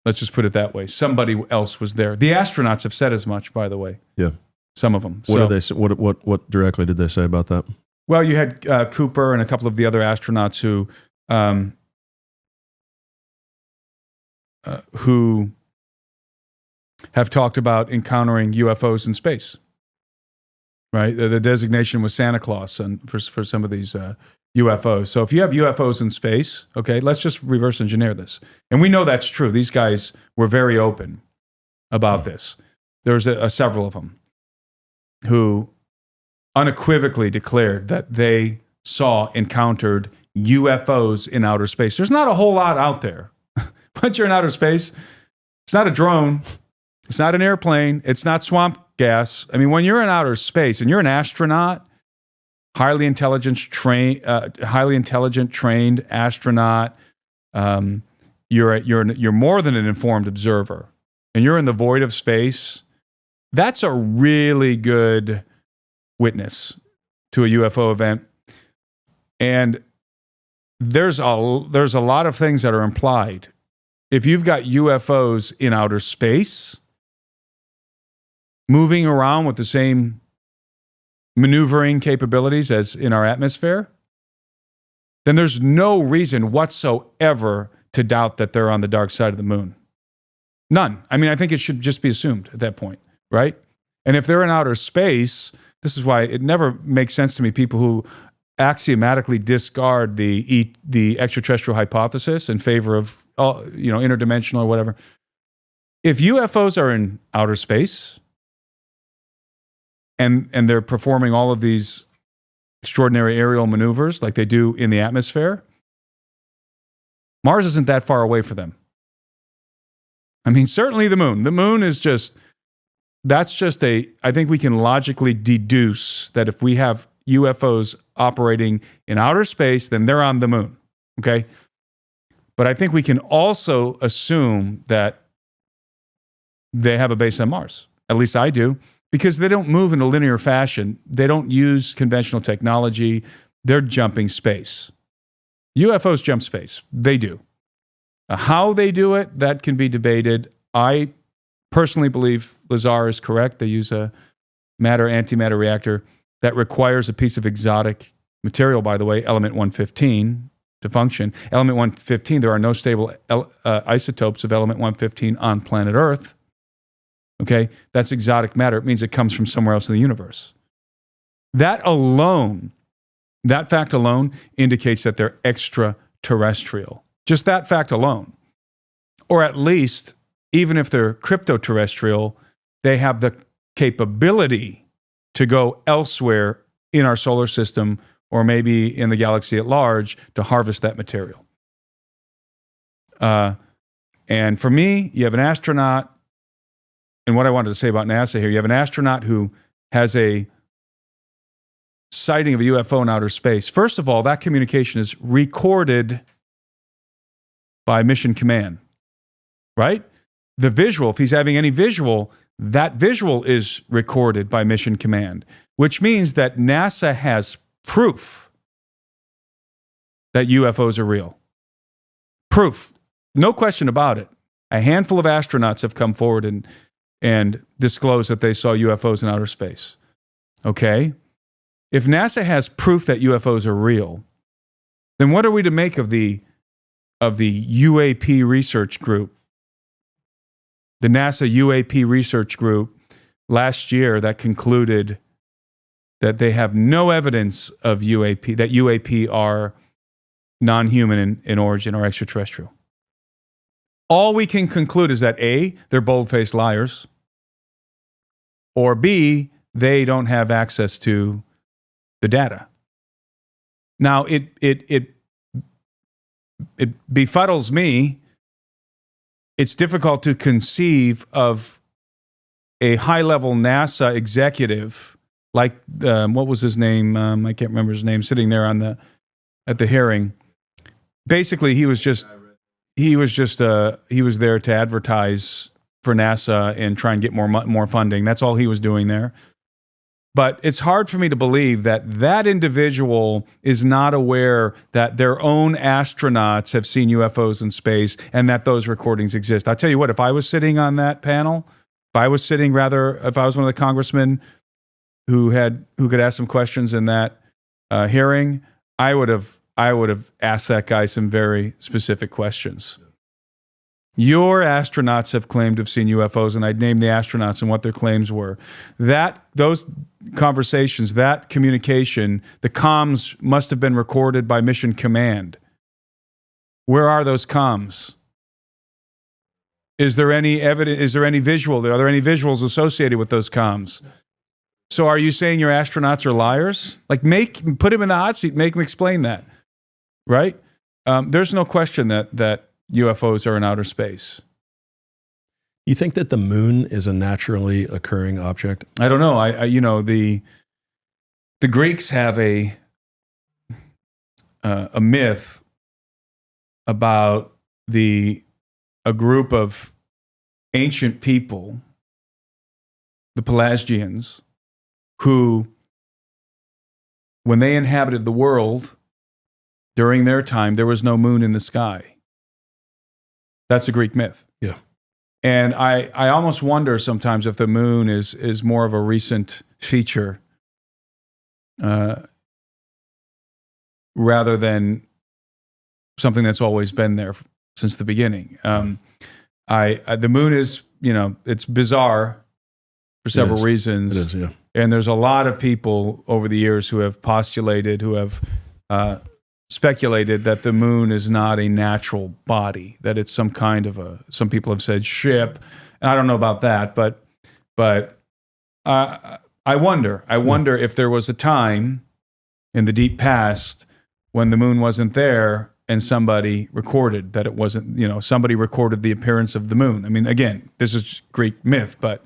Let's just put it that way. Somebody else was there. The astronauts have said as much, by the way. Yeah. Some of them. What did they say? What directly did they say about that? Well, you had Cooper and a couple of the other astronauts who have talked about encountering UFOs in space. Right, the designation was Santa Claus for some of these UFOs. So if you have UFOs in space, okay, let's just reverse engineer this. And we know that's true. These guys were very open about this. There's several of them who unequivocally declared that they encountered UFOs in outer space. There's not a whole lot out there. Once you're in outer space, it's not a drone. It's not an airplane. It's not swamp gas. I mean, when you're in outer space and you're an astronaut, highly intelligent, trained astronaut, you're more than an informed observer, and you're in the void of space. That's a really good witness to a UFO event. And there's a lot of things that are implied. If you've got UFOs in outer space, moving around with the same maneuvering capabilities as in our atmosphere, then there's no reason whatsoever to doubt that they're on the dark side of the moon. None. I mean, I think it should just be assumed at that point, right? And if they're in outer space, this is why it never makes sense to me, people who axiomatically discard the extraterrestrial hypothesis in favor of interdimensional or whatever. If UFOs are in outer space, and they're performing all of these extraordinary aerial maneuvers like they do in the atmosphere, Mars isn't that far away for them. I mean, certainly the moon. The moon is just that's just I think we can logically deduce that if we have UFOs operating in outer space, then they're on the moon, okay? But I think we can also assume that they have a base on Mars. At least I do, because they don't move in a linear fashion. They don't use conventional technology. They're jumping space. UFOs jump space. They do. How they do it, that can be debated. I personally believe Lazar is correct. They use a matter-antimatter reactor that requires a piece of exotic material, by the way, element 115, to function. Element 115, there are no stable isotopes of element 115 on planet Earth. Okay? That's exotic matter. It means it comes from somewhere else in the universe. That fact alone indicates that they're extraterrestrial. Just that fact alone. Or at least, even if they're cryptoterrestrial, they have the capability to go elsewhere in our solar system or maybe in the galaxy at large to harvest that material. And for me, you have an astronaut, and what I wanted to say about NASA here, you have an astronaut who has a sighting of a UFO in outer space. First of all, that communication is recorded by Mission Command, right? The visual, if he's having any visual, that visual is recorded by Mission Command, which means that NASA has proof that UFOs are real. Proof. No question about it. A handful of astronauts have come forward and disclosed that they saw UFOs in outer space. Okay? If NASA has proof that UFOs are real, then what are we to make of the UAP research group? The NASA UAP research group last year that concluded that they have no evidence of UAP, that UAP are non-human in origin or extraterrestrial. All we can conclude is that A, they're bold-faced liars, or B, they don't have access to the data. Now, it befuddles me. It's difficult to conceive of a high-level NASA executive like what was his name? I can't remember his name. Sitting there at the hearing. Basically, he was there to advertise for NASA and try and get more funding. That's all he was doing there. But it's hard for me to believe that individual is not aware that their own astronauts have seen UFOs in space and that those recordings exist. I'll tell you what, if I was sitting on that panel, if I was one of the congressmen who could ask some questions in that hearing, I would have asked that guy some very specific questions. Your astronauts have claimed to have seen UFOs, and I'd name the astronauts and what their claims were. Those conversations, that communication, the comms must have been recorded by Mission Command. Where are those comms? Is there any evidence? Is there any visual? Are there any visuals associated with those comms? So are you saying your astronauts are liars? Like put him in the hot seat, make him explain that, right? There's no question that UFOs are in outer space. You think that the moon is a naturally occurring object? I don't know. The Greeks have a myth about a group of ancient people, the Pelasgians, who, when they inhabited the world during their time, there was no moon in the sky. That's a Greek myth. Yeah. And I almost wonder sometimes if the moon is more of a recent feature rather than something that's always been there since the beginning. The moon is, it's bizarre for several reasons. It is, yeah. And there's a lot of people over the years who have postulated, who have speculated that the moon is not a natural body, that it's some kind of some people have said ship. And I don't know about that, but I wonder if there was a time in the deep past when the moon wasn't there and somebody recorded that it wasn't, somebody recorded the appearance of the moon. I mean, again, this is Greek myth, but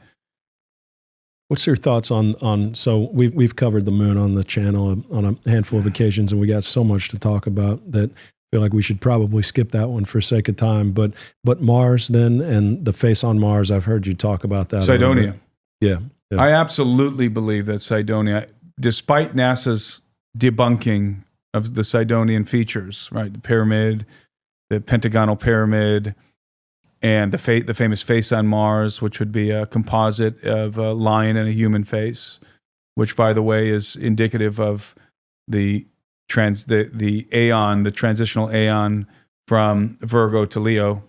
What's your thoughts on so we've covered the moon on the channel on a handful of occasions, and we got so much to talk about that I feel like we should probably skip that one for sake of time. But Mars then, and the face on Mars, I've heard you talk about that. Cydonia. Yeah. I absolutely believe that Cydonia, despite NASA's debunking of the Cydonian features, right? The pyramid, the pentagonal pyramid, and the famous face on Mars, which would be a composite of a lion and a human face, which, by the way, is indicative of the aeon, the transitional aeon from Virgo to Leo.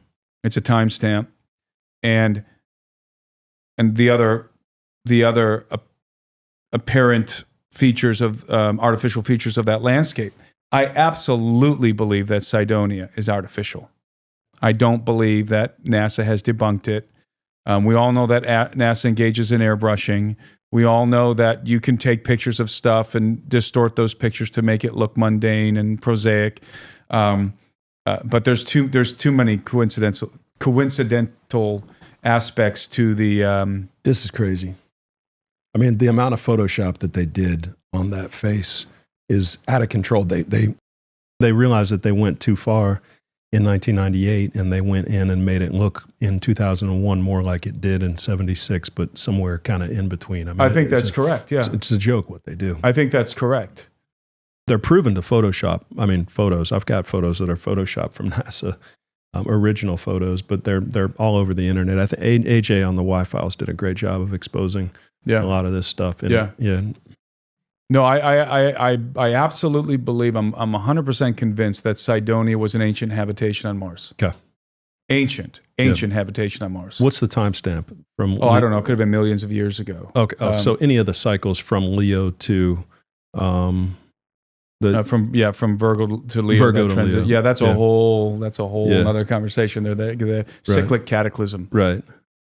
It's a timestamp, and the other apparent features of artificial features of that landscape. I absolutely believe that Cydonia is artificial. I don't believe that NASA has debunked it. We all know that NASA engages in airbrushing. We all know that you can take pictures of stuff and distort those pictures to make it look mundane and prosaic. But there's too many coincidental aspects to the. This is crazy. I mean, the amount of Photoshop that they did on that face is out of control. They realized that they went too far in 1998, and they went in and made it look in 2001 more like it did in 76, but somewhere kind of in between. I think that's correct, yeah. It's a joke what they do. I think that's correct. They're proven to Photoshop. I mean, photos. I've got photos that are Photoshopped from NASA, original photos, but they're all over the internet. I think AJ on the Y-Files did a great job of exposing a lot of this stuff. And, yeah. No, I absolutely believe, I'm 100% convinced that Cydonia was an ancient habitation on Mars. Okay. Ancient habitation on Mars. What's the timestamp from? I don't know. It could have been millions of years ago. Okay. So any of the cycles from Leo to from Virgo to Leo. Virgo to Leo. Yeah, that's a whole another conversation there. The cyclic cataclysm. Right.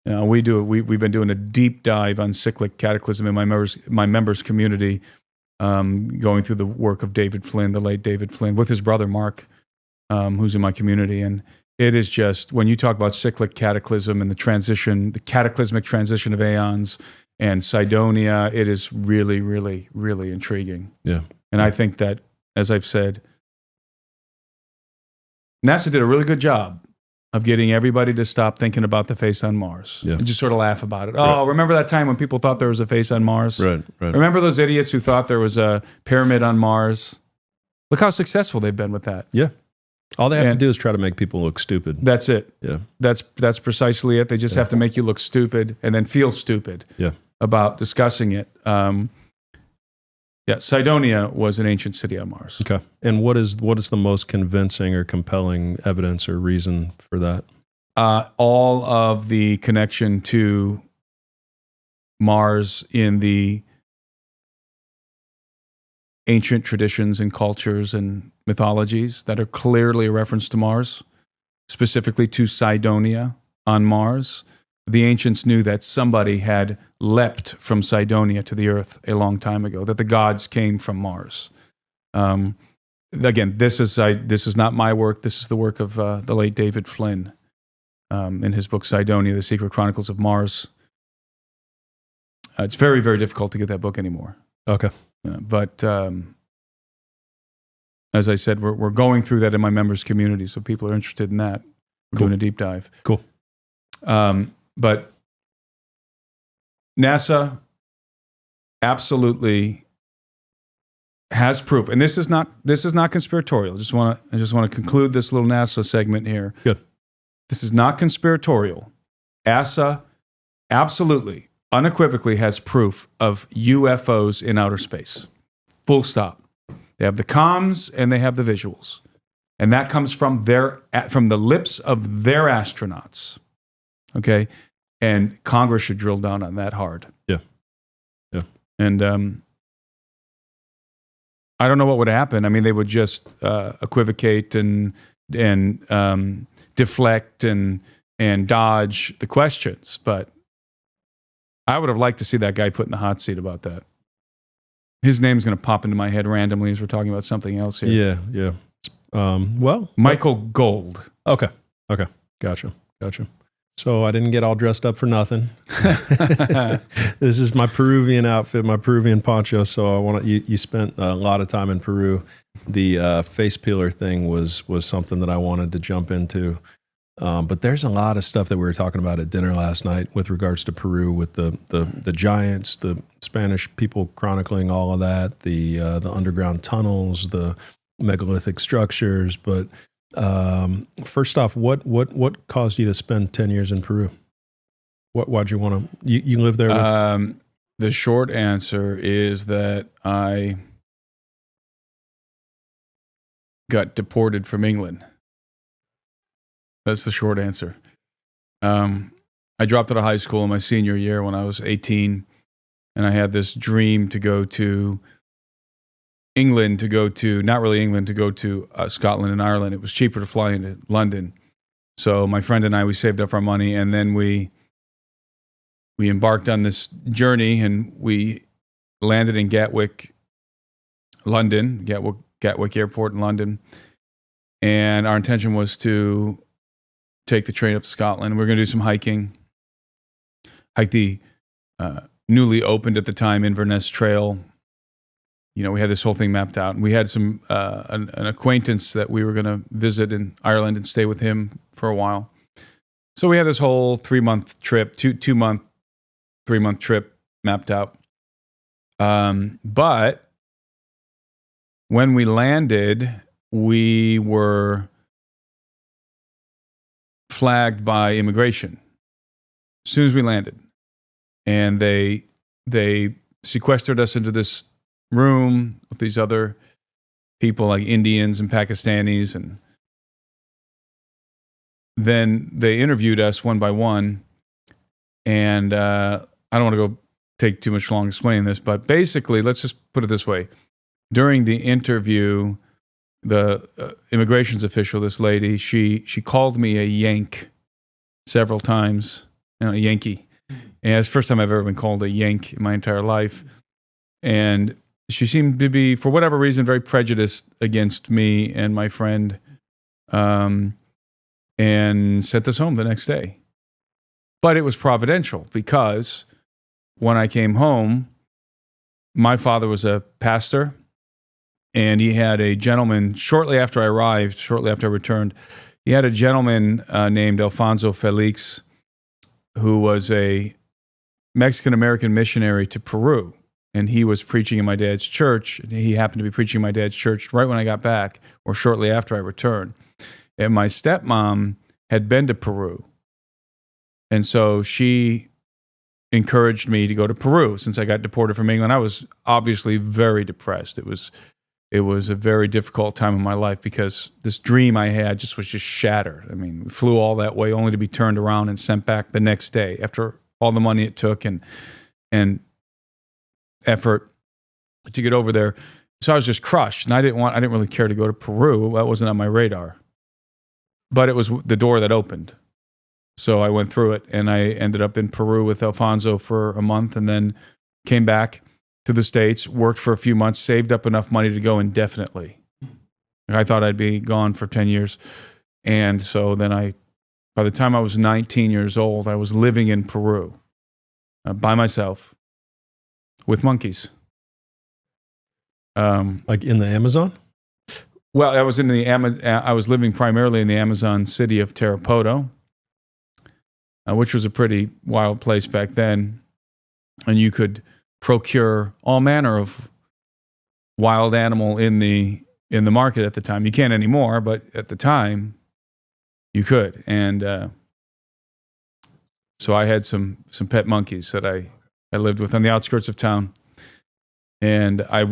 We've been doing a deep dive on cyclic cataclysm in my members community. Going through the work of David Flynn, the late David Flynn, with his brother Mark, who's in my community. And it is just, when you talk about cyclic cataclysm and the cataclysmic transition of aeons and Cydonia, it is really, really, really intriguing. Yeah. And I think that, as I've said, NASA did a really good job of getting everybody to stop thinking about the face on Mars and just sort of laugh about it. Oh, remember that time when people thought there was a face on Mars? Right. Remember those idiots who thought there was a pyramid on Mars? Look how successful they've been with that. Yeah. All they have to do is try to make people look stupid. That's it. Yeah. That's precisely it. They just have to make you look stupid and then feel stupid about discussing it. Cydonia was an ancient city on Mars. Okay. And what is the most convincing or compelling evidence or reason for that? All of the connection to Mars in the ancient traditions and cultures and mythologies that are clearly a reference to Mars, specifically to Cydonia on Mars. The ancients knew that somebody had leapt from Cydonia to the earth a long time ago, that the gods came from Mars. Again, this is not my work. This is the work of the late David Flynn in his book Cydonia, The Secret Chronicles of Mars. It's very, very difficult to get that book anymore. Okay. But as I said, we're going through that in my members' community, so people are interested in that. We're doing a deep dive. Cool. But NASA absolutely has proof, and this is not conspiratorial. I just want to conclude this little NASA segment here. Good. This is not conspiratorial. NASA absolutely, unequivocally has proof of UFOs in outer space. Full stop. They have the comms and they have the visuals, and that comes from the lips of their astronauts. Okay, and Congress should drill down on that hard. Yeah. And I don't know what would happen. I mean, they would just equivocate and deflect and dodge the questions. But I would have liked to see that guy put in the hot seat about that. His name's going to pop into my head randomly as we're talking about something else here. Yeah. Michael Gold. Okay. Gotcha. So I didn't get all dressed up for nothing. This is my Peruvian outfit, my Peruvian poncho. So I want you spent a lot of time in Peru. The face peeler thing was something that I wanted to jump into. But there's a lot of stuff that we were talking about at dinner last night with regards to Peru, with the giants, the Spanish people chronicling all of that, the underground tunnels, the megalithic structures. But first off, what caused you to spend 10 years in Peru? Why'd you want to? You live there? The short answer is that I got deported from England. That's the short answer. I dropped out of high school in my senior year when I was 18, and I had this dream to go to England, not really England, to go to Scotland and Ireland. It was cheaper to fly into London. So my friend and I, we saved up our money, and then we embarked on this journey, and we landed in Gatwick, London, Gatwick Airport in London. And our intention was to take the train up to Scotland. We're going to do some hiking, hike the newly opened at the time Inverness Trail. You know, we had this whole thing mapped out. And we had some an acquaintance that we were going to visit in Ireland and stay with him for a while. So we had this whole 3-month trip, 2-month, 3-month trip mapped out. But when we landed, we were flagged by immigration as soon as we landed. And they sequestered us into this room with these other people like Indians and Pakistanis, and then they interviewed us one by one. And I don't want to go take too much long explaining this, but basically, let's just put it this way. During the interview, the immigrations official, this lady, she called me a Yank several times, a Yankee. And it's the first time I've ever been called a Yank in my entire life. And she seemed to be, for whatever reason, very prejudiced against me and my friend, and sent us home the next day. But it was providential, because when I came home, my father was a pastor, and he had a gentleman, shortly after I returned, he had a gentleman named Alfonso Felix, who was a Mexican-American missionary to Peru. And he was preaching in my dad's church. He happened to be preaching in my dad's church right when I got back, or shortly after I returned. And my stepmom had been to Peru. And so she encouraged me to go to Peru. Since I got deported from England, I was obviously very depressed. It was a very difficult time in my life, because this dream I had was just shattered. I mean, we flew all that way only to be turned around and sent back the next day after all the money it took and effort to get over there. So I was just crushed, and I didn't really care to go to Peru. That wasn't on my radar. But it was the door that opened. So I went through it, and I ended up in Peru with Alfonso for a month, and then came back to the States, worked for a few months, saved up enough money to go indefinitely. I thought I'd be gone for 10 years. And so then by the time I was 19 years old, I was living in Peru by myself with monkeys. Like in the Amazon? Well, I was living primarily in the Amazon city of Tarapoto, which was a pretty wild place back then. And you could procure all manner of wild animal in the market at the time. You can't anymore, but at the time you could. And so I had some pet monkeys that I lived with on the outskirts of town. And I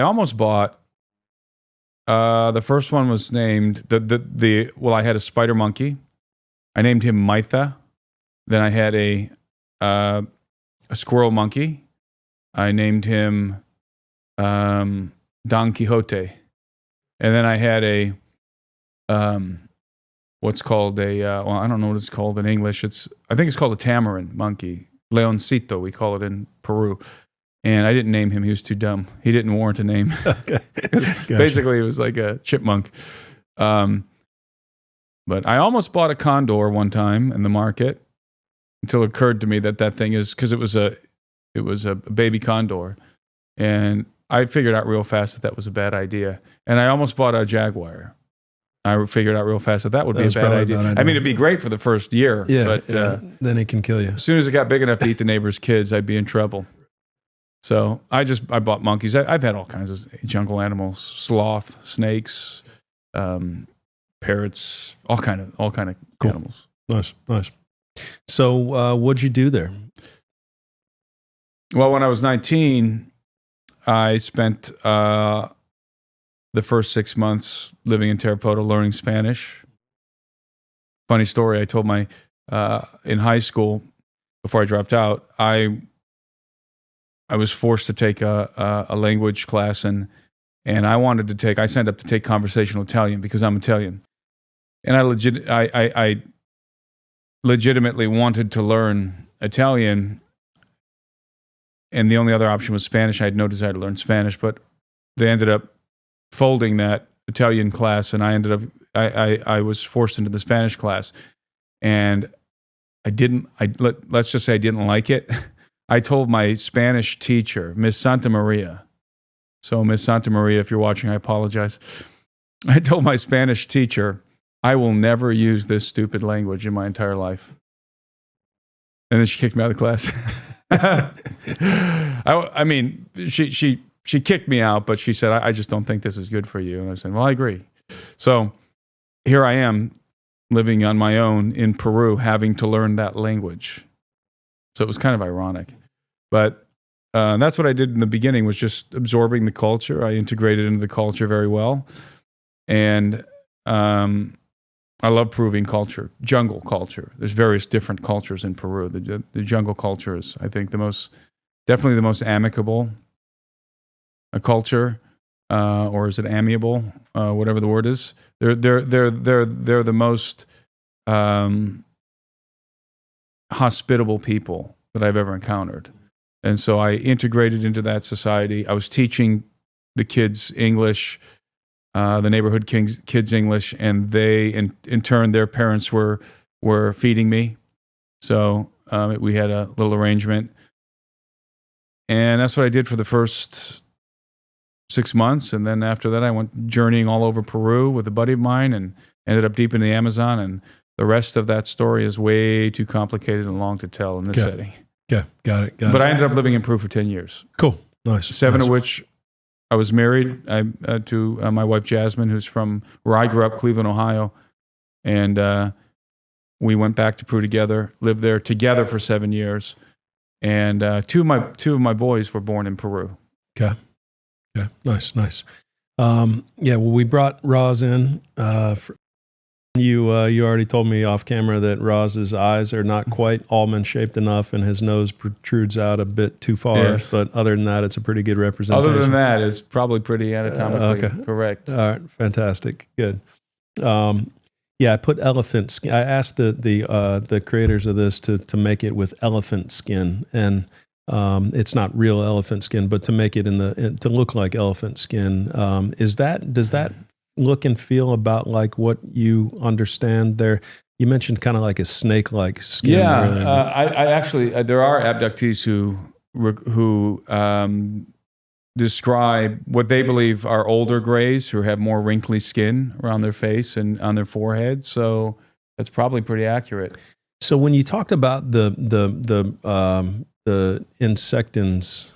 almost bought the first one was named I had a spider monkey. I named him Mitha. Then I had a squirrel monkey. I named him Don Quixote. And then I had a what's called I don't know what it's called in English. I think it's called a tamarin monkey. Leoncito, we call it in Peru. And I didn't name him. He was too dumb. He didn't warrant a name. Okay. Gotcha. Basically, it was like a chipmunk. But I almost bought a condor one time in the market. until it occurred to me that thing is, because it was a baby condor, and I figured out real fast that was a bad idea, and I almost bought a Jaguar. I figured out real fast that would be a bad idea. I mean, it'd be great for the first year, but then it can kill you. As soon as it got big enough to eat the neighbor's kids, I'd be in trouble. So I bought monkeys. I've had all kinds of jungle animals: sloth, snakes, parrots, all kind of cool. animals. Nice. So what'd you do there? Well, when I was 19, I spent the first 6 months living in Terrapota learning Spanish. Funny story, I told in high school, before I dropped out, I was forced to take a language class, and I signed up to take conversational Italian because I'm Italian. And I legitimately wanted to learn Italian, and the only other option was Spanish. I had no desire to learn Spanish, but they ended up folding that Italian class, and I was forced into the Spanish class, and let's just say I didn't like it. I told my Spanish teacher, Miss Santa Maria. So Miss Santa Maria, if you're watching, I apologize. I told my Spanish teacher, I will never use this stupid language in my entire life. And then she kicked me out of the class. I mean, she kicked me out, but she said, I just don't think this is good for you. And I said, well, I agree. So here I am living on my own in Peru, having to learn that language. So it was kind of ironic. But that's what I did in the beginning, was just absorbing the culture. I integrated into the culture very well. And I love Peruvian culture, jungle culture. There's various different cultures in Peru. The jungle culture is, I think, definitely the most amicable culture, or is it amiable? Whatever the word is. They're the most hospitable people that I've ever encountered. And so I integrated into that society. I was teaching the kids English, the neighborhood kids English, and they, in turn, their parents were feeding me. So we had a little arrangement. And that's what I did for the first 6 months. And then after that, I went journeying all over Peru with a buddy of mine and ended up deep in the Amazon. And the rest of that story is way too complicated and long to tell in this setting. Yeah, got it. But I ended up living in Peru for 10 years. Cool. Nice. 7 of which I was married to my wife, Jasmine, who's from where I grew up, Cleveland, Ohio. And we went back to Peru together, lived there together for 7 years. And two of my boys were born in Peru. Okay. Nice. Well, we brought Roz in. You already told me off camera that Roz's eyes are not quite almond-shaped enough, and his nose protrudes out a bit too far. Yes. But other than that, it's a pretty good representation. Other than that, it's probably pretty anatomically correct. All right, fantastic, good. I put elephant skin. I asked the creators of this to make it with elephant skin, and it's not real elephant skin, but to make it to look like elephant skin. Does that look and feel about like what you understand there? You mentioned kind of like a snake-like skin. Yeah, really. I actually there are abductees who describe what they believe are older grays who have more wrinkly skin around their face and on their forehead. So that's probably pretty accurate. So when you talked about the insectants,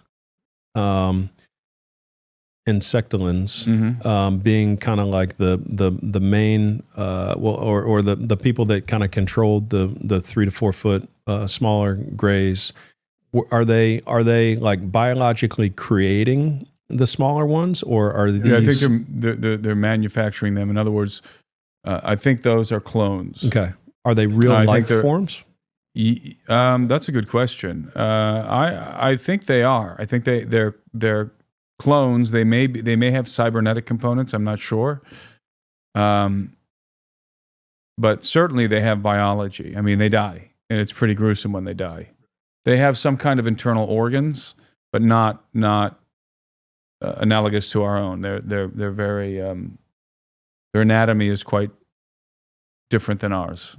insectilins, Mm-hmm. being kind of like the main or the people that kind of controlled the 3 to 4 foot smaller grays, are they like biologically creating the smaller ones, or are these? Yeah, I think they're manufacturing them. In other words, I think those are clones. Okay, are they real life forms? That's a good question. I think they are. I think they're clones. They may have cybernetic components. I'm not sure. But certainly they have biology. I mean, they die, and it's pretty gruesome when they die. They have some kind of internal organs, but not analogous to our own. They're very their anatomy is quite different than ours.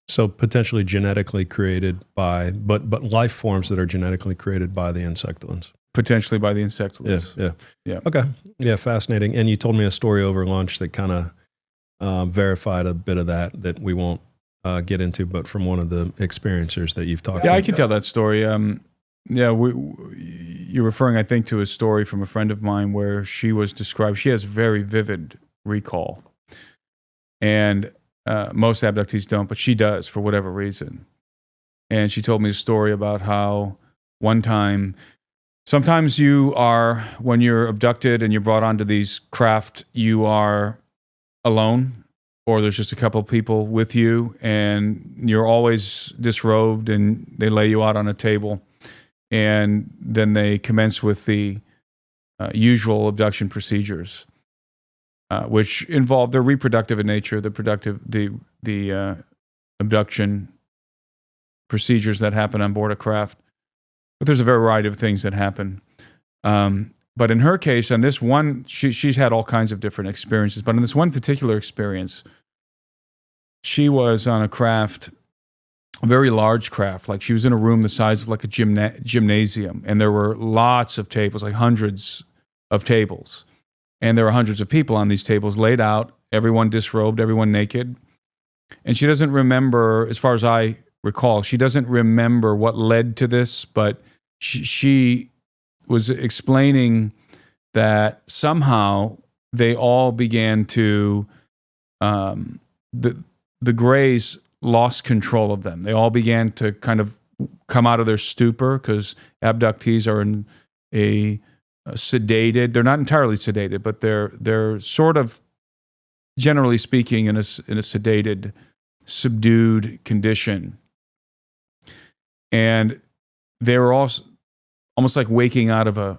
So potentially genetically created by, but life forms that are genetically created by the insectolins. Potentially by the insectolins. Yeah. Okay. Yeah, fascinating. And you told me a story over lunch that kind of verified a bit of that we won't get into, but from one of the experiencers that you've talked to. Yeah, I can tell that story. You're referring, I think, to a story from a friend of mine where she was described. She has very vivid recall. And most abductees don't, but she does for whatever reason. And she told me a story about how one time, sometimes you are, when you're abducted and you're brought onto these craft, you are alone, or there's just a couple of people with you, and you're always disrobed, and they lay you out on a table. And then they commence with the usual abduction procedures, which involve, they're reproductive in nature, the abduction procedures that happen on board a craft. But there's a variety of things that happen. But in her case, on this one, she's had all kinds of different experiences. But in this one particular experience, she was on a craft, a very large craft. Like she was in a room the size of like a gymnasium. And there were lots of tables, like hundreds of tables. And there were hundreds of people on these tables laid out, everyone disrobed, everyone naked. And she doesn't remember, as far as I recall, she doesn't remember what led to this, but she was explaining that somehow they all began to, the Greys lost control of them. They all began to kind of come out of their stupor, because abductees are in a sedated, they're not entirely sedated, but they're sort of, generally speaking, in a sedated, subdued condition. And they were all almost like waking out of a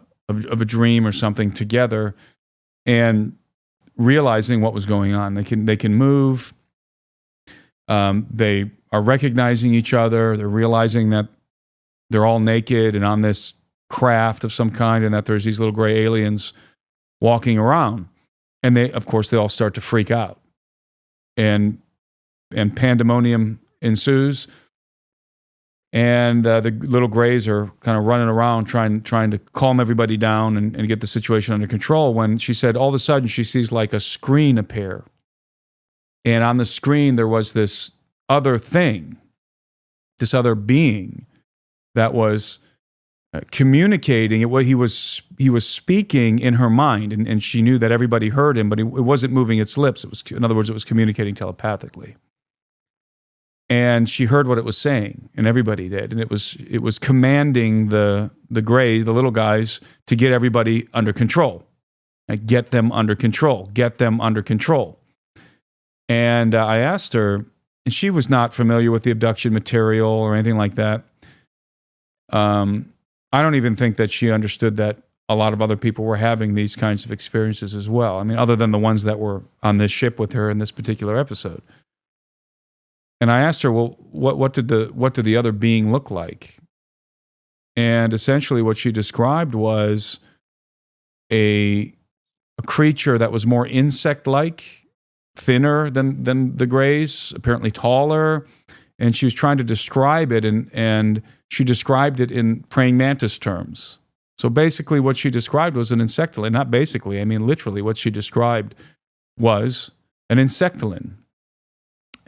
dream or something together, and realizing what was going on. They can move. They are recognizing each other. They're realizing that they're all naked and on this craft of some kind, and that there's these little gray aliens walking around. And they, of course, they all start to freak out, and pandemonium ensues. And the little Greys are kind of running around trying to calm everybody down and get the situation under control, when she said all of a sudden she sees like a screen appear. And on the screen there was this other thing, this other being that was communicating. He was speaking in her mind, and she knew that everybody heard him, but it wasn't moving its lips. It was, in other words, it was communicating telepathically. And she heard what it was saying, and everybody did. And it was commanding the Greys, the little guys, to get everybody under control. Like, get them under control. Get them under control. And I asked her, and she was not familiar with the abduction material or anything like that. I don't even think that she understood that a lot of other people were having these kinds of experiences as well. I mean, other than the ones that were on this ship with her in this particular episode. And I asked her, well, what did the other being look like? And essentially what she described was a creature that was more insect-like, thinner than the Greys, apparently taller. And she was trying to describe it, and she described it in praying mantis terms. So basically what she described was an insectolin. Not basically, I mean literally what she described was an insectolin.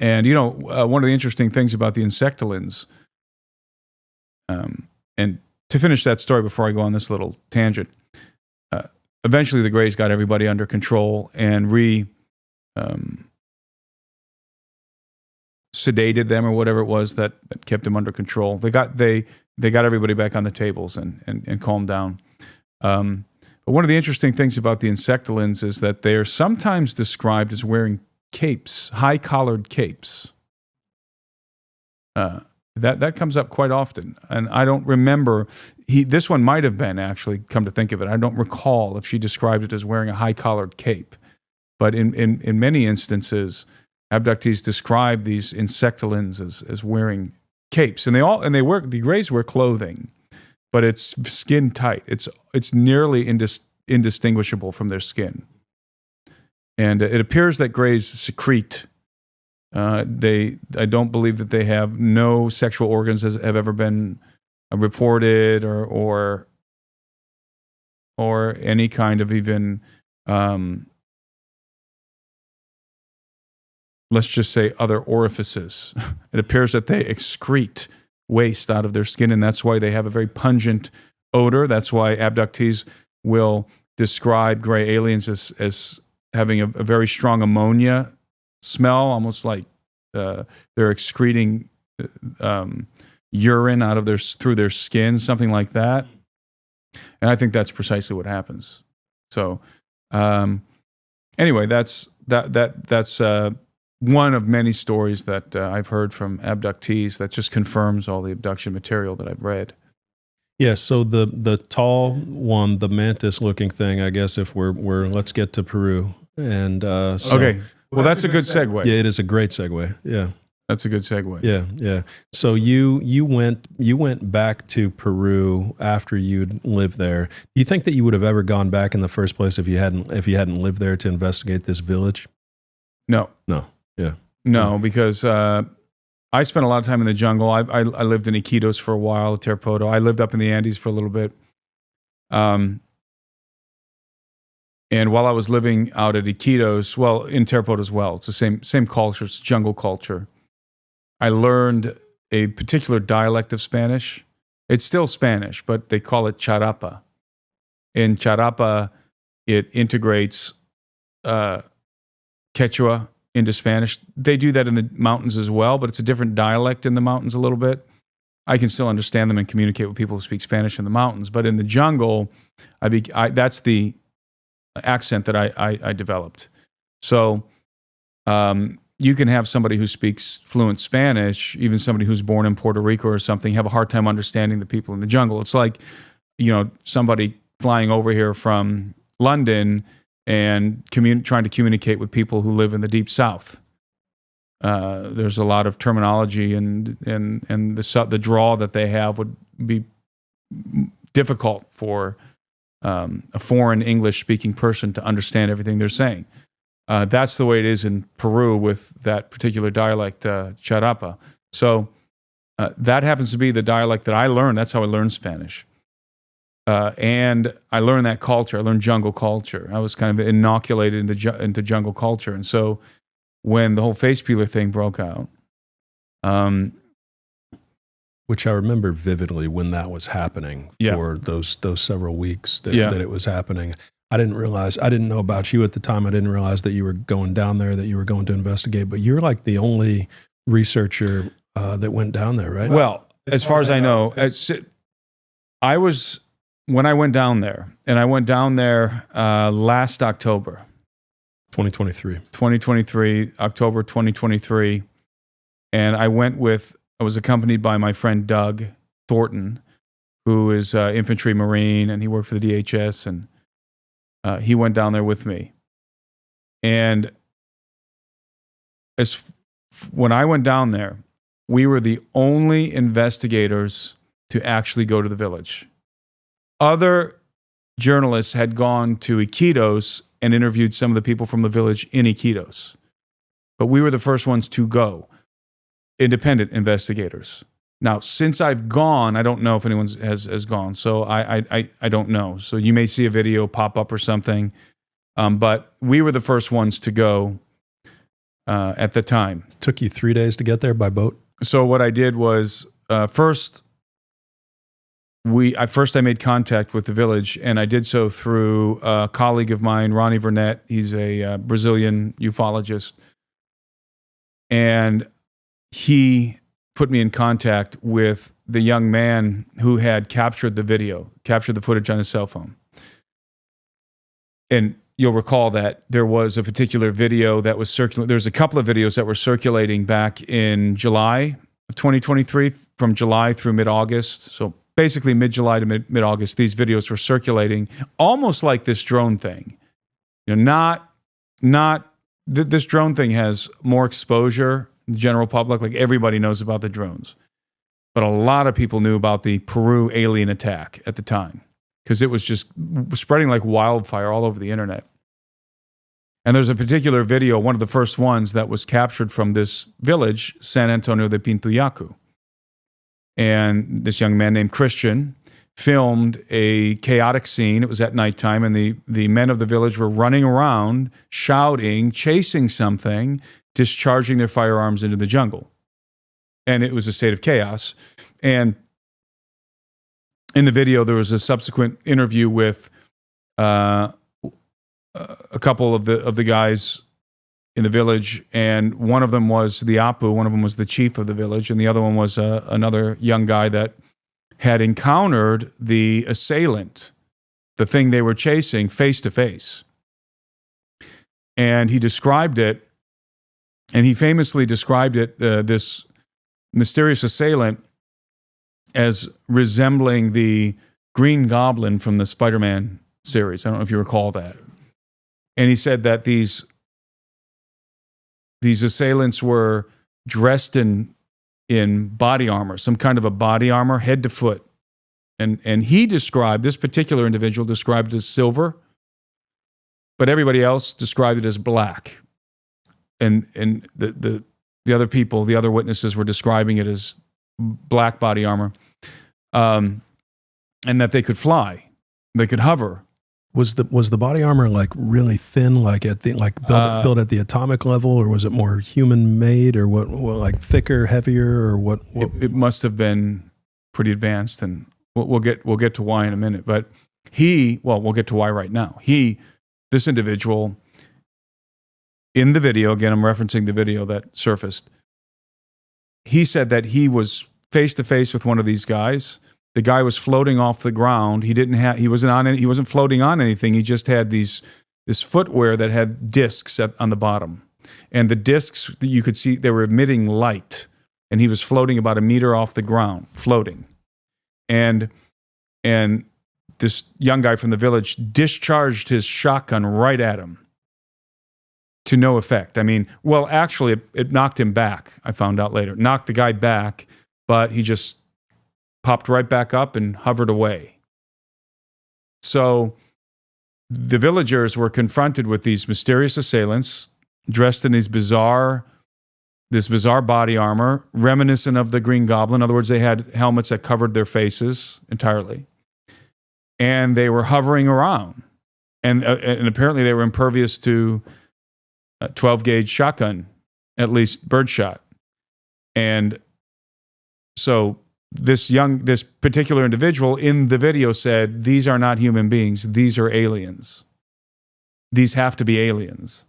And, you know, one of the interesting things about the insectolins, and to finish that story before I go on this little tangent, eventually the Greys got everybody under control and sedated them, or whatever it was that kept them under control. They got everybody back on the tables and calmed down. But one of the interesting things about the insectolins is that they are sometimes described as wearing capes, high-collared capes. That comes up quite often, and I don't remember. This one might have been, actually, come to think of it. I don't recall if she described it as wearing a high-collared cape, but in many instances, abductees describe these insectolins as wearing capes, and the Greys wear clothing, but it's skin tight. It's nearly indistinguishable from their skin. And it appears that Greys secrete I don't believe that they have no sexual organs have ever been reported or any kind of even let's just say other orifices. It appears that they excrete waste out of their skin, and that's why they have a very pungent odor. That's why abductees will describe gray aliens as having a very strong ammonia smell, almost like they're excreting urine out of through their skin, something like that. And I think that's precisely what happens. So, anyway, that's one of many stories that I've heard from abductees that just confirms all the abduction material that I've read. Yeah, so the tall one, the mantis-looking thing, I guess if we're let's get to Peru. And okay, well, that's a good segue. Yeah, it is a great segue. Yeah, that's a good segue. Yeah. So you went back to Peru after you'd lived there. Do you think that you would have ever gone back in the first place if you hadn't lived there to investigate this village? No. Yeah. No, because I spent a lot of time in the jungle. I lived in Iquitos for a while, Terpoto. I lived up in the Andes for a little bit. And while I was living out at Iquitos, well, in Terpoto as well, it's the same culture, it's jungle culture. I learned a particular dialect of Spanish. It's still Spanish, but they call it charapa. In charapa, it integrates Quechua into Spanish. They do that in the mountains as well, but it's a different dialect in the mountains a little bit. I can still understand them and communicate with people who speak Spanish in the mountains, but in the jungle, that's the accent that I developed. So you can have somebody who speaks fluent Spanish, even somebody who's born in Puerto Rico or something, have a hard time understanding the people in the jungle. It's like, somebody flying over here from London and trying to communicate with people who live in the deep south. There's a lot of terminology and the draw that they have would be difficult for a foreign English-speaking person to understand everything they're saying. That's the way it is in Peru with that particular dialect, charapa. So that happens to be the dialect that I learned. That's how I learned Spanish. And I learned that culture. I learned jungle culture. I was kind of inoculated into jungle culture. And so when the whole face peeler thing broke out, which I remember vividly when that was happening for those several weeks that it was happening. I didn't know about you at the time. I didn't realize that you were going down there, that you were going to investigate, but you're like the only researcher that went down there, right? Well, as far as I know, when I went down there, and I went down there last October. 2023, October 2023. And I was accompanied by my friend Doug Thornton, who is infantry Marine, and he worked for the DHS, and he went down there with me. And when I went down there, we were the only investigators to actually go to the village. Other journalists had gone to Iquitos and interviewed some of the people from the village in Iquitos. But we were the first ones to go, independent investigators. Now, since I've gone, I don't know if anyone has gone, so I don't know. So you may see a video pop up or something, but we were the first ones to go at the time. Took you 3 days to get there by boat? So what I did was, first I made contact with the village, and I did so through a colleague of mine, Ronnie Vernet. He's a Brazilian ufologist, and he put me in contact with the young man who had captured the footage on his cell phone. And you'll recall that there was a particular video that was circulating. There's a couple of videos that were circulating back in July of 2023, from July through mid-August. So basically mid-July to mid-August, these videos were circulating almost like this drone thing. This drone thing has more exposure in the general public, like everybody knows about the drones. But a lot of people knew about the Peru alien attack at the time because it was just spreading like wildfire all over the internet. And there's a particular video, one of the first ones that was captured from this village, San Antonio de Pintuyacu. And this young man named Christian filmed a chaotic scene. It was at nighttime, and the men of the village were running around, shouting, chasing something, discharging their firearms into the jungle. And it was a state of chaos. And in the video, there was a subsequent interview with a couple of the guys in the village, and one of them was the Apu, one of them was the chief of the village, and the other one was another young guy that had encountered the assailant, the thing they were chasing, face to face. And he described it, and he famously described it, this mysterious assailant, as resembling the Green Goblin from the Spider-Man series. I don't know if you recall that. And he said that these assailants were dressed in body armor, some kind of a body armor, head to foot. And he described, this particular individual described it as silver, but everybody else described it as black. And the other people, the other witnesses were describing it as black body armor, and that they could fly, they could hover. Was the body armor like really thin, like built at the atomic level, or was it more human made, or what like thicker, heavier, or what? It must have been pretty advanced, and we'll get to why in a minute. But we'll get to why right now. This individual in the video, again, I'm referencing the video that surfaced. He said that he was face to face with one of these guys. The guy was floating off the ground. He wasn't floating on anything. He just had this footwear that had discs on the bottom. And the discs, you could see they were emitting light. And he was floating about a meter off the ground, floating. And this young guy from the village discharged his shotgun right at him to no effect. I mean, well, actually, it knocked him back, I found out later. Knocked the guy back, but he just popped right back up and hovered away. So the villagers were confronted with these mysterious assailants dressed in this bizarre body armor, reminiscent of the Green Goblin. In other words, they had helmets that covered their faces entirely. And they were hovering around. And apparently they were impervious to 12-gauge shotgun, at least birdshot. And so this particular individual in the video said, these are not human beings. These are aliens. These have to be aliens.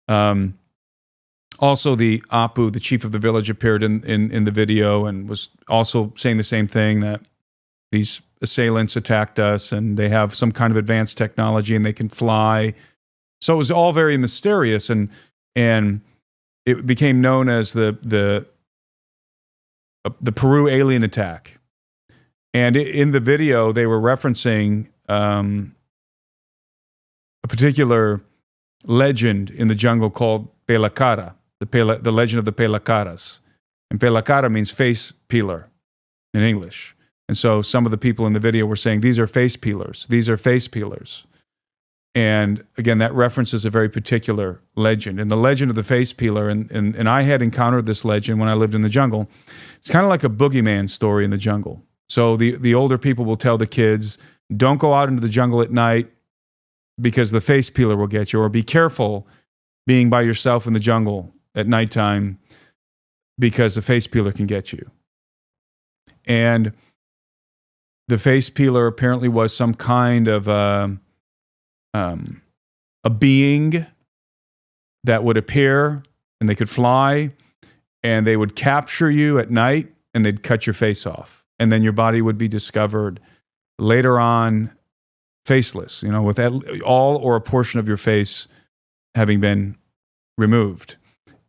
Also, the Apu, the chief of the village, appeared in the video and was also saying the same thing, that these assailants attacked us and they have some kind of advanced technology and they can fly. So it was all very mysterious, and it became known as the Peru alien attack. And in the video, they were referencing a particular legend in the jungle called Pelacara, the legend of the Pelacaras. And Pelacara means face peeler in English. And so some of the people in the video were saying, these are face peelers. These are face peelers. And again, that references a very particular legend. And the legend of the face peeler, and I had encountered this legend when I lived in the jungle. It's kind of like a boogeyman story in the jungle. So the older people will tell the kids, don't go out into the jungle at night because the face peeler will get you, or be careful being by yourself in the jungle at nighttime because the face peeler can get you. And the face peeler apparently was some kind of a being that would appear, and they could fly, and they would capture you at night, and they'd cut your face off. And then your body would be discovered later on faceless, with all or a portion of your face having been removed.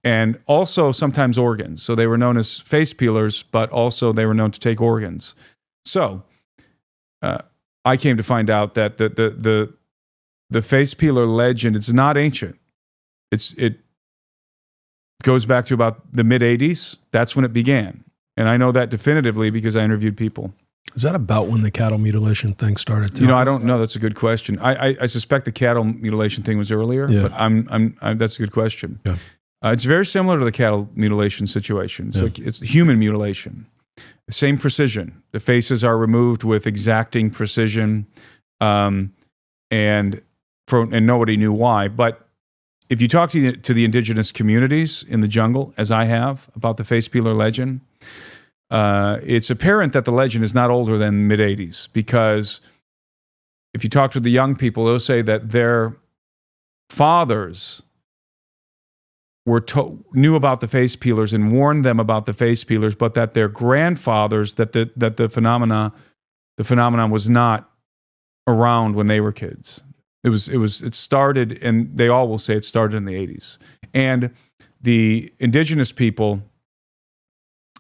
And also sometimes organs. So they were known as face peelers, but also they were known to take organs. So I came to find out that the face peeler legend, it's not ancient. It goes back to about the mid-'80s. That's when it began. And I know that definitively because I interviewed people Is that about when the cattle mutilation thing started? Too? I don't know. That's a good question. I suspect the cattle mutilation thing was earlier, but that's a good question. Yeah. It's very similar to the cattle mutilation situation. It's human mutilation. The same precision. The faces are removed with exacting precision, and nobody knew why. But if you talk to the indigenous communities in the jungle, as I have, about the face peeler legend, it's apparent that the legend is not older than mid-'80s, because if you talk to the young people, they'll say that their fathers knew about the face peelers and warned them about the face peelers, but that their grandfathers, that the phenomenon was not around when they were kids. It started, and they all will say it started in the 80s. And the indigenous people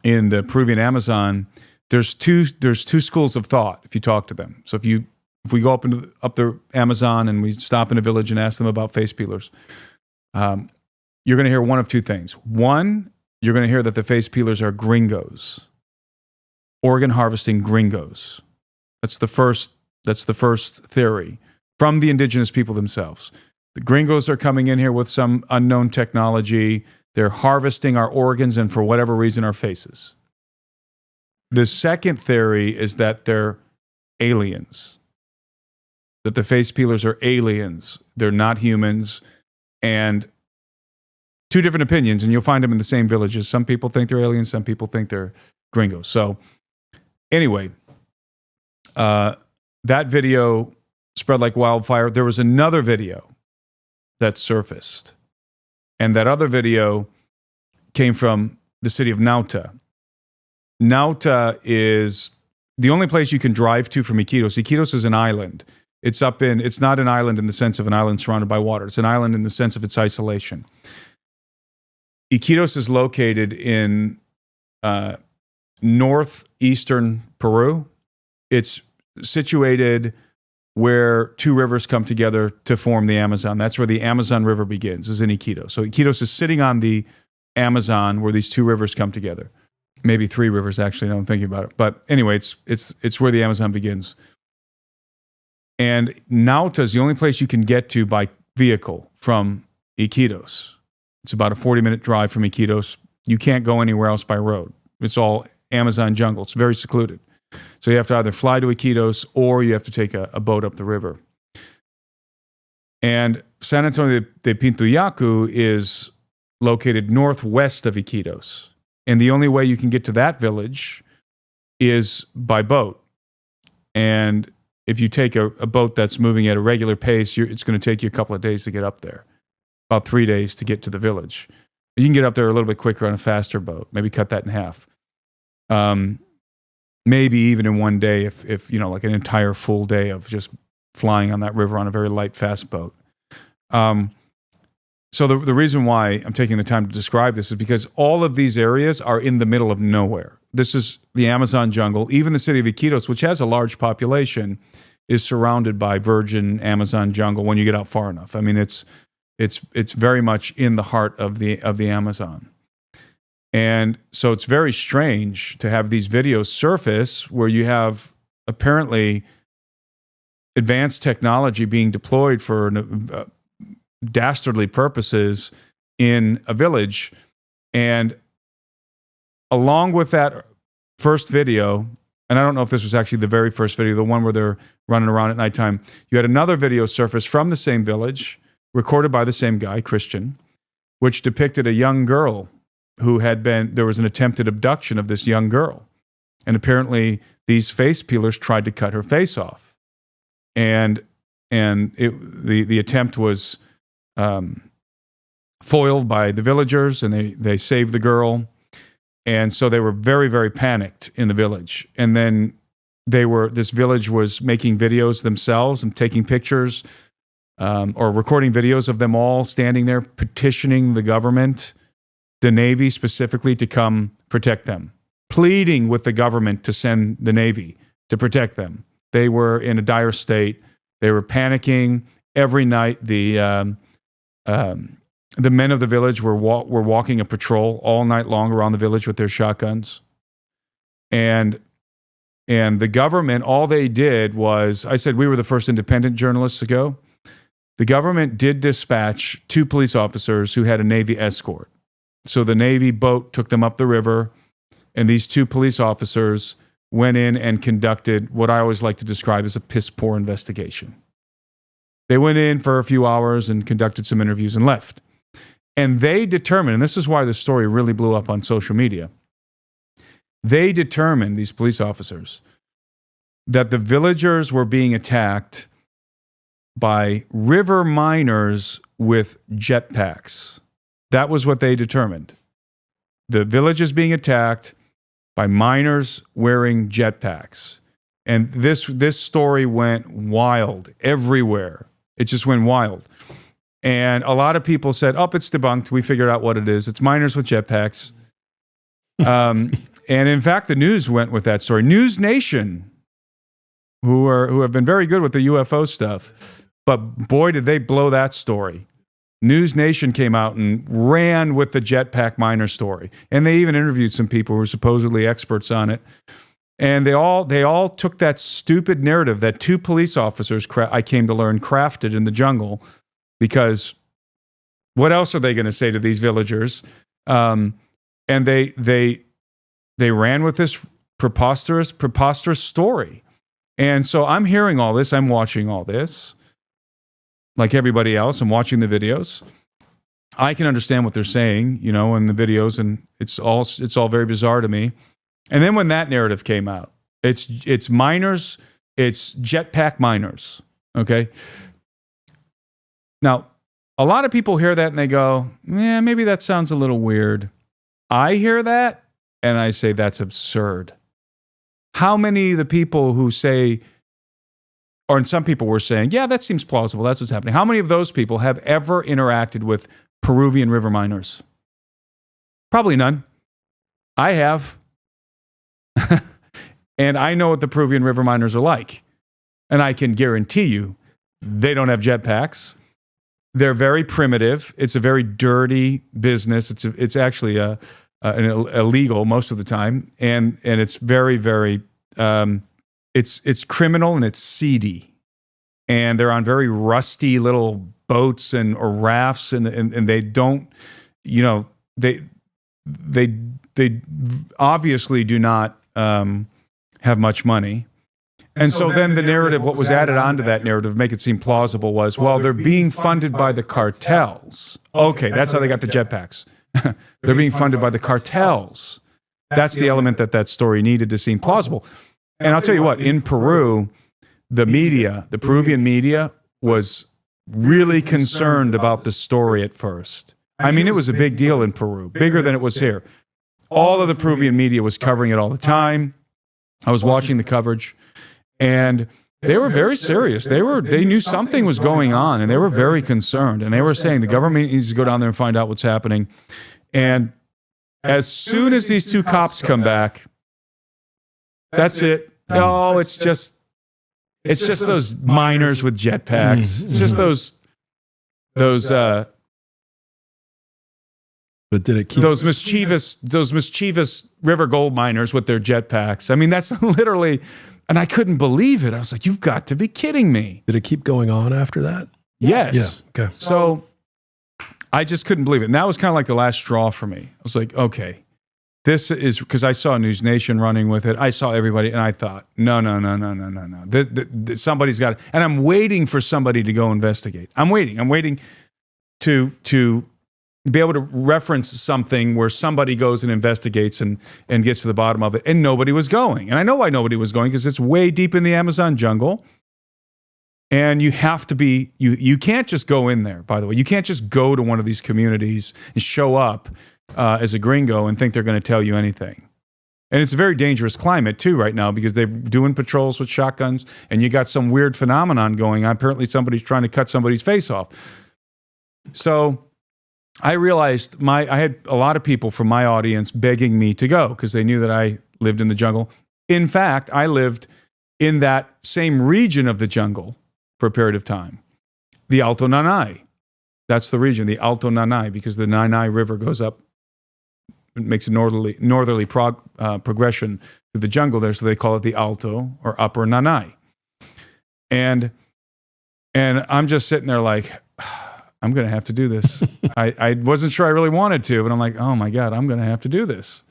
in the Peruvian Amazon, there's two schools of thought if you talk to them. So if we go up the Amazon and we stop in a village and ask them about face peelers, you're going to hear one of two things. One, you're going to hear that the face peelers are gringos, organ harvesting gringos. That's the first theory from the indigenous people themselves. The gringos are coming in here with some unknown technology. They're harvesting our organs and, for whatever reason, our faces. The second theory is that they're aliens, that the face peelers are aliens. They're not humans. And two different opinions, and you'll find them in the same villages. Some people think they're aliens. Some people think they're gringos. So anyway, that video spread like wildfire. There was another video that surfaced. And that other video came from the city of Nauta. Nauta is the only place you can drive to from Iquitos. Iquitos is an island. It's not an island in the sense of an island surrounded by water. It's an island in the sense of its isolation. Iquitos is located in northeastern Peru. It's situated where two rivers come together to form the Amazon. That's where the Amazon River begins, is in Iquitos. So Iquitos is sitting on the Amazon where these two rivers come together. Maybe three rivers, actually, now I'm thinking about it. But anyway, it's where the Amazon begins. And Nauta is the only place you can get to by vehicle from Iquitos. It's about a 40-minute drive from Iquitos. You can't go anywhere else by road. It's all Amazon jungle. It's very secluded. So you have to either fly to Iquitos or you have to take a boat up the river. And San Antonio de Pintuyacu is located northwest of Iquitos. And the only way you can get to that village is by boat. And if you take a boat that's moving at a regular pace, it's going to take you a couple of days to get up there. About 3 days to get to the village. You can get up there a little bit quicker on a faster boat. Maybe cut that in half. Maybe even in one day, if like an entire full day of just flying on that river on a very light, fast boat. So the reason why I'm taking the time to describe this is because all of these areas are in the middle of nowhere. This is the Amazon jungle. Even the city of Iquitos, which has a large population, is surrounded by virgin Amazon jungle when you get out far enough. I mean, it's very much in the heart of the Amazon. And so it's very strange to have these videos surface where you have apparently advanced technology being deployed for dastardly purposes in a village. And along with that first video, and I don't know if this was actually the very first video, the one where they're running around at nighttime, you had another video surface from the same village, recorded by the same guy, Christian, which depicted a young girl there was an attempted abduction of this young girl. And apparently these face peelers tried to cut her face off. And the attempt was foiled by the villagers, and they saved the girl. And so they were very, very panicked in the village. And then this village was making videos themselves and taking pictures or recording videos of them all standing there petitioning the government, the Navy specifically, to come protect them, pleading with the government to send the Navy to protect them. They were in a dire state. They were panicking. Every night, the men of the village were walking a patrol all night long around the village with their shotguns. And And the government, all they did was, I said we were the first independent journalists to go. The government did dispatch 2 police officers who had a Navy escort. So the Navy boat took them up the river, and these 2 police officers went in and conducted what I always like to describe as a piss-poor investigation. They went in for a few hours and conducted some interviews and left. And they determined, and this is why the story really blew up on social media, they determined, these police officers, that the villagers were being attacked by river miners with jetpacks. That was what they determined. The village is being attacked by miners wearing jetpacks. And this story went wild everywhere. It just went wild. And a lot of people said, oh, it's debunked. We figured out what it is. It's miners with jetpacks. And in fact, the news went with that story. News Nation, who have been very good with the UFO stuff, but boy, did they blow that story. News Nation came out and ran with the jetpack miner story. And they even interviewed some people who were supposedly experts on it. And they all took that stupid narrative that 2 police officers, I came to learn, crafted in the jungle, because what else are they going to say to these villagers? And they ran with this preposterous story. And so I'm hearing all this. I'm watching all this. Like everybody else, I'm watching the videos. I can understand what they're saying, in the videos, and it's all very bizarre to me. And then when that narrative came out, it's miners, it's jetpack miners, okay? Now, a lot of people hear that and they go, yeah, maybe that sounds a little weird. I hear that and I say, that's absurd. How many of the people who say, or some people were saying, yeah, that seems plausible, that's what's happening. How many of those people have ever interacted with Peruvian river miners? Probably none. I have. And I know what the Peruvian river miners are like. And I can guarantee you, they don't have jetpacks. They're very primitive. It's a very dirty business. It's actually illegal most of the time. And it's very, very, it's criminal and it's seedy. And they're on very rusty little boats or rafts, and they don't, they obviously do not have much money. And so then the narrative, what was added onto that narrative to make it seem plausible was, well, they're being funded by the cartels. Okay, that's how they got the jetpacks. They're being funded by the cartels. That's the element that story needed to seem plausible. And I'll tell you what, in Peru, the Peruvian media was really concerned about the story at first. I mean, it was a big deal in Peru, bigger than it was here. All of the Peruvian media was covering it all the time. I was watching the coverage, and they were very serious. They knew something was going on, and they were very concerned. And they were saying the government needs to go down there and find out what's happening. And as soon as these 2 cops come back, that's it. No, it's just those miners with jetpacks. It's just those. But did it keep those mischievous river gold miners with their jetpacks? I mean, that's literally, and I couldn't believe it. I was like, "You've got to be kidding me!" Did it keep going on after that? Yes. Yeah. Okay. So I just couldn't believe it, and that was kind of like the last straw for me. I was like, "Okay, this is," because I saw News Nation running with it. I saw everybody, and I thought, "No. Somebody's got it." And I'm waiting for somebody to go investigate. I'm waiting to be able to reference something where somebody goes and investigates and gets to the bottom of it. And nobody was going. And I know why nobody was going, because it's way deep in the Amazon jungle. And you have to be, you can't just go in there, by the way. You can't just go to one of these communities and show up as a gringo and think they're going to tell you anything. And it's a very dangerous climate, too, right now, because they're doing patrols with shotguns, and you got some weird phenomenon going on. Apparently somebody's trying to cut somebody's face off. So I realized I had a lot of people from my audience begging me to go because they knew that I lived in the jungle. In fact, I lived in that same region of the jungle for a period of time. The Alto Nanay. That's the region, the Alto Nanay, because the Nanay River goes up makes a northerly progression through the jungle there, so they call it the Alto or Upper Nanai. And I'm just sitting there like, I'm going to have to do this. I wasn't sure I really wanted to, but I'm like, oh my God, I'm going to have to do this.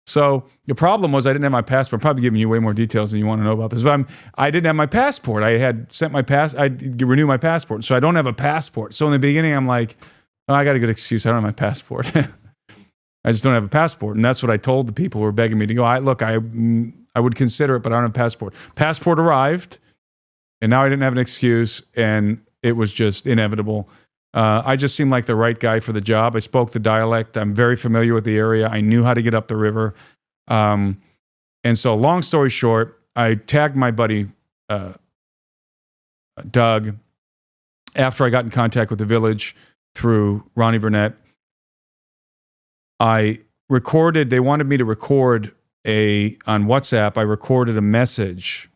So the problem was I didn't have my passport. I'm probably giving you way more details than you want to know about this, but I didn't have my passport. I had sent I'd renew my passport, so I don't have a passport. So in the beginning, I'm like, oh, I got a good excuse. I don't have my passport. I just don't have a passport. And that's what I told the people who were begging me to go. I would consider it, but I don't have a passport. Passport arrived, and now I didn't have an excuse, and it was just inevitable. I just seemed like the right guy for the job. I spoke the dialect. I'm very familiar with the area. I knew how to get up the river. And so long story short, I tagged my buddy, Doug, after I got in contact with the village through Ronnie Burnett. They wanted me to record on WhatsApp, I recorded a message.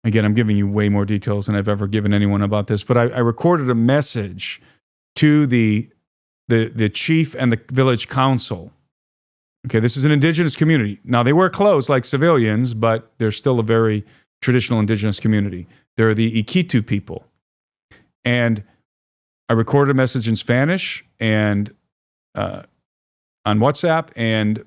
Again, I'm giving you way more details than I've ever given anyone about this, but I recorded a message to the chief and the village council. Okay, this is an indigenous community. Now, they wear clothes like civilians, but they're still a very traditional indigenous community. They're the Iquitu people. And I recorded a message in Spanish and on WhatsApp, and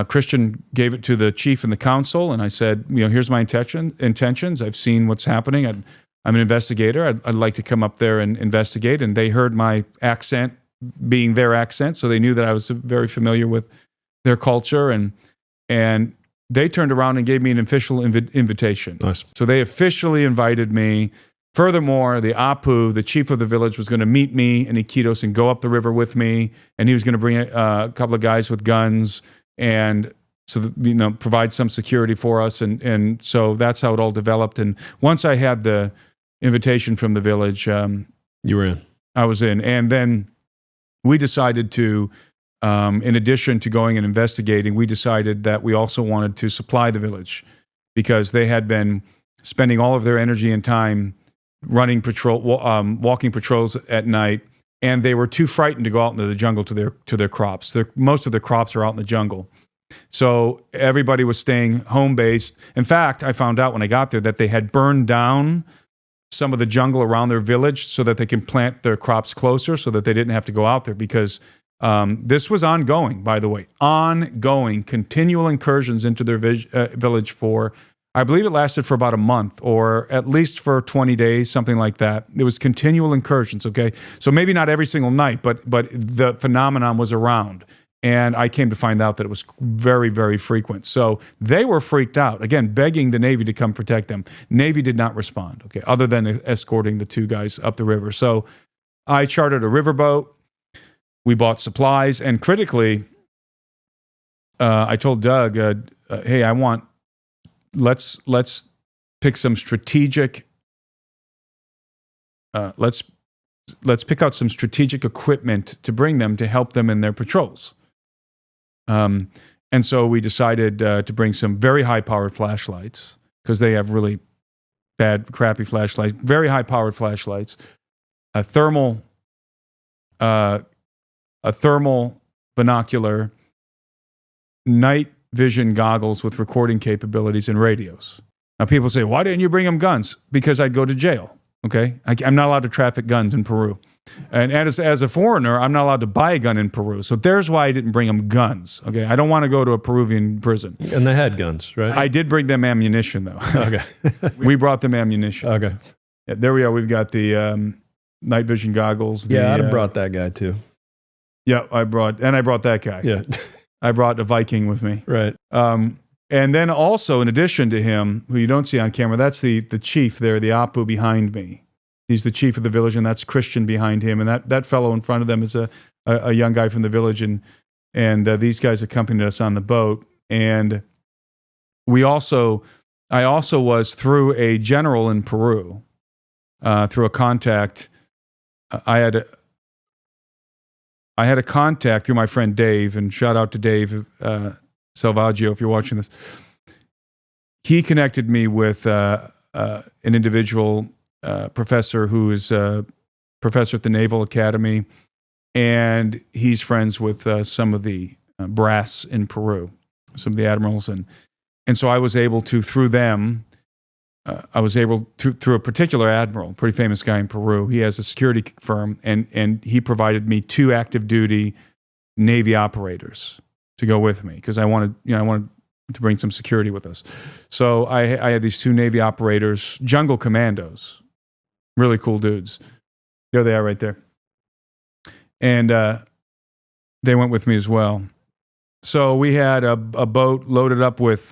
Christian gave it to the chief and the council, and I said, here's my intentions. I've seen what's happening. I'm an investigator. I'd like to come up there and investigate. And they heard my accent being their accent, so they knew that I was very familiar with their culture. And they turned around and gave me an official invitation. Nice. So they officially invited me. Furthermore, the Apu, the chief of the village, was going to meet me in Iquitos and go up the river with me, and he was going to bring a couple of guys with guns and provide some security for us. And so that's how it all developed. And once I had the invitation from the village, you were in. I was in. And then we decided to, in addition to going and investigating, we decided that we also wanted to supply the village because they had been spending all of their energy and time running walking patrols at night, and they were too frightened to go out into the jungle to their crops. Most of their crops are out in the jungle. So everybody was staying home-based. In fact, I found out when I got there that they had burned down some of the jungle around their village so that they can plant their crops closer so that they didn't have to go out there, because this was ongoing, by the way. Ongoing, continual incursions into their village for, I believe it lasted for about a month, or at least for 20 days, something like that. There was continual incursions, okay? So maybe not every single night, but the phenomenon was around. And I came to find out that it was very, very frequent. So they were freaked out, again, begging the Navy to come protect them. Navy did not respond, okay, other than escorting the two guys up the river. So I chartered a riverboat. We bought supplies. And critically, I told Doug, hey, let's pick some strategic, let's pick out some strategic equipment to bring them to help them in their patrols. And so we decided to bring some very high-powered flashlights, because they have really bad, crappy flashlights, very high-powered flashlights, a thermal binocular, night vision goggles with recording capabilities, and radios. Now, people say, why didn't you bring them guns? Because I'd go to jail, okay? I'm not allowed to traffic guns in Peru. And as a foreigner, I'm not allowed to buy a gun in Peru. So there's why I didn't bring them guns, okay? I don't want to go to a Peruvian prison. And they had guns, right? I did bring them ammunition, though. Okay. We brought them ammunition. Okay. Yeah, there we are. We've got the night vision goggles. Yeah, I'd have brought that guy, too. Yeah, I brought that guy. Yeah. I brought a Viking with me. Right. And then also, in addition to him, who you don't see on camera, that's the chief there, the Apu behind me. He's the chief of the village, and that's Christian behind him. And that fellow in front of them is a young guy from the village. And these guys accompanied us on the boat. And I also was, through a general in Peru, through a contact, I had a contact through my friend Dave, and shout out to Dave Salvaggio if you're watching this. He connected me with an individual professor who is a professor at the Naval Academy, and he's friends with some of the brass in Peru, some of the admirals, and so I was able to, through them, through a particular admiral, pretty famous guy in Peru. He has a security firm, and he provided me 2 active duty Navy operators to go with me because I wanted to bring some security with us. So I had these 2 Navy operators, jungle commandos, really cool dudes. There they are right there. And they went with me as well. So we had a boat loaded up with,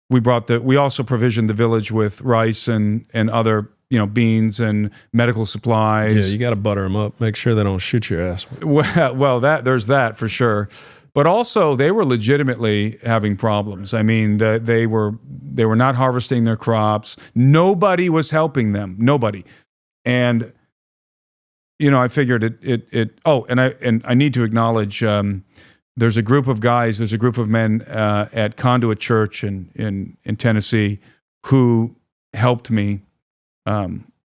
we also provisioned the village with rice and other, beans and medical supplies. Yeah, you got to butter them up. Make sure they don't shoot your ass. Well, there's that for sure. But also, they were legitimately having problems. I mean, they were not harvesting their crops. Nobody was helping them. Nobody. And I figured it. Oh, and I need to acknowledge. There's a group of guys. There's a group of men at Conduit Church in Tennessee who helped me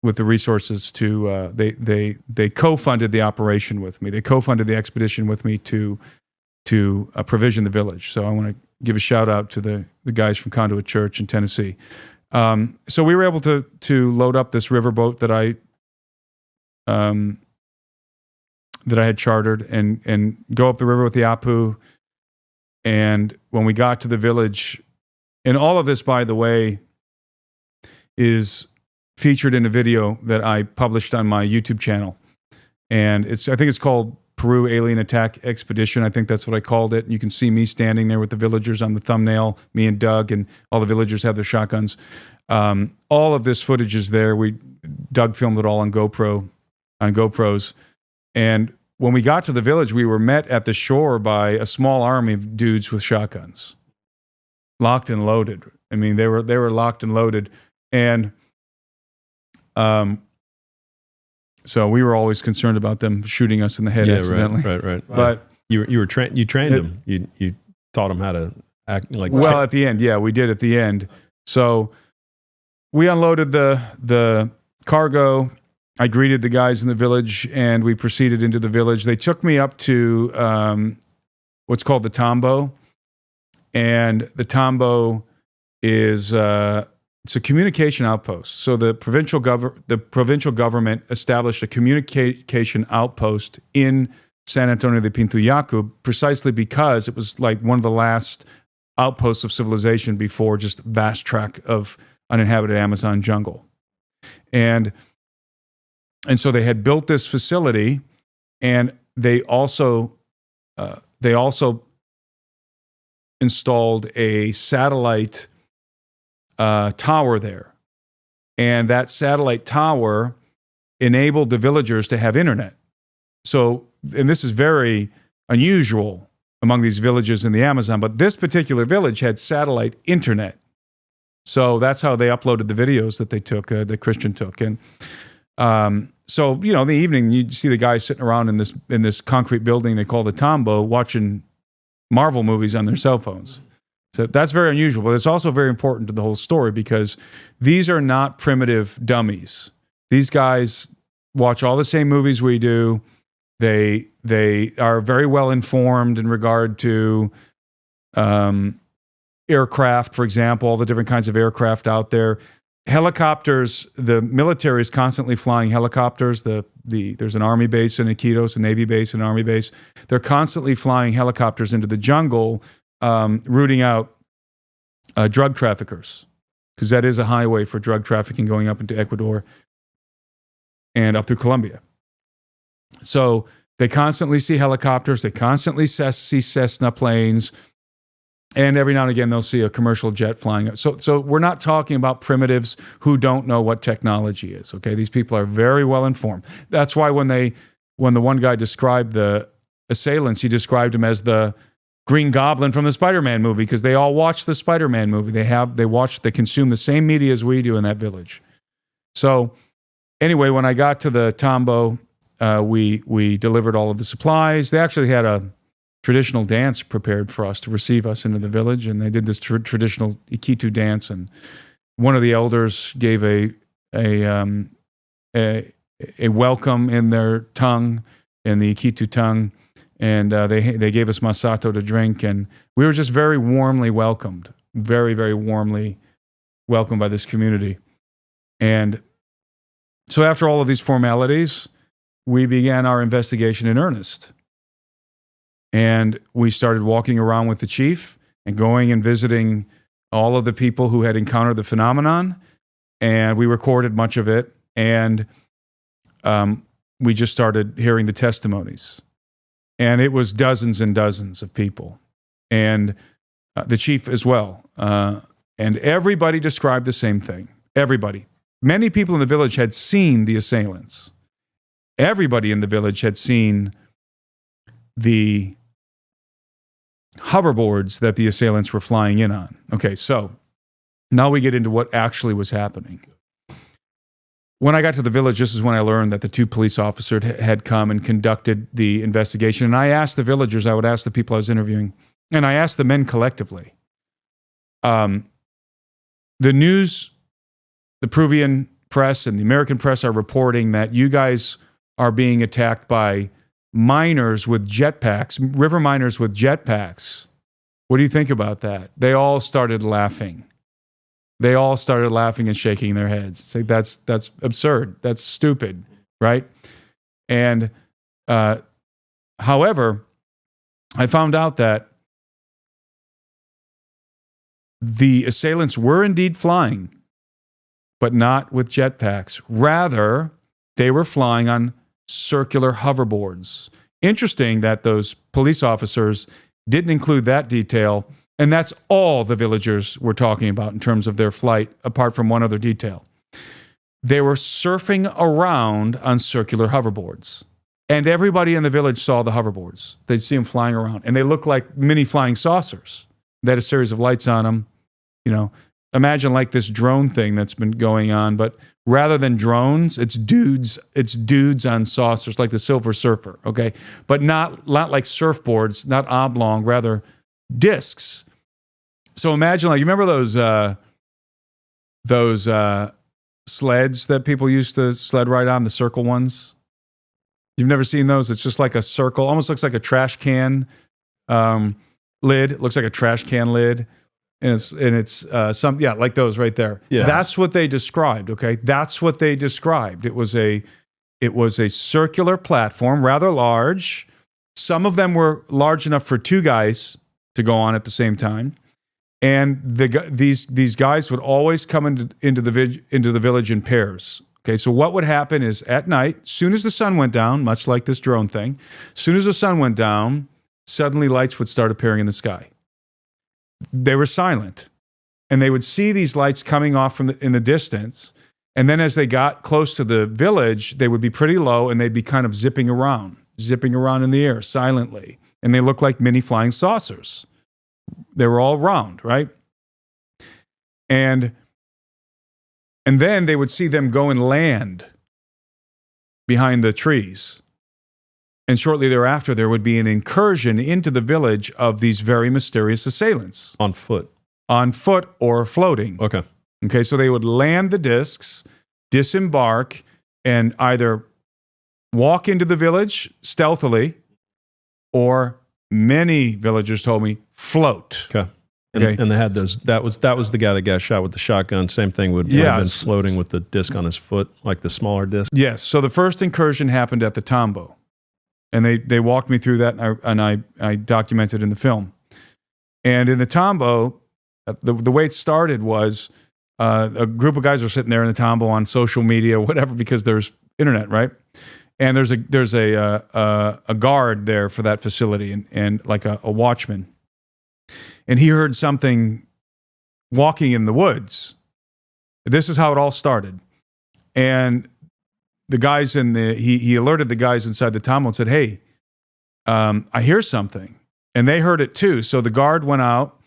with the resources to. They co-funded the operation with me. They co-funded the expedition with me to provision the village. So I want to give a shout out to the guys from Conduit Church in Tennessee. So we were able to load up this riverboat that I had chartered and go up the river with the Apu. And when we got to the village, and all of this, by the way, is featured in a video that I published on my YouTube channel. And I think it's called Peru Alien Attack Expedition. I think that's what I called it. You can see me standing there with the villagers on the thumbnail, me and Doug, and all the villagers have their shotguns. All of this footage is there. Doug filmed it all on GoPros. And when we got to the village, we were met at the shore by a small army of dudes with shotguns, locked and loaded. I mean, they were locked and loaded, and so we were always concerned about them shooting us in the head accidentally. Right. But you trained them. You taught them how to act like. Well, at the end, yeah, we did at the end. So we unloaded the cargo. I greeted the guys in the village, and we proceeded into the village. They took me up to what's called the Tambo, and the Tambo is it's a communication outpost. So the provincial government established a communication outpost in San Antonio de Pintuyacu precisely because it was like one of the last outposts of civilization before just vast tract of uninhabited Amazon jungle, and so they had built this facility, and they also installed a satellite tower there. And that satellite tower enabled the villagers to have internet. So, and this is very unusual among these villages in the Amazon, but this particular village had satellite internet. So that's how they uploaded the videos that they took, that Christian took. And so, in the evening, you see the guys sitting around in this concrete building they call the Tambo watching Marvel movies on their cell phones. So that's very unusual, but it's also very important to the whole story because these are not primitive dummies. These guys watch all the same movies we do. They are very well informed in regard to aircraft, for example, all the different kinds of aircraft out there. Helicopters, the military is constantly flying helicopters. There's an army base in Iquitos, a navy base, an army base. They're constantly flying helicopters into the jungle, rooting out drug traffickers, because that is a highway for drug trafficking going up into Ecuador and up through Colombia. So they constantly see helicopters. They constantly see Cessna planes. And every now and again, they'll see a commercial jet flying. So we're not talking about primitives who don't know what technology is, okay? These people are very well informed. That's why when the one guy described the assailants, he described them as the Green Goblin from the Spider-Man movie, because they all watch the Spider-Man movie. They consume the same media as we do in that village. So anyway, when I got to the Tambo, we delivered all of the supplies. They actually had a traditional dance prepared for us to receive us into the village, and they did this traditional Iquitu dance, and one of the elders gave a welcome in their tongue, in the Iquitu tongue, and they gave us masato to drink, and we were just very warmly welcomed, very, very warmly welcomed by this community. And so after all of these formalities, we began our investigation in earnest. And we started walking around with the chief and going and visiting all of the people who had encountered the phenomenon, and we recorded much of it, and we just started hearing the testimonies. And it was dozens and dozens of people, and the chief as well. And everybody described the same thing. Everybody. Many people in the village had seen the assailants. Everybody in the village had seen the hoverboards that the assailants were flying in on. Okay, so now we get into what actually was happening. When I got to the village, this is when I learned that the 2 police officers had come and conducted the investigation. And I asked the villagers, I would ask the people I was interviewing, and I asked the men collectively. The news, the Peruvian press and the American press are reporting that you guys are being attacked by miners with jetpacks, river miners with jetpacks. What do you think about that? They all started laughing. They all started laughing and shaking their heads. It's like, that's absurd. That's stupid, right? And however, I found out that the assailants were indeed flying, but not with jetpacks. Rather, they were flying on circular hoverboards. Interesting that those police officers didn't include that detail, and that's all the villagers were talking about in terms of their flight, apart from one other detail. They were surfing around on circular hoverboards, and everybody in the village saw the hoverboards. They'd see them flying around, and they looked like mini flying saucers. They had a series of lights on them. You know, imagine like this drone thing that's been going on, but rather than drones, it's dudes on saucers, like the Silver Surfer, okay? But not like surfboards, not oblong, rather discs. So imagine, like, you remember those sleds that people used to sled ride on, the circle ones? You've never seen those? It's just like a circle, almost looks like a trash can lid. It looks like a trash can lid. And it's like those right there. Yeah. That's what they described, okay? That's what they described. It was a circular platform, rather large. Some of them were large enough for 2 guys to go on at the same time. And these guys would always come into the village in pairs. Okay, so what would happen is at night, soon as the sun went down, much like this drone thing, soon as the sun went down, suddenly lights would start appearing in the sky. They were silent, and they would see these lights coming off in the distance, and then as they got close to the village, they would be pretty low, and they'd be kind of zipping around in the air silently, and they looked like mini flying saucers. They were all round, right? And then they would see them go and land behind the trees. And shortly thereafter, there would be an incursion into the village of these very mysterious assailants. On foot or floating. Okay, so they would land the discs, disembark, and either walk into the village stealthily, or many villagers told me, float. Okay. And they had those. That was the guy that got shot with the shotgun. Same thing would have been floating with the disc on his foot, like the smaller disc. Yes. So the first incursion happened at the Tambo. And they walked me through that, and I documented in the film. And in the Tambo, the way it started was a group of guys were sitting there in the Tambo on social media, whatever, because there's internet, right? And there's a guard there for that facility, and like a watchman. And he heard something walking in the woods. This is how it all started. And the guys he alerted the guys inside the Tambo and said, "Hey, I hear something." And they heard it too. So the guard went out,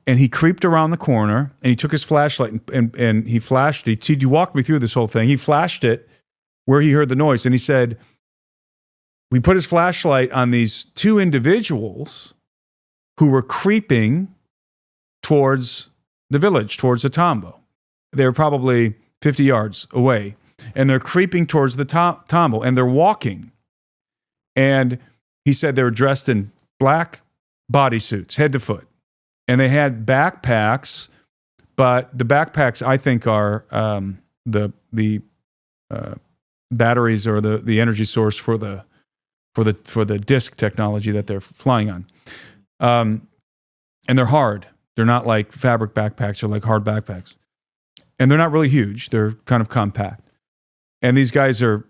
and he creeped around the corner, and he took his flashlight and he flashed it. He walked me through this whole thing. He flashed it where he heard the noise, and he said, we put his flashlight on these 2 individuals who were creeping towards the village, towards the Tambo. They were probably 50 yards away. And they're creeping towards the Tambo, and they're walking. And he said they were dressed in black bodysuits, head to foot. And they had backpacks, but the backpacks, I think, are the batteries or the energy source for the disc technology that they're flying on. And they're hard. They're not like fabric backpacks or like hard backpacks. And they're not really huge. They're kind of compact. And these guys are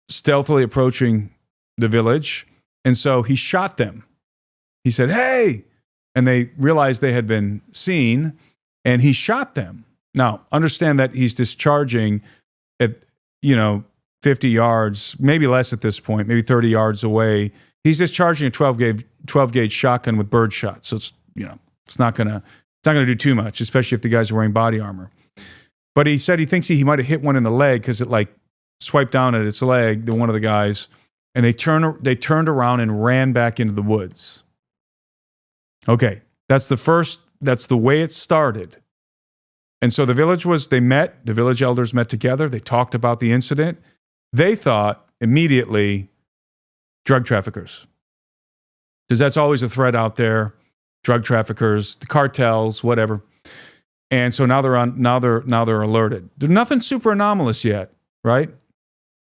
stealthily approaching the village. And so he shot them. He said, "Hey!" And they realized they had been seen, and he shot them. Now, understand that he's discharging at, 50 yards, maybe less at this point, maybe 30 yards away. He's discharging a 12 gauge shotgun with bird shot. So it's not gonna do too much, especially if the guys are wearing body armor. But he said he thinks he might have hit one in the leg because it swiped down at its leg, one of the guys, and they turned around and ran back into the woods. Okay, that's the way it started. And so the village elders met together, they talked about the incident. They thought immediately drug traffickers. Because that's always a threat out there, drug traffickers, the cartels, whatever. And so now they're alerted. There's nothing super anomalous yet, right?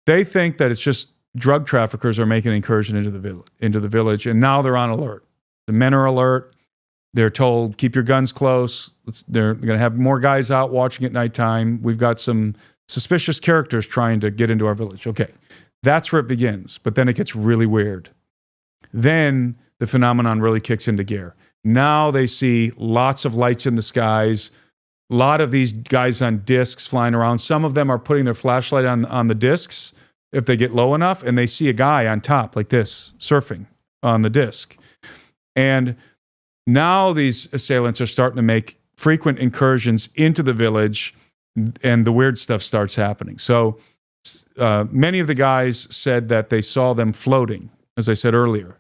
They think that it's just drug traffickers are making an incursion into the village, and now they're on alert. The men are alert. They're told, keep your guns close. They're going to have more guys out watching at nighttime. We've got some suspicious characters trying to get into our village. Okay, that's where it begins. But then it gets really weird. Then the phenomenon really kicks into gear. Now they see lots of lights in the skies, a lot of these guys on discs flying around. Some of them are putting their flashlight on the discs if they get low enough, and they see a guy on top like this, surfing on the disc. And now these assailants are starting to make frequent incursions into the village, and the weird stuff starts happening. So many of the guys said that they saw them floating, as I said earlier.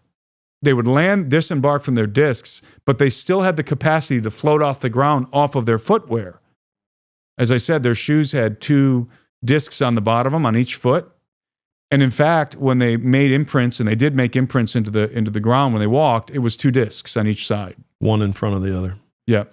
They would disembark from their discs, but they still had the capacity to float off the ground off of their footwear. As I said, their shoes had 2 discs on the bottom of them on each foot. And in fact, when they made imprints, and they did make imprints into the ground when they walked, it was 2 discs on each side. One in front of the other. Yeah.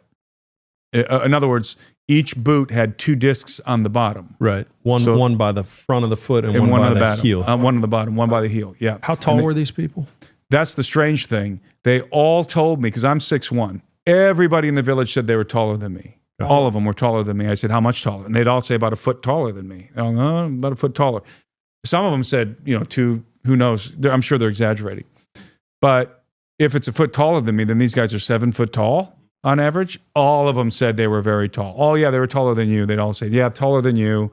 In other words, each boot had 2 discs on the bottom. Right. One by the front of the foot and one by the heel. One on the bottom, one by the heel. Yeah. How tall were these people? That's the strange thing. They all told me, because I'm 6'1", everybody in the village said they were taller than me. Oh. All of them were taller than me. I said, how much taller? And they'd all say about a foot taller than me. About a foot taller. Some of them said, 2, who knows? I'm sure they're exaggerating. But if it's a foot taller than me, then these guys are 7 foot tall on average. All of them said they were very tall. Oh, yeah, they were taller than you. They'd all say, yeah, taller than you.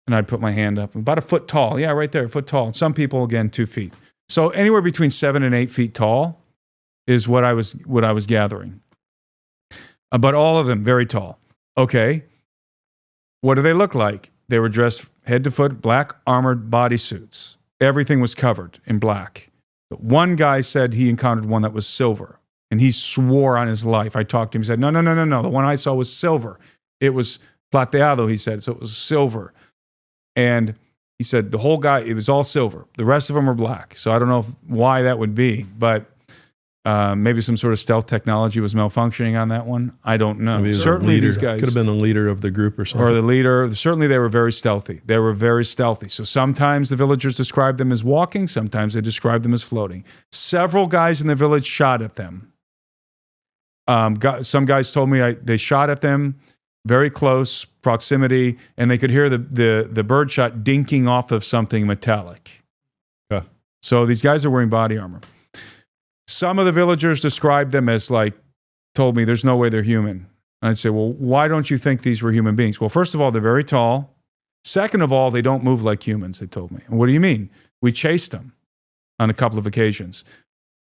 And I'd put my hand up. About a foot tall. Yeah, right there, a foot tall. And some people, again, 2 feet. So anywhere between 7 and 8 feet tall is what I was gathering. But all of them very tall. Okay. What do they look like? They were dressed head to foot, black armored bodysuits. Everything was covered in black. But one guy said he encountered one that was silver, and he swore on his life. I talked to him. He said, no. The one I saw was silver. It was plateado, he said. So it was silver. And he said the whole guy, it was all silver. The rest of them were black. So I don't know why that would be, but maybe some sort of stealth technology was malfunctioning on that one. I don't know. Certainly these guys could have been the leader of the group or something. Or the leader. Certainly they were very stealthy. So sometimes the villagers described them as walking. Sometimes they described them as floating. Several guys in the village shot at them. Some guys told me they shot at them very close proximity, and they could hear the bird shot dinking off of something metallic. Okay. So these guys are wearing body armor. Some of the villagers described them as told me there's no way they're human. And I'd say, well, why don't you think these were human beings? Well, first of all, they're very tall. Second of all, they don't move like humans, they told me. And what do you mean? We chased them on a couple of occasions.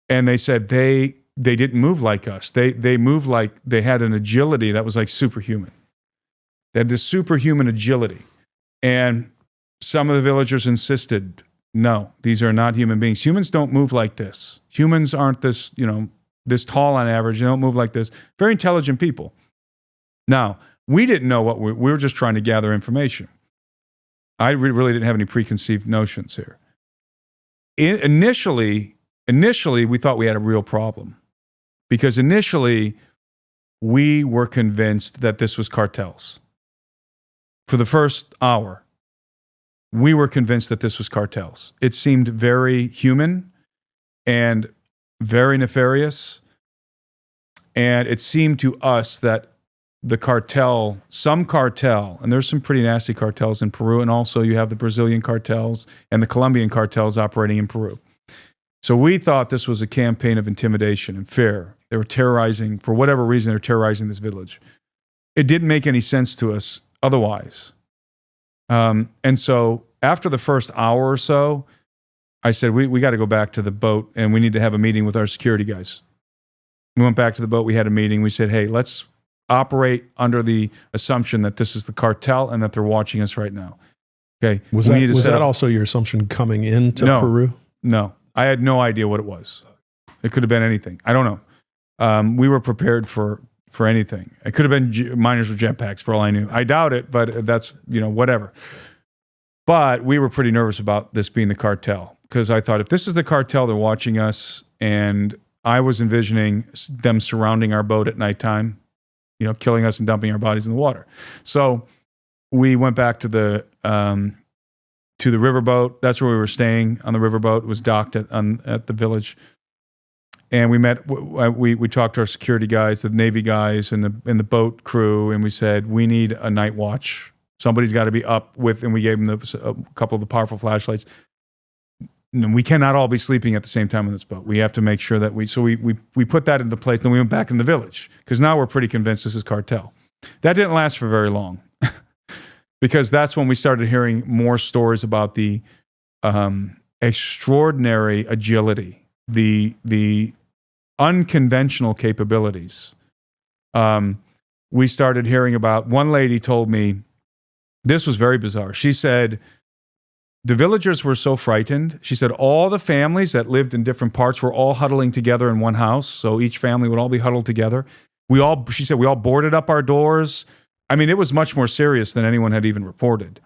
And they said they didn't move like us. They moved like they had an agility that was like superhuman. They had this superhuman agility. And some of the villagers insisted, no, these are not human beings. Humans don't move like this. Humans aren't this, this tall on average. They don't move like this. Very intelligent people. Now, we didn't know what we were just trying to gather information. I really didn't have any preconceived notions here. initially, we thought we had a real problem because initially we were convinced that this was cartels. For the first hour, we were convinced that this was cartels. It seemed very human and very nefarious. And it seemed to us that the cartel, some cartel, and there's some pretty nasty cartels in Peru, and also you have the Brazilian cartels and the Colombian cartels operating in Peru. So we thought this was a campaign of intimidation and fear. They were terrorizing, for whatever reason, they were terrorizing this village. It didn't make any sense to us otherwise. And so after the first hour or so, I said, we got to go back to the boat and we need to have a meeting with our security guys. We went back to the boat, we had a meeting, we said, hey, let's operate under the assumption that this is the cartel and that they're watching us right now. Okay. Was that also your assumption coming into Peru? No. I had no idea what it was. It could have been anything. I don't know. We were prepared for anything. It could have been miners with jetpacks for all I knew. I doubt it, but that's, whatever. But we were pretty nervous about this being the cartel because I thought if this is the cartel, they're watching us, and I was envisioning them surrounding our boat at nighttime, killing us and dumping our bodies in the water. So we went back to the riverboat. That's where we were staying on the riverboat. It was docked at the village. And we met, we talked to our security guys, the Navy guys, and the boat crew, and we said, we need a night watch. Somebody's got to be up with, and we gave them a couple of the powerful flashlights. And we cannot all be sleeping at the same time on this boat. We have to make sure that we put that into place, then we went back in the village, because now we're pretty convinced this is cartel. That didn't last for very long, because that's when we started hearing more stories about the extraordinary agility, the unconventional capabilities. We started hearing about, one lady told me, this was very bizarre. She said, the villagers were so frightened. She said all the families that lived in different parts were all huddling together in one house. So each family would all be huddled together. She said we all boarded up our doors. I mean, it was much more serious than anyone had even reported.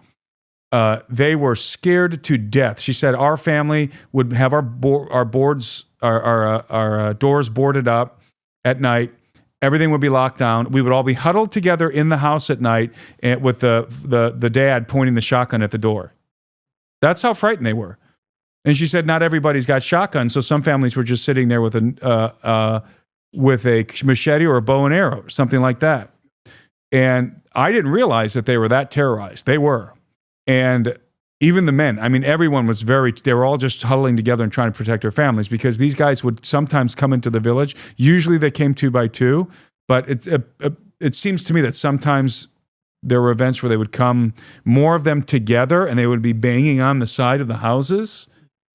They were scared to death. She said our family would have our doors boarded up at night. Everything would be locked down. We would all be huddled together in the house at night, and with the dad pointing the shotgun at the door. That's how frightened they were. And she said not everybody's got shotguns, so some families were just sitting there with a machete or a bow and arrow or something like that. And I didn't realize that they were that terrorized. They were. And even the men, I mean, everyone was they were all just huddling together and trying to protect their families, because these guys would sometimes come into the village. Usually they came 2 by 2, but it seems to me that sometimes there were events where they would come, more of them together, and they would be banging on the side of the houses.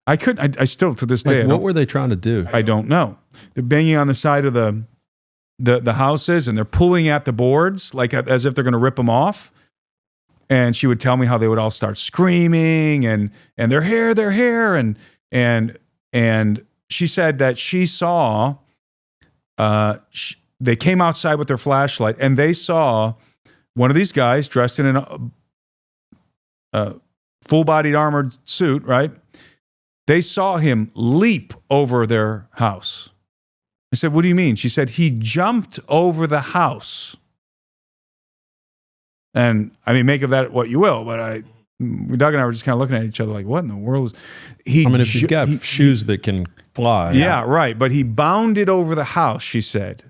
I still, to this day, what were they trying to do? I don't know. They're banging on the side of the houses, and they're pulling at the boards like as if they're going to rip them off. And she would tell me how they would all start screaming and their hair, and she said that she saw, they came outside with their flashlight and they saw one of these guys dressed in a full-bodied armored suit, right? They saw him leap over their house. I said, what do you mean? She said, he jumped over the house. And I mean, make of that what you will, but Doug and I were just kind of looking at each other like, what in the world is he? I mean, if you've got shoes that can fly. Yeah, right. But he bounded over the house, she said.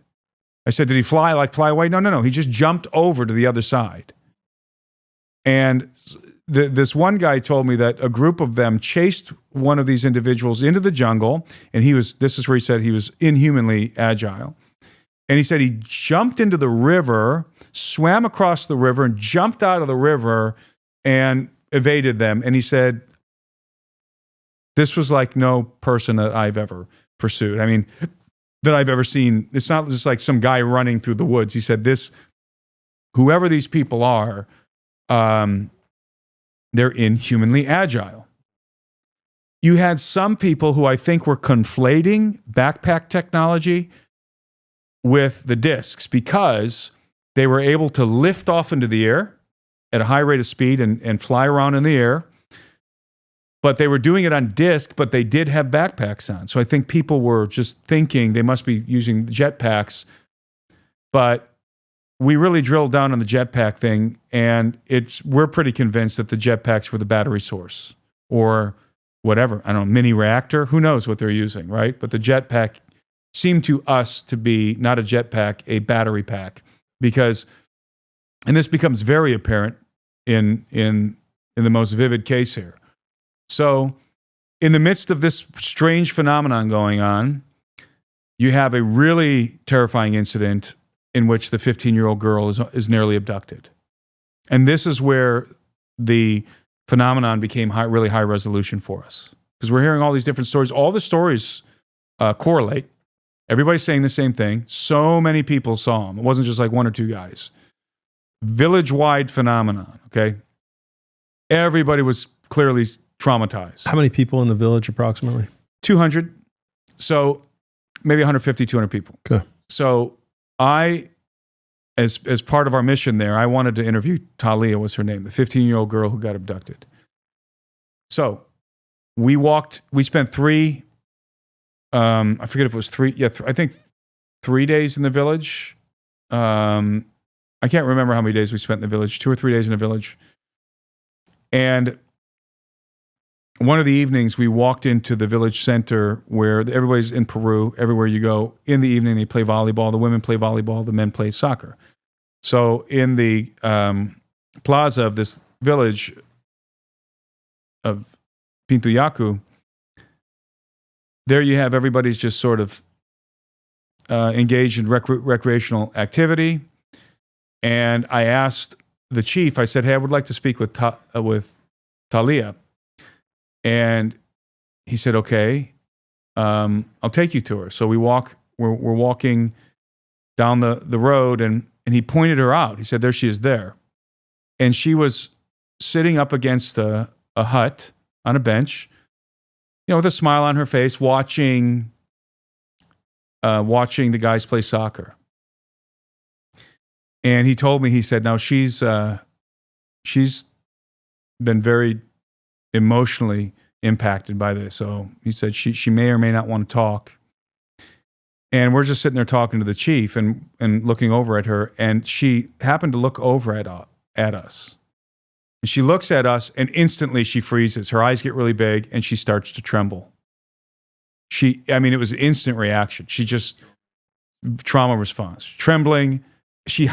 I said, did he fly away? No. He just jumped over to the other side. And this one guy told me that a group of them chased one of these individuals into the jungle. And this is where he said he was inhumanly agile. And he said he jumped into the river, swam across the river, and jumped out of the river and evaded them. And he said, this was like no person that I've ever pursued. I mean, that I've ever seen. It's not just like some guy running through the woods. He said whoever these people are, they're inhumanly agile. You had some people who I think were conflating backpack technology with the discs, because they were able to lift off into the air at a high rate of speed and fly around in the air. but they were doing it on disc, but they did have backpacks on. So I think people were just thinking they must be using jetpacks, but we really drilled down on the jetpack thing, and we're pretty convinced that the jetpacks were the battery source or whatever. I don't know, mini reactor. Who knows what they're using, right? But the jetpack seemed to us to be not a jetpack, a battery pack, because, and this becomes very apparent in the most vivid case here. So, in the midst of this strange phenomenon going on, you have a really terrifying incident in which the 15-year-old girl is nearly abducted. And this is where the phenomenon became really high resolution for us. Because we're hearing all these different stories. All the stories correlate. Everybody's saying the same thing. So many people saw them. It wasn't just like one or two guys. Village-wide phenomenon, okay? Everybody was clearly traumatized. How many people in the village approximately? 200. So maybe 150, 200 people. Okay. So I, as part of our mission there, I wanted to interview Talia, was her name, the 15-year-old girl who got abducted. So we spent three, I forget if it was three, I think 3 days in the village. I can't remember how many days we spent in the village, 2 or 3 days in the village. And one of the evenings, we walked into the village center where everybody's in Peru. Everywhere you go, in the evening, they play volleyball. The women play volleyball. The men play soccer. So in the plaza of this village of Pintuyacu, there you have everybody's just sort of engaged in recreational activity. And I asked the chief, I said, hey, I would like to speak with Talia. And he said, okay, I'll take you to her. So we're walking down the road, and he pointed her out. He said, there she is there. And she was sitting up against a hut on a bench, with a smile on her face, watching the guys play soccer. And he told me, he said, now she's been very emotionally impacted by this. So he said she may or may not want to talk. And we're just sitting there talking to the chief and looking over at her. And she happened to look over at us. And she looks at us, and instantly she freezes. Her eyes get really big, and she starts to tremble. It was an instant reaction. She just, trauma response, trembling. She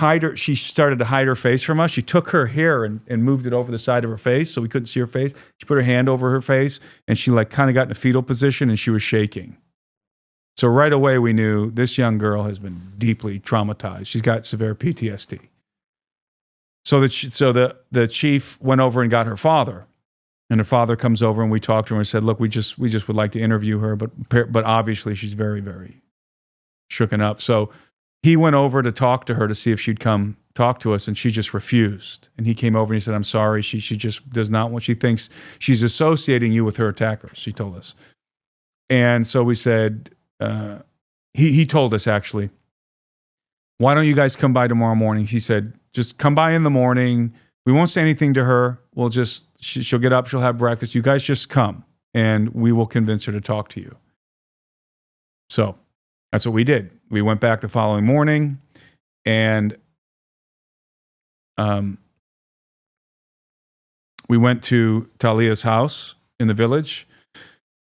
started to hide her face from us. She took her hair and moved it over the side of her face so we couldn't see her face. She put her hand over her face, and she kind of got in a fetal position, and she was shaking. So right away we knew this young girl has been deeply traumatized. She's got severe PTSD. So the chief went over and got her father, and her father comes over, and we talked to her and said, look, we just would like to interview her, but obviously she's very, very shooken up. So he went over to talk to her to see if she'd come talk to us, and she just refused. And he came over and he said, I'm sorry, she just does not want, she thinks she's associating you with her attackers, she told us. And so we said, he told us actually, why don't you guys come by tomorrow morning? He said, just come by in the morning. We won't say anything to her. We'll just, she'll get up, she'll have breakfast. You guys just come, and we will convince her to talk to you. So that's what we did. We went back the following morning, and we went to Talia's house in the village.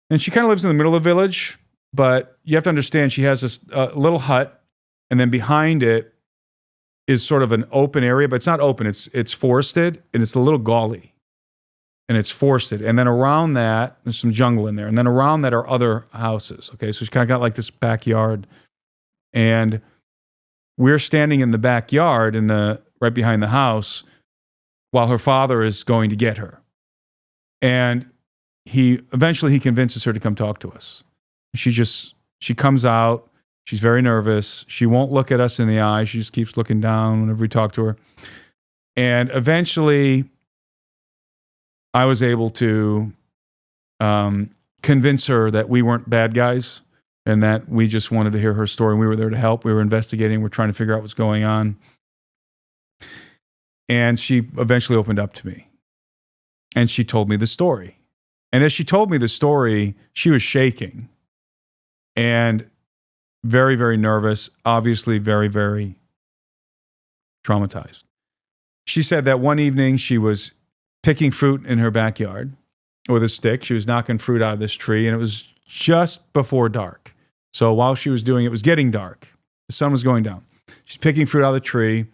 And she kind of lives in the middle of the village, but you have to understand she has this little hut, and then behind it is sort of an open area, but it's not open. It's forested, and it's a little gully, and it's forested. And then around that, there's some jungle in there. And then around that are other houses. Okay, so she's kind of got like this backyard. And we're standing in the backyard right behind the house while her father is going to get her. And eventually he convinces her to come talk to us. She comes out. She's very nervous. She won't look at us in the eye. She just keeps looking down whenever we talk to her. And eventually I was able to convince her that we weren't bad guys and that we just wanted to hear her story. We were there to help. We were investigating. We're trying to figure out what's going on. And she eventually opened up to me. And she told me the story. And as she told me the story, she was shaking and very, very nervous, obviously very, very traumatized. She said that one evening she was picking fruit in her backyard with a stick. She was knocking fruit out of this tree, and it was just before dark. So while she was doing it, it was getting dark. The sun was going down. She's picking fruit out of the tree.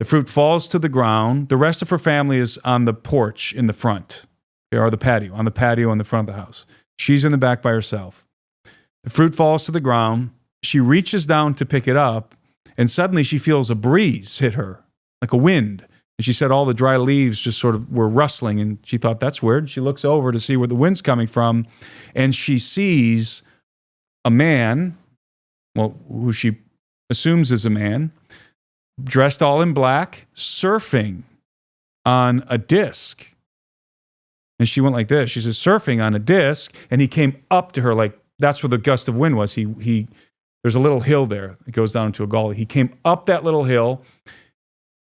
The fruit falls to the ground. The rest of her family is on the porch in the front, or the patio, on the patio in the front of the house. She's in the back by herself. The fruit falls to the ground. She reaches down to pick it up, and suddenly she feels a breeze hit her, like a wind. And she said all the dry leaves just sort of were rustling, and she thought, that's weird. She looks over to see where the wind's coming from, and she sees a man, well, who she assumes is a man, dressed all in black, surfing on a disc. And she went like this. She says, surfing on a disc, and he came up to her like, that's where the gust of wind was. There's a little hill there that goes down into a gully. He came up that little hill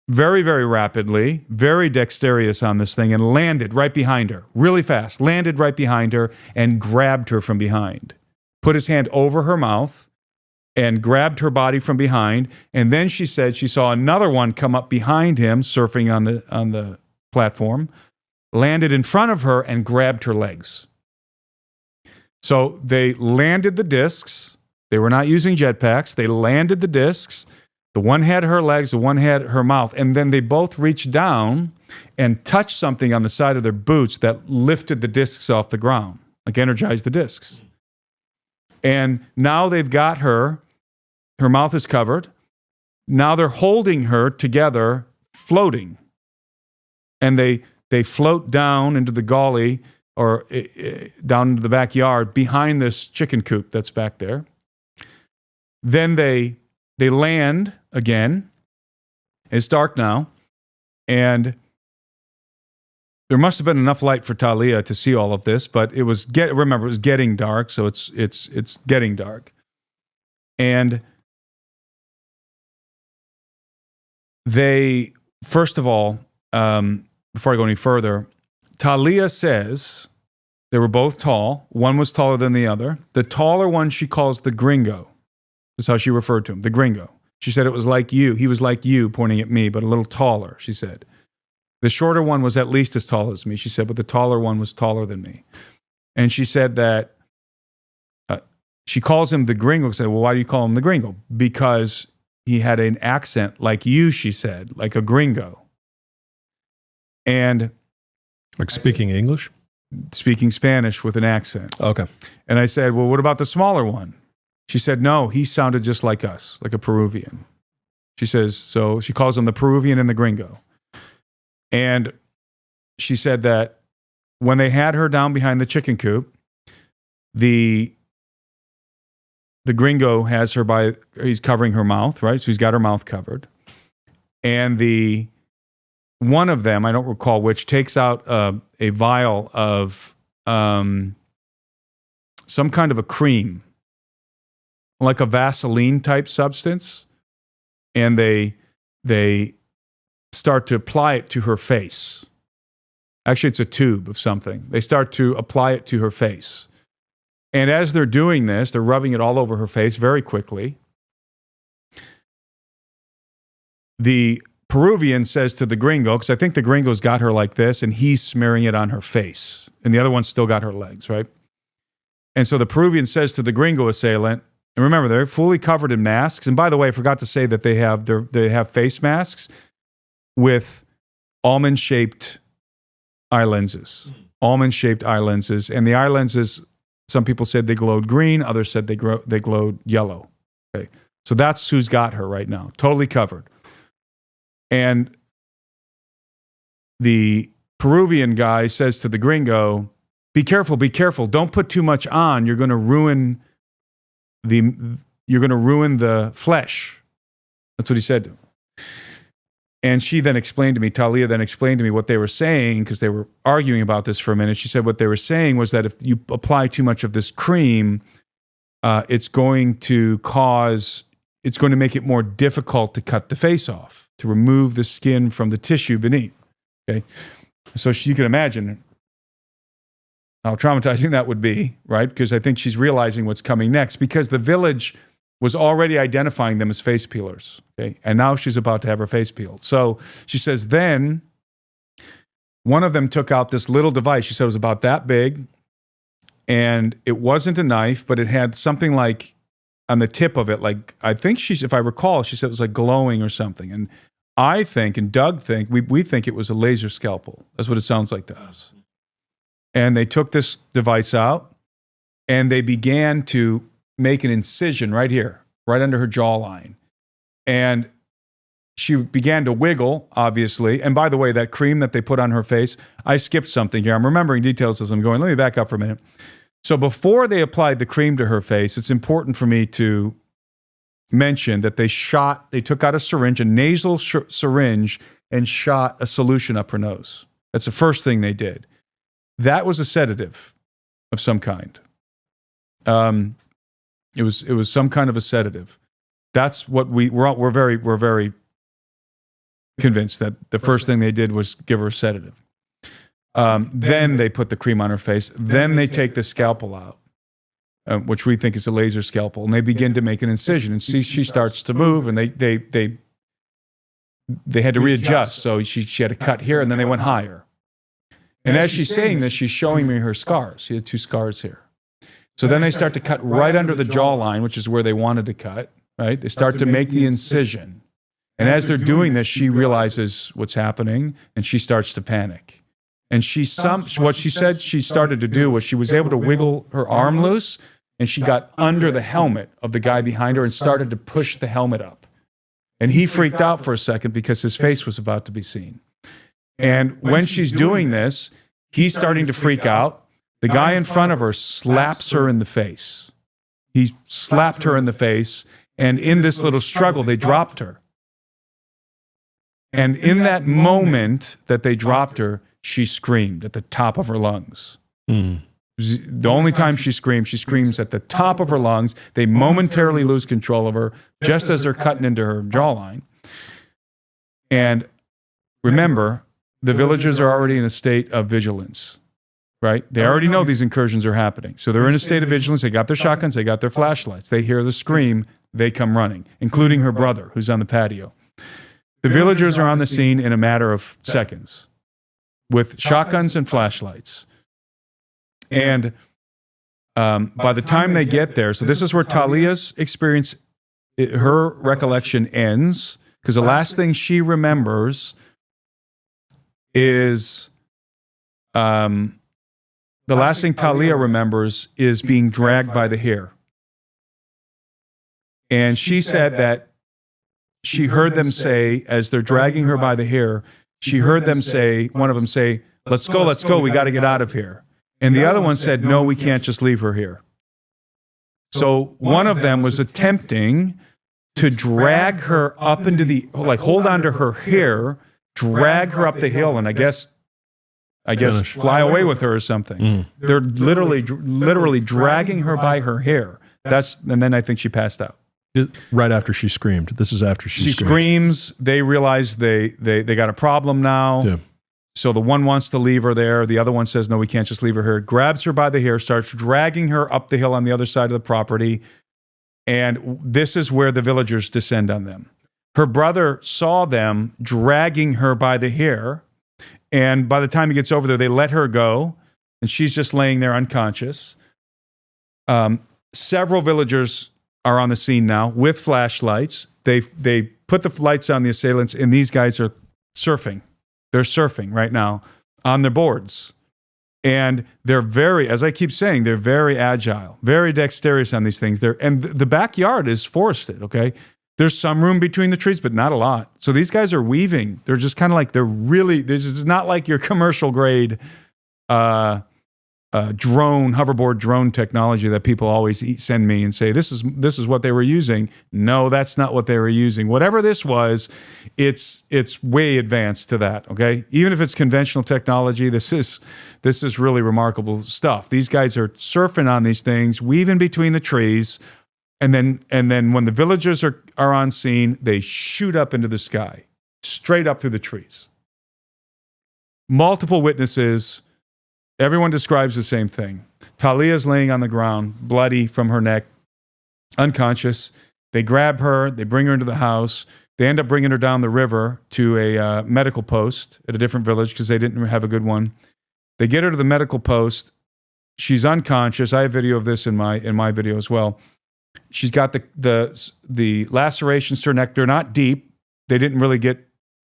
very, very rapidly, very dexterous on this thing, and landed right behind her, really fast, landed right behind her and grabbed her from behind. Put his hand over her mouth and grabbed her body from behind. And then she said she saw another one come up behind him, surfing on the platform, landed in front of her and grabbed her legs. So they landed the discs. They were not using jetpacks. They landed the discs. The one had her legs, the one had her mouth, and then they both reached down and touched something on the side of their boots that lifted the discs off the ground, like energized the discs. And now they've got her. Her mouth is covered. Now they're holding her together, floating. And they float down into the gully or down into the backyard behind this chicken coop that's back there. Then they land again. It's dark now. And there must have been enough light for Talia to see all of this, but it was remember, it was getting dark, so it's getting dark. And they, first of all, before I go any further, Talia says they were both tall. One was taller than the other. The taller one she calls the gringo. That's how she referred to him, the gringo. She said it was like you. He was like you, pointing at me, but a little taller, she said. The shorter one was at least as tall as me, she said, but the taller one was taller than me. And she said that she calls him the gringo. I said, well, why do you call him the gringo? Because he had an accent like you, she said, like a gringo. And like speaking English? Speaking Spanish with an accent. Okay. And I said, well, what about the smaller one? She said, no, he sounded just like us, like a Peruvian. She says, so she calls him the Peruvian and the gringo. And she said that when they had her down behind the chicken coop, the gringo has her he's covering her mouth, right? So he's got her mouth covered. And one of them, I don't recall which, takes out a vial of some kind of a cream, like a Vaseline type substance, and they start to apply it to her face. Actually, it's a tube of something. They start to apply it to her face. And as they're doing this, they're rubbing it all over her face very quickly. The Peruvian says to the gringo, because I think the gringo's got her like this, and he's smearing it on her face. And the other one's still got her legs, right? And so the Peruvian says to the gringo assailant, and remember, they're fully covered in masks. And by the way, I forgot to say that they have face masks with almond-shaped eye lenses. Almond-shaped eye lenses. And the eye lenses, some people said they glowed green. Others said they glowed yellow. Okay, so that's who's got her right now, totally covered. And the Peruvian guy says to the gringo, be careful, don't put too much on. You're going to ruin the flesh. That's what he said to him. And she then explained to me, Talia then explained to me what they were saying, because they were arguing about this for a minute. She said what they were saying was that if you apply too much of this cream, it's going to make it more difficult to cut the face off, to remove the skin from the tissue beneath. Okay, so you can imagine how traumatizing that would be, right? Because I think she's realizing what's coming next, because the village was already identifying them as face peelers, okay? And now she's about to have her face peeled. So she says, then one of them took out this little device. She said it was about that big, and it wasn't a knife, but it had something like on the tip of it, like, I think if I recall, she said it was like glowing or something. And I think, and Doug think, we think it was a laser scalpel. That's what it sounds like to us. And they took this device out, and they began to make an incision right here, right under her jawline. And she began to wiggle, obviously. And by the way, that cream that they put on her face, I skipped something here. I'm remembering details as I'm going. Let me back up for a minute. So before they applied the cream to her face, it's important for me to mention that they took out a syringe, a nasal syringe, and shot a solution up her nose. That's the first thing they did. That was a sedative of some kind. It was some kind of a sedative. That's what we're very convinced that the first thing they did was give her a sedative. Then they put the cream on her face. Then they take the scalpel out, which we think is a laser scalpel, and they begin to make an incision. And she starts to move, and they had to readjust. So she had a cut here, and then they went higher. And as she's saying this, she's showing me her scars. She had 2 scars here. So then they start to cut right under the jawline, which is where they wanted to cut, right? They start to make the incision. And as they're doing this, she realizes what's happening, and she starts to panic. And what she said she started to do was she was able to wiggle her arm loose, and she got under the helmet of the guy behind her and started to push the helmet up. And he freaked out for a second because his face was about to be seen. And when she's doing this, he's starting to freak out. The guy in front of her slaps her in the face. He slapped her in the face, and in this little struggle, they dropped her. And in that moment that they dropped her, she screamed at the top of her lungs. The only time she screams at the top of her lungs. They momentarily lose control of her, just as they're cutting into her jawline. And remember, the villagers are already in a state of vigilance, right? They already know these incursions are happening. So they're in a state of vigilance. They got their shotguns. They got their flashlights. They hear the scream. They come running, including her brother, who's on the patio. The villagers are on the scene in a matter of seconds with shotguns and flashlights. And by the time they get there, so this is where Talia's experience, her recollection ends, because the last thing she remembers is, the last thing Talia remembers is being dragged by the hair. And she said that she heard them say, as they're dragging her by the hair, she heard them say, one of them say, let's go, we got to get out of here. And the other one said, no, we can't just leave her here. So one of them was attempting to drag her up into hold on to her hair, drag her up the hill, and I guess fly away with her or something. They're literally dragging her by her hair. And then I think she passed out. Right after she screamed. This is after she screamed. Screams. They realize they got a problem now. Yeah. So the one wants to leave her there. The other one says, no, we can't just leave her here. Grabs her by the hair, starts dragging her up the hill on the other side of the property. And this is where the villagers descend on them. Her brother saw them dragging her by the hair. And by the time he gets over there, they let her go. And she's just laying there unconscious. Several villagers are on the scene now with flashlights. They put the lights on the assailants, and these guys are surfing. They're surfing right now on their boards. And they're very, as I keep saying, they're very agile, very dexterous on these things. And the backyard is forested, okay? There's some room between the trees, but not a lot. So these guys are weaving. They're just kind of like, this is not like your commercial grade hoverboard drone technology that people always send me and say, this is what they were using. No, that's not what they were using. Whatever this was, it's way advanced to that, okay? Even if it's conventional technology, this is really remarkable stuff. These guys are surfing on these things, weaving between the trees, and then when the villagers are on scene, they shoot up into the sky, straight up through the trees. Multiple witnesses Everyone describes the same thing. Talia's laying on the ground, bloody from her neck, unconscious. They grab her. They bring her into the house. They end up bringing her down the river to a medical post at a different village because they didn't have a good one. They get her to the medical post. She's unconscious. I have video of this in my video as well. She's got the lacerations to her neck. They're not deep. They didn't really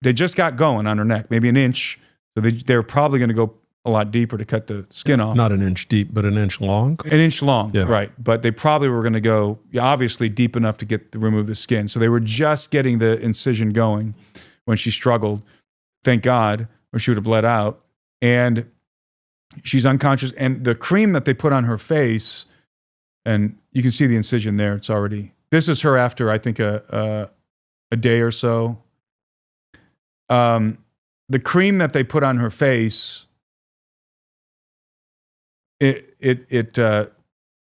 they just got going on her neck, maybe an inch. So they're probably going to go a lot deeper to cut the skin off. Not an inch deep, but an inch long? An inch long, yeah. Right. But they probably were going to go, obviously, deep enough to remove the skin. So they were just getting the incision going when she struggled. Thank God, or she would have bled out. And she's unconscious. And the cream that they put on her face, and you can see the incision there. It's already... This is her after, I think, a day or so. The cream that they put on her face... It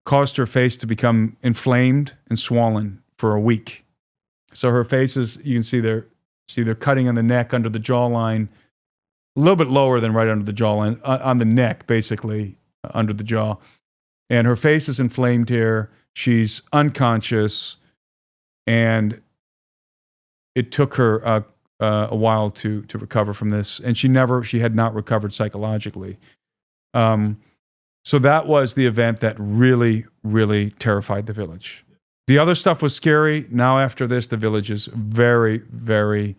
caused her face to become inflamed and swollen for a week. So her face is, you can see they're cutting on the neck under the jawline, a little bit lower than right under the jawline, on the neck, basically, under the jaw. And her face is inflamed here. She's unconscious, and it took her a while to recover from this. And she had not recovered psychologically. So that was the event that really, really terrified the village. The other stuff was scary. Now after this, the village is very, very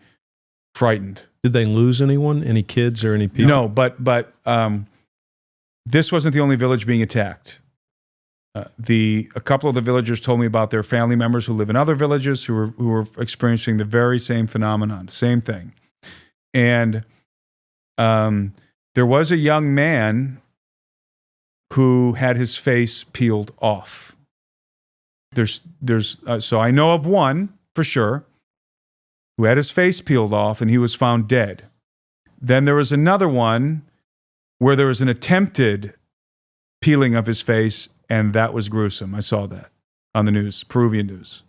frightened. Did they lose anyone? Any kids or any people? No, but this wasn't the only village being attacked. A couple of the villagers told me about their family members who live in other villages who were experiencing the very same phenomenon, same thing. And there was a young man who had his face peeled off. So I know of one for sure who had his face peeled off and he was found dead. Then there was another one where there was an attempted peeling of his face, and that was gruesome. I saw that on the news, Peruvian news,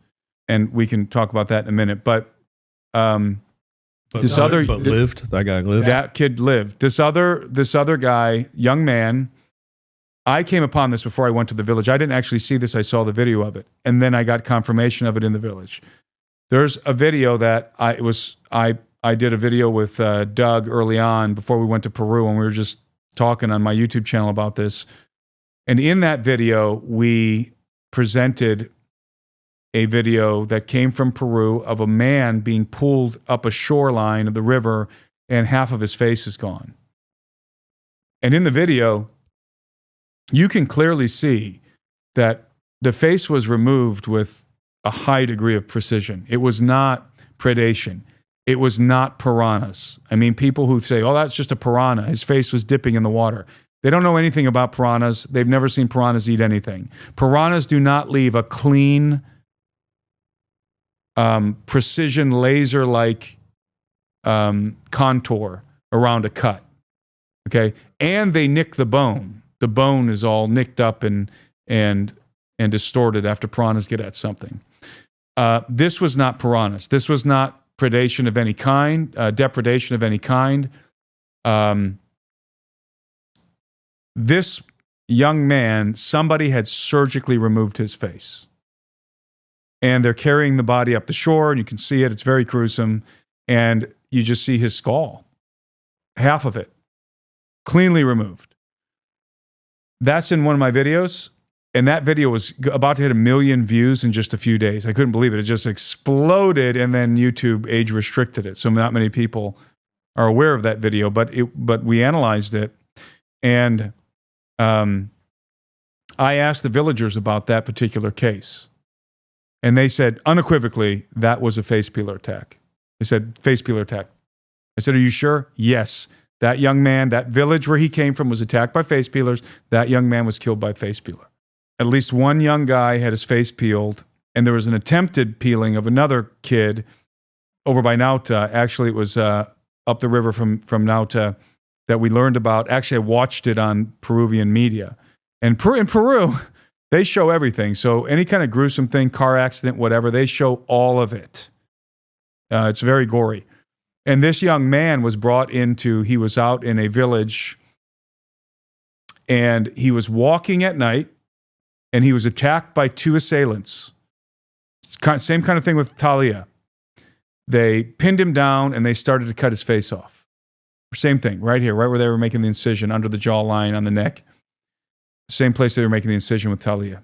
and we can talk about that in a minute. But lived. That guy lived. That kid lived. This other guy, young man. I came upon this before I went to the village. I didn't actually see this. I saw the video of it. And then I got confirmation of it in the village. There's a video that I did a video with Doug early on before we went to Peru, and we were just talking on my YouTube channel about this. And in that video, we presented a video that came from Peru of a man being pulled up a shoreline of the river, and half of his face is gone. And in the video, you can clearly see that the face was removed with a high degree of precision. It was not predation. It was not piranhas. I mean, people who say, oh, that's just a piranha. His face was dipping in the water. They don't know anything about piranhas. They've never seen piranhas eat anything. Piranhas do not leave a clean, precision, laser-like contour around a cut. Okay? And they nick the bone. The bone is all nicked up and distorted after piranhas get at something. This was not piranhas. This was not predation of any kind, depredation of any kind. This young man, somebody had surgically removed his face. And they're carrying the body up the shore, and you can see it. It's very gruesome. And you just see his skull. Half of it. Cleanly removed. That's in one of my videos, and that video was about to hit 1 million views in just a few days. I couldn't believe it. It just exploded, and then YouTube age restricted it, so not many people are aware of that video, but we analyzed it, and I asked the villagers about that particular case, and they said unequivocally that was a face peeler attack. They said, face peeler attack. I said, are you sure? Yes. That young man, that village where he came from was attacked by face peelers. That young man was killed by face peeler. At least one young guy had his face peeled, and there was an attempted peeling of another kid over by Nauta. Actually, it was up the river from Nauta that we learned about. Actually, I watched it on Peruvian media. And in Peru, they show everything. So any kind of gruesome thing, car accident, whatever, they show all of it. It's very gory. And this young man was brought he was out in a village, And he was walking at night, and he was attacked by 2 assailants. Same kind of thing with Talia. They pinned him down, and they started to cut his face off. Same thing, right here, right where they were making the incision, under the jawline on the neck. Same place they were making the incision with Talia.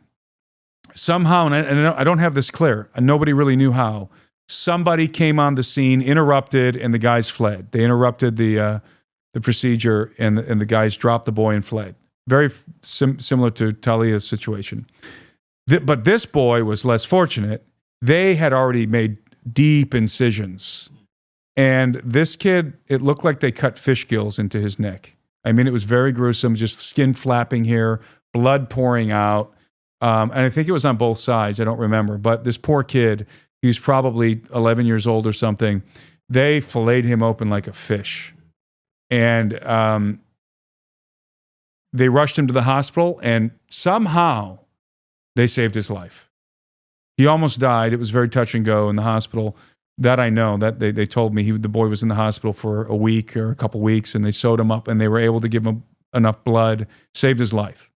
Somehow, and I don't have this clear, and nobody really knew how, somebody came on the scene, interrupted, and the guys fled. They interrupted the procedure, and the guys dropped the boy and fled. Very similar to Talia's situation. But this boy was less fortunate. They had already made deep incisions. And this kid, it looked like they cut fish gills into his neck. I mean, it was very gruesome, just skin flapping here, blood pouring out. And I think it was on both sides. I don't remember. But this poor kid, he was probably 11 years old or something. They filleted him open like a fish. And they rushed him to the hospital, and somehow they saved his life. He almost died. It was very touch and go in the hospital. That I know. That they told me the boy was in the hospital for a week or a couple weeks, and they sewed him up, and they were able to give him enough blood, saved his life.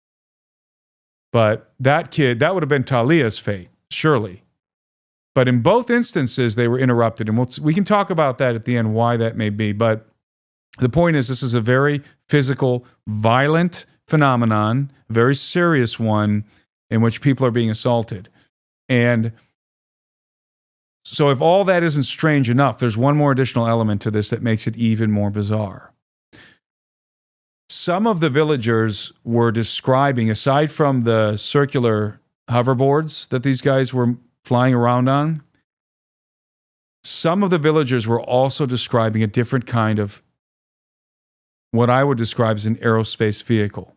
But that kid, that would have been Talia's fate, surely. But in both instances, they were interrupted, and we can talk about that at the end, why that may be. But the point is, this is a very physical, violent phenomenon, a very serious one, in which people are being assaulted. And so if all that isn't strange enough, there's one more additional element to this that makes it even more bizarre. Some of the villagers were describing, aside from the circular hoverboards that these guys were flying around on, some of the villagers were also describing a different kind of what I would describe as an aerospace vehicle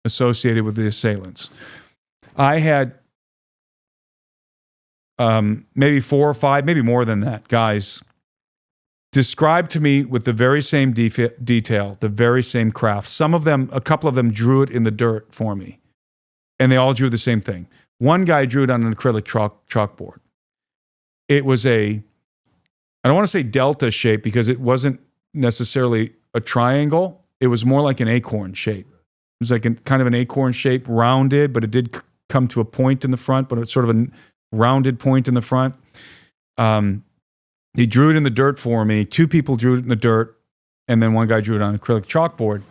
associated with the assailants. I had maybe 4 or 5, maybe more than that, guys described to me with the very same detail, the very same craft. Some of them, a couple of them drew it in the dirt for me, and they all drew the same thing. One guy drew it on an acrylic chalkboard. It was I don't want to say delta shape because it wasn't necessarily a triangle. It was more like an acorn shape. It was like kind of an acorn shape, rounded, but it did come to a point in the front, but it's sort of a rounded point in the front. He drew it in the dirt for me. 2 people drew it in the dirt, and then one guy drew it on an acrylic chalkboard.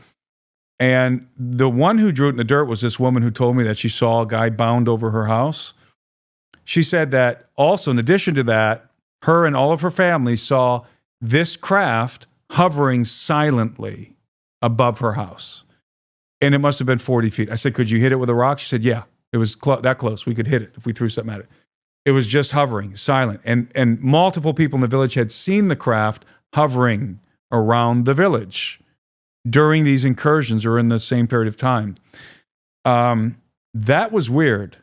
And the one who drew it in the dirt was this woman who told me that she saw a guy bound over her house. She said that also, in addition to that, her and all of her family saw this craft hovering silently above her house. And it must have been 40 feet. I said, could you hit it with a rock? She said, yeah, it was that close. We could hit it if we threw something at it. It was just hovering, silent. And multiple people in the village had seen the craft hovering around the village during these incursions or in the same period of time. That was weird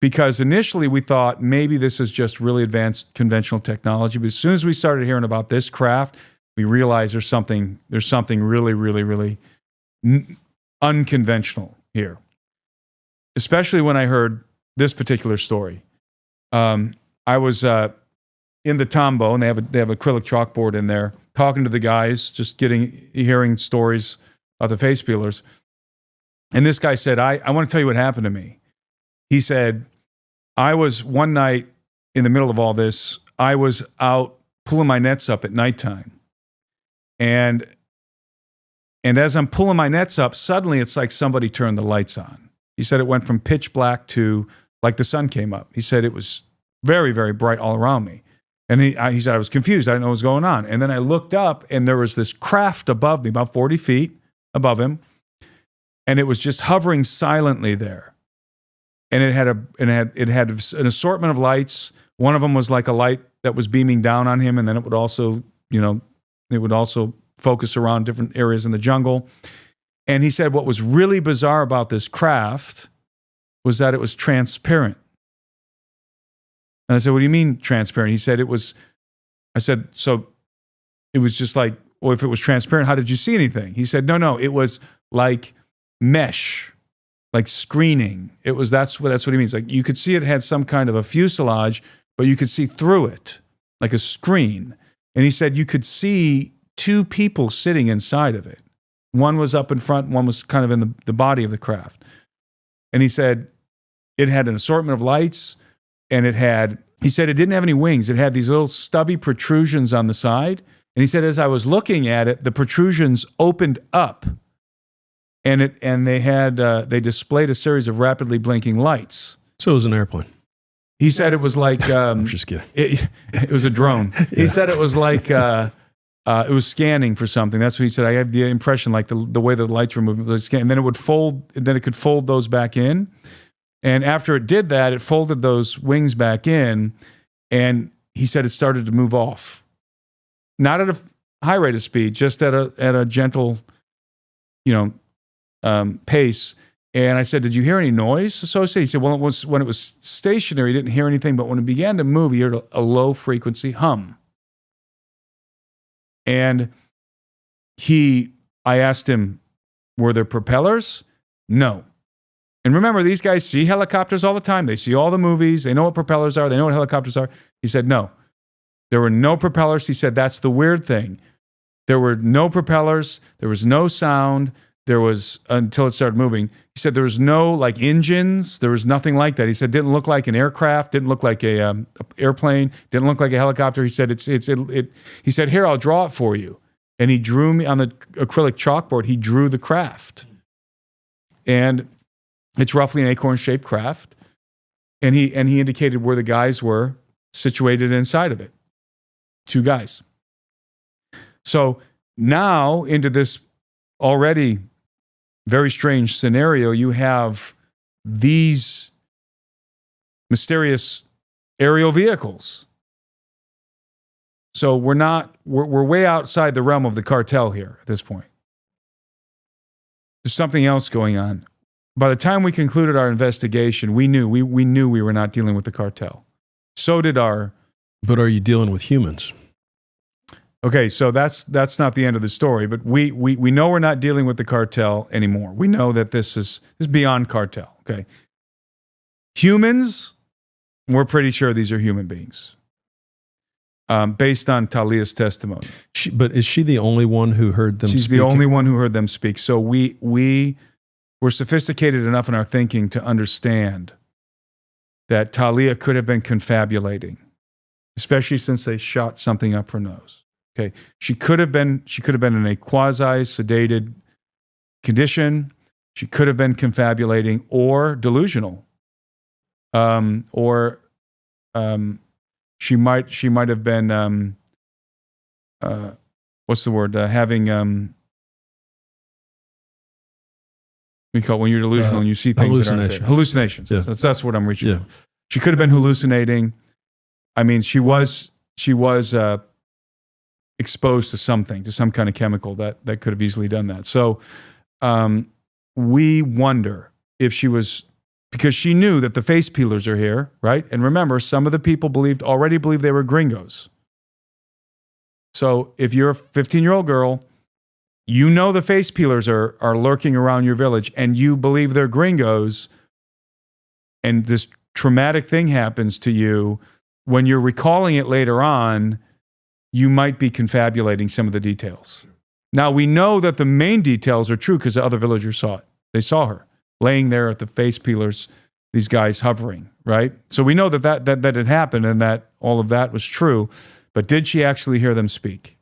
because initially we thought maybe this is just really advanced conventional technology. But as soon as we started hearing about this craft, we realized there's something really, really, really unconventional here. Especially when I heard this particular story. I was in the Tombow, and they have acrylic chalkboard in there, talking to the guys, just hearing stories of the face peelers. And this guy said, I want to tell you what happened to me. He said, I was one night in the middle of all this, I was out pulling my nets up at nighttime. And as I'm pulling my nets up, suddenly it's like somebody turned the lights on. He said it went from pitch black to like the sun came up. He said it was very, very bright all around me. And he said I was confused. I didn't know what was going on. And then I looked up, and there was this craft above me, about 40 feet above him. And it was just hovering silently there. And it had an assortment of lights. One of them was like a light that was beaming down on him, and then it would also, focus around different areas in the jungle. And he said what was really bizarre about this craft was that it was transparent. And I said, what do you mean transparent? He said I said, so it was just like, well, if it was transparent, how did you see anything? He said, no, it was like mesh, like screening. That's what he means. Like you could see it had some kind of a fuselage, but you could see through it, like a screen. And he said you could see 2 people sitting inside of it. One was up in front, one was kind of in the body of the craft. And he said it had an assortment of lights, and he said it didn't have any wings. It had these little stubby protrusions on the side. And he said, as I was looking at it, the protrusions opened up, and they displayed a series of rapidly blinking lights. So it was an airplane. He said it was like I'm just kidding. It was a drone. Yeah. He said it was like it was scanning for something. That's what he said. I had the impression like the way the lights were moving was scanning. And then it would fold. And then it could fold those back in. And after it did that, it folded those wings back in. And he said it started to move off. Not at a high rate of speed, just at a gentle, pace. And I said, "Did you hear any noise associated?" He said, "Well, it was when it was stationary, he didn't hear anything, but when it began to move, he heard a low frequency hum." And I asked him, "Were there propellers?" No. And remember, these guys see helicopters all the time. They see all the movies. They know what propellers are. They know what helicopters are. He said, "No. There were no propellers." He said, "That's the weird thing. There were no propellers. There was no sound. There was, until it started moving." He said, "There was no like engines. There was nothing like that." He said, "Didn't look like an aircraft. Didn't look like a airplane. Didn't look like a helicopter." He said, he said, "Here, I'll draw it for you." And he drew me on the acrylic chalkboard. He drew the craft. And it's roughly an acorn-shaped craft. And he indicated where the guys were situated inside of it. 2 guys. So now into this already very strange scenario, you have these mysterious aerial vehicles. So we're way outside the realm of the cartel here at this point. There's something else going on. By the time we concluded our investigation, we knew we were not dealing with the cartel. So did our... But are you dealing with humans? Okay, so that's not the end of the story, but we know we're not dealing with the cartel anymore. We know that this is beyond cartel, okay? Humans, we're pretty sure these are human beings, based on Talia's testimony. But is she the only one who heard them speak? She's the only one who heard them speak. So we were sophisticated enough in our thinking to understand that Talia could have been confabulating, especially since they shot something up her nose. Okay, she could have been in a quasi-sedated condition. She could have been confabulating or delusional, or she might have been what's the word? Having we call it when you're delusional and you see things that aren't there. Hallucinations. Yeah. That's what I'm reaching for. She could have been hallucinating. I mean, she was exposed to something, to some kind of chemical that could have easily done that. So we wonder if she was, because she knew that the face peelers are here, right? And remember, some of the people already believed they were gringos. So if you're a 15-year-old girl, you know the face peelers are lurking around your village, and you believe they're gringos, and this traumatic thing happens to you, when you're recalling it later on, you might be confabulating some of the details. Now, we know that the main details are true because the other villagers saw it. They saw her laying there at the face peelers, these guys hovering, right? So we know that had happened and that all of that was true. But did she actually hear them speak?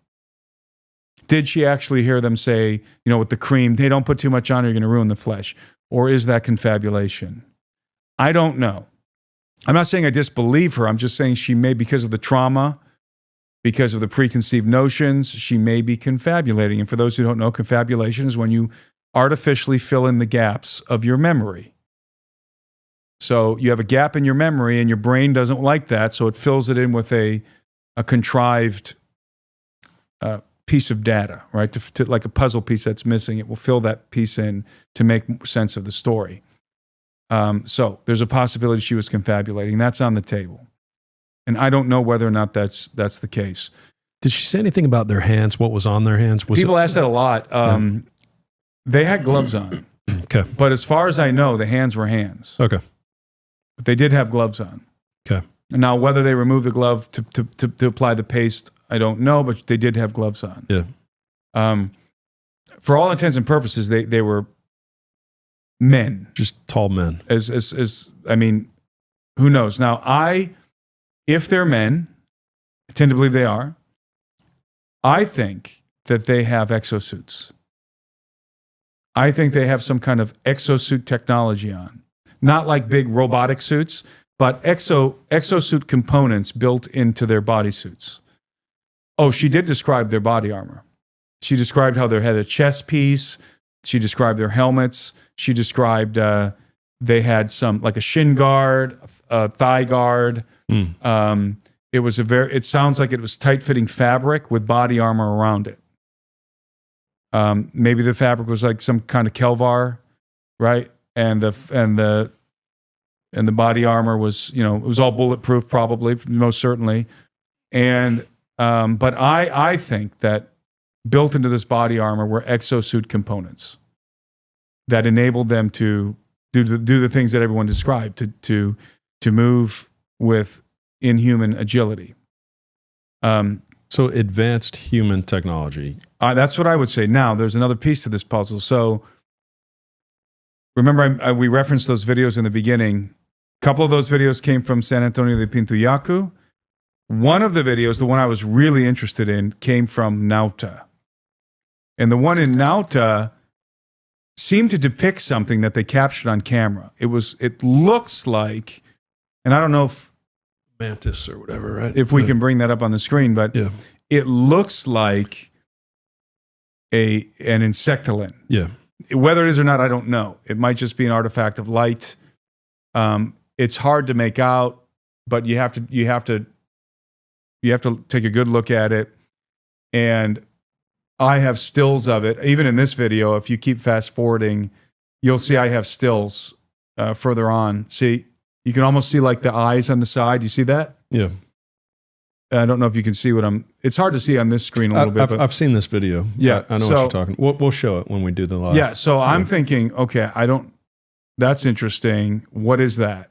Did she actually hear them say, with the cream, hey, don't put too much on, you're going to ruin the flesh? Or is that confabulation? I don't know. I'm not saying I disbelieve her. I'm just saying she may, because of the trauma, because of the preconceived notions, she may be confabulating. And for those who don't know, confabulation is when you artificially fill in the gaps of your memory. So you have a gap in your memory and your brain doesn't like that, so it fills it in with a contrived piece of data, right? To like a puzzle piece that's missing, it will fill that piece in to make sense of the story. So there's a possibility she was confabulating. That's on the table. And I don't know whether or not that's the case. Did she say anything about their hands? What was on their hands? People ask that a lot. They had gloves on. Okay. But as far as I know, the hands were hands. Okay. But they did have gloves on. Okay. Now, whether they removed the glove to apply the paste, I don't know, but they did have gloves on. Yeah. for all intents and purposes, they were men. Just tall men. I mean, who knows? Now, if they're men, I tend to believe they are, I think that they have exosuits. I think they have some kind of exosuit technology on. Not like big robotic suits, but exosuit components built into their bodysuits. Oh, she did describe their body armor. She described how they had a chest piece. She described their helmets. She described they had some, like a shin guard, a thigh guard. It sounds like it was tight-fitting fabric with body armor around it. Maybe the fabric was like some kind of Kelvar, right? And the body armor was, it was all bulletproof, probably, most certainly. And but I think that built into this body armor were exosuit components that enabled them to do the things that everyone described, to move with inhuman agility. So advanced human technology. That's what I would say. Now, there's another piece to this puzzle. So remember, we referenced those videos in the beginning. A couple of those videos came from San Antonio de Pintuyacu. One of the videos, the one I was really interested in, came from Nauta. And the one in Nauta seemed to depict something that they captured on camera. It looks like, and I don't know if Mantis or whatever, right? If we can bring that up on the screen, but it looks like an insectolant. Yeah. Whether it is or not, I don't know. It might just be an artifact of light. It's hard to make out, but you have to take a good look at it. And I have stills of it. Even in this video, if you keep fast forwarding, you'll see I have stills further on. See, you can almost see like the eyes on the side. You see that? Yeah. I don't know if you can see it's hard to see on this screen a little bit. But I've seen this video. Yeah. I know what you're talking. We'll show it when we do the live. Yeah. So I'm thinking, okay, that's interesting. What is that?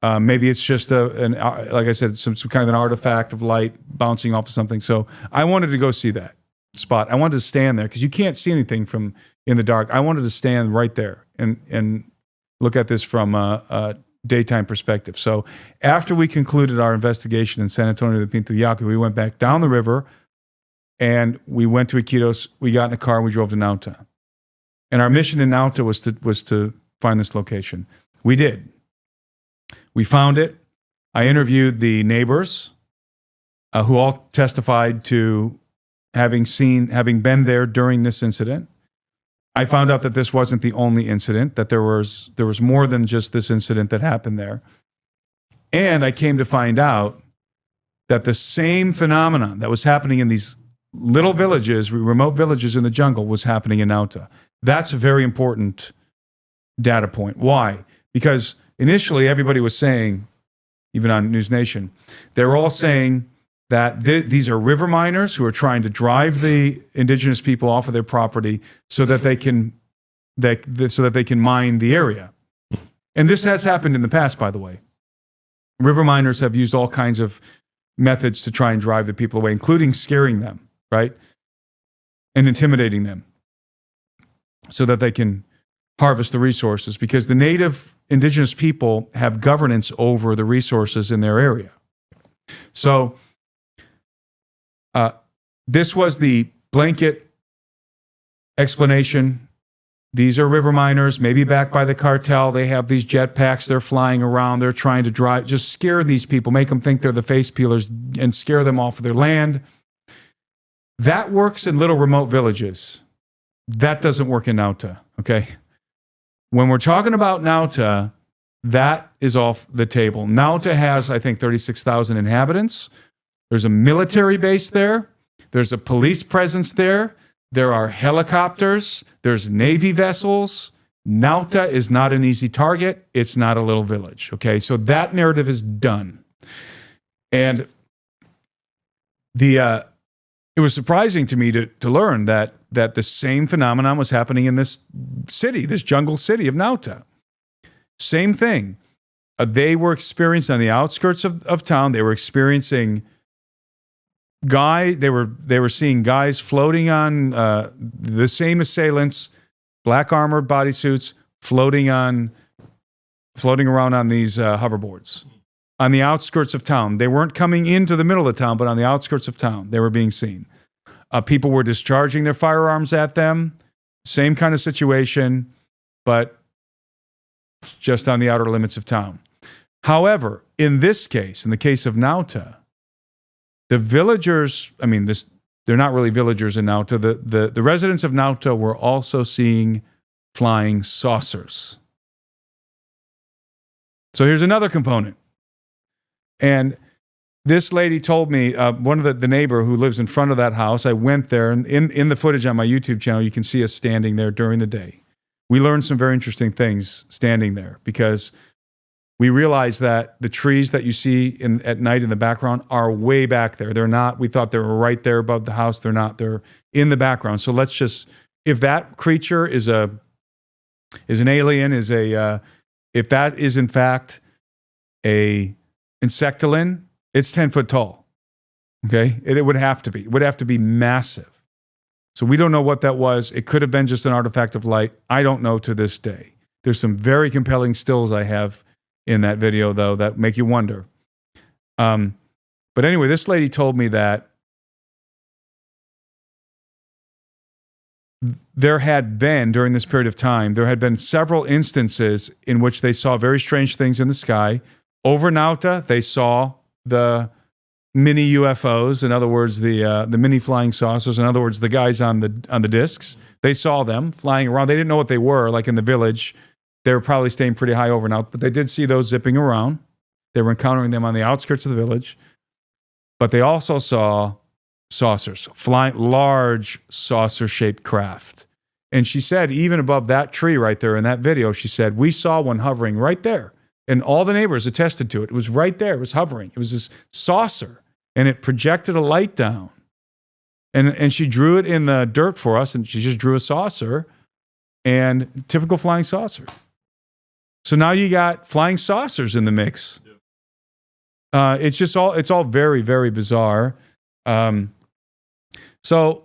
Maybe it's just like I said, some kind of an artifact of light bouncing off of something. So I wanted to go see that spot. I wanted to stand there because you can't see anything from in the dark. I wanted to stand right there and look at this from a daytime perspective. So after we concluded our investigation in San Antonio de Pintuyacu, we went back down the river and we went to Iquitos. We got in a car and we drove to Nauta. And our mission in Nauta was to find this location. We did. We found it. I interviewed the neighbors who all testified to having been there during this incident. I found out that this wasn't the only incident, that there was more than just this incident that happened there. And I came to find out that the same phenomenon that was happening in these little villages, remote villages in the jungle, was happening in Nauta. That's a very important data point. Why? Because initially everybody was saying, even on News Nation, they were all saying that these are river miners who are trying to drive the indigenous people off of their property so that they can mine the area. And this has happened in the past, by the way. River miners have used all kinds of methods to try and drive the people away, including scaring them, right? And intimidating them so that they can harvest the resources, because the native indigenous people have governance over the resources in their area. So this was the blanket explanation. These are river miners, maybe backed by the cartel. They have these jetpacks. They're flying around. They're trying to just scare these people, make them think they're the face peelers and scare them off of their land. That works in little remote villages. That doesn't work in Nauta, okay? When we're talking about Nauta, that is off the table. Nauta has, I think, 36,000 inhabitants. There's a military base there. There's a police presence there. There are helicopters. There's Navy vessels. Nauta is not an easy target. It's not a little village, okay? So that narrative is done. And it was surprising to me to learn that the same phenomenon was happening in this city, this jungle city of Nauta. Same thing. They were experiencing on the outskirts of town, they were experiencing they were seeing guys floating on the same assailants, black armored bodysuits, floating around on these hoverboards on the outskirts of town. They weren't coming into the middle of town, but on the outskirts of town, they were being seen. People were discharging their firearms at them. Same kind of situation, but just on the outer limits of town. However, in this case, in the case of Nauta, the villagers, they're not really villagers in Nauta. The residents of Nauta were also seeing flying saucers. So here's another component. And this lady told me, one of the neighbor who lives in front of that house, I went there, and in the footage on my YouTube channel, you can see us standing there during the day. We learned some very interesting things standing there because we realized that the trees that you see at night in the background are way back there. They're not, we thought they were right there above the house. They're not, they're in the background. So let's just, if that creature is an alien, if that is in fact a insectilin, it's 10 foot tall. Okay? It would have to be. It would have to be massive. So we don't know what that was. It could have been just an artifact of light. I don't know to this day. There's some very compelling stills I have in that video, though, that make you wonder. But anyway, this lady told me that there had been, during this period of time, there had been several instances in which they saw very strange things in the sky. Over Nauta, they saw the mini UFOs, in other words, the mini flying saucers, in other words, the guys on the discs. They saw them flying around. They didn't know what they were, like in the village. They were probably staying pretty high over Nauta, but they did see those zipping around. They were encountering them on the outskirts of the village. But they also saw saucers, flying, large saucer-shaped craft. And she said, even above that tree right there in that video, she said, we saw one hovering right there. And all the neighbors attested to it. It was right there. It was hovering. It was this saucer. And it projected a light down. And she drew it in the dirt for us, and she just drew a saucer, and typical flying saucer. So now you got flying saucers in the mix. It's all very, very bizarre. So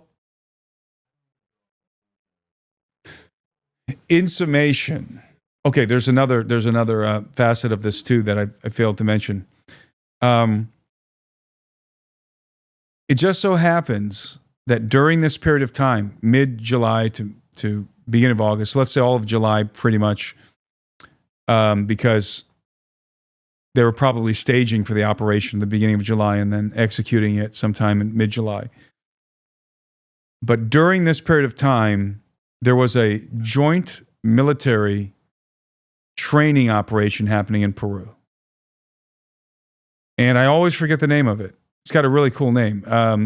in summation, okay, there's another facet of this too that I failed to mention. It just so happens that during this period of time, mid-July to beginning of August, let's say all of July pretty much, because they were probably staging for the operation at the beginning of July and then executing it sometime in mid-July. But during this period of time, there was a joint military training operation happening in Peru. And I always forget the name of it. It's got a really cool name. I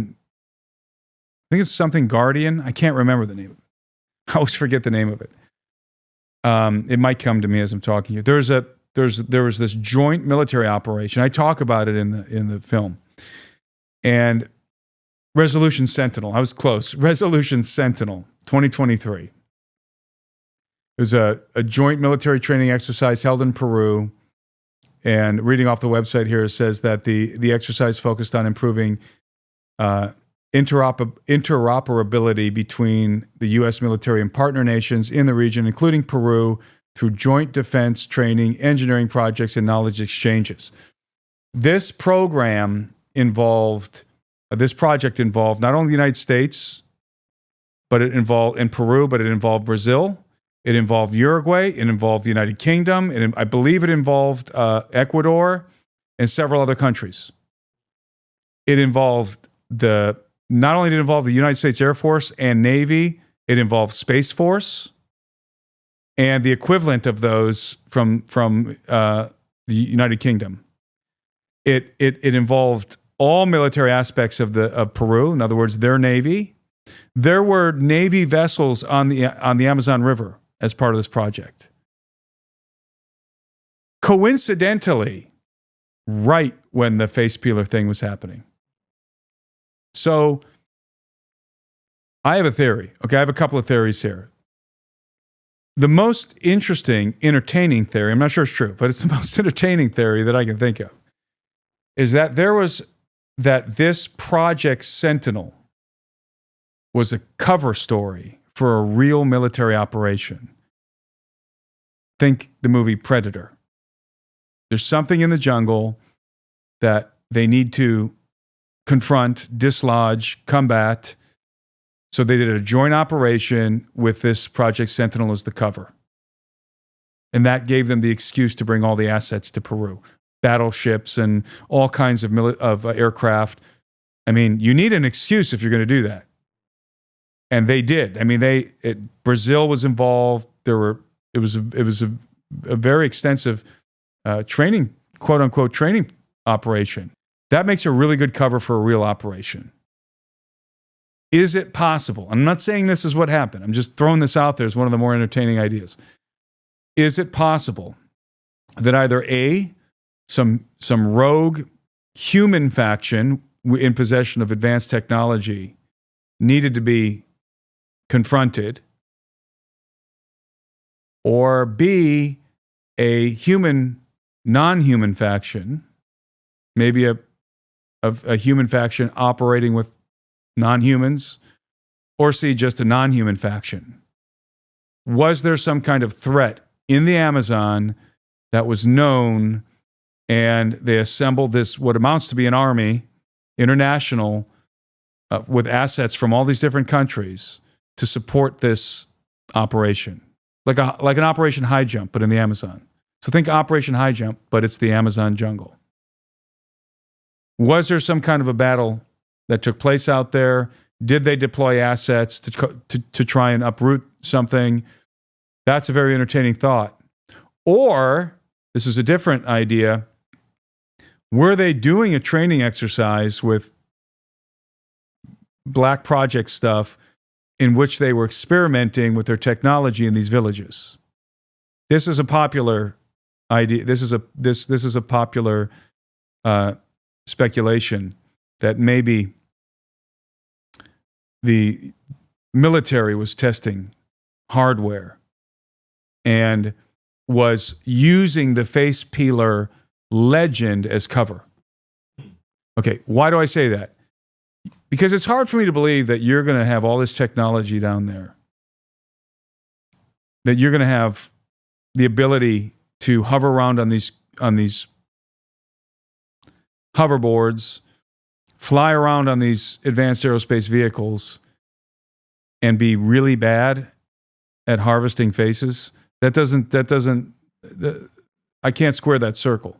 think it's something Guardian. I can't remember the name of it. I always forget the name of it. It might come to me as I'm talking here. There was this joint military operation. I talk about it in the film. And Resolution Sentinel. I was close. Resolution Sentinel, 2023. It was a joint military training exercise held in Peru. And reading off the website here, it says that the exercise focused on improving interoperability between the U.S. military and partner nations in the region, including Peru, through joint defense training, engineering projects, and knowledge exchanges. This project involved not only the United States, but it involved in Peru, but it involved Brazil. It involved Uruguay. It involved the United Kingdom. I believe it involved Ecuador and several other countries. It involved not only did it involve the United States Air Force and Navy, it involved Space Force and the equivalent of those from the United Kingdom. It involved all military aspects of Peru. In other words, their Navy. There were Navy vessels on the Amazon River as part of this project. Coincidentally, right when the face peeler thing was happening. So I have a theory. Okay, I have a couple of theories here. The most interesting, entertaining theory, I'm not sure it's true, but it's the most entertaining theory that I can think of, is that there was that this Project Sentinel was a cover story for a real military operation. Think the movie Predator. There's something in the jungle that they need to confront, dislodge, combat. So they did a joint operation with this Project Sentinel as the cover. And that gave them the excuse to bring all the assets to Peru. Battleships and all kinds of aircraft. I mean, you need an excuse if you're going to do that. And they did. I mean, Brazil was involved. It was a very extensive training, quote unquote, training operation. That makes a really good cover for a real operation. Is it possible? I'm not saying this is what happened. I'm just throwing this out there as one of the more entertaining ideas. Is it possible that either A, some rogue human faction in possession of advanced technology needed to be confronted, or B, a non-human faction, maybe a human faction operating with non-humans, or C, just a non-human faction? Was there some kind of threat in the Amazon that was known, and they assembled this, what amounts to be an army, international, with assets from all these different countries to support this operation? Like an Operation High Jump, but in the Amazon. So think Operation High Jump, but it's the Amazon jungle. Was there some kind of a battle that took place out there? Did they deploy assets to try and uproot something? That's a very entertaining thought. Or, this is a different idea, were they doing a training exercise with Black Project stuff in which they were experimenting with their technology in these villages? This is a popular idea. This is a popular speculation that maybe the military was testing hardware and was using the face peeler legend as cover. Okay, why do I say that? Because it's hard for me to believe that you're going to have all this technology down there, that you're going to have the ability to hover around on these hoverboards, fly around on these advanced aerospace vehicles, and be really bad at harvesting faces. I can't square that circle.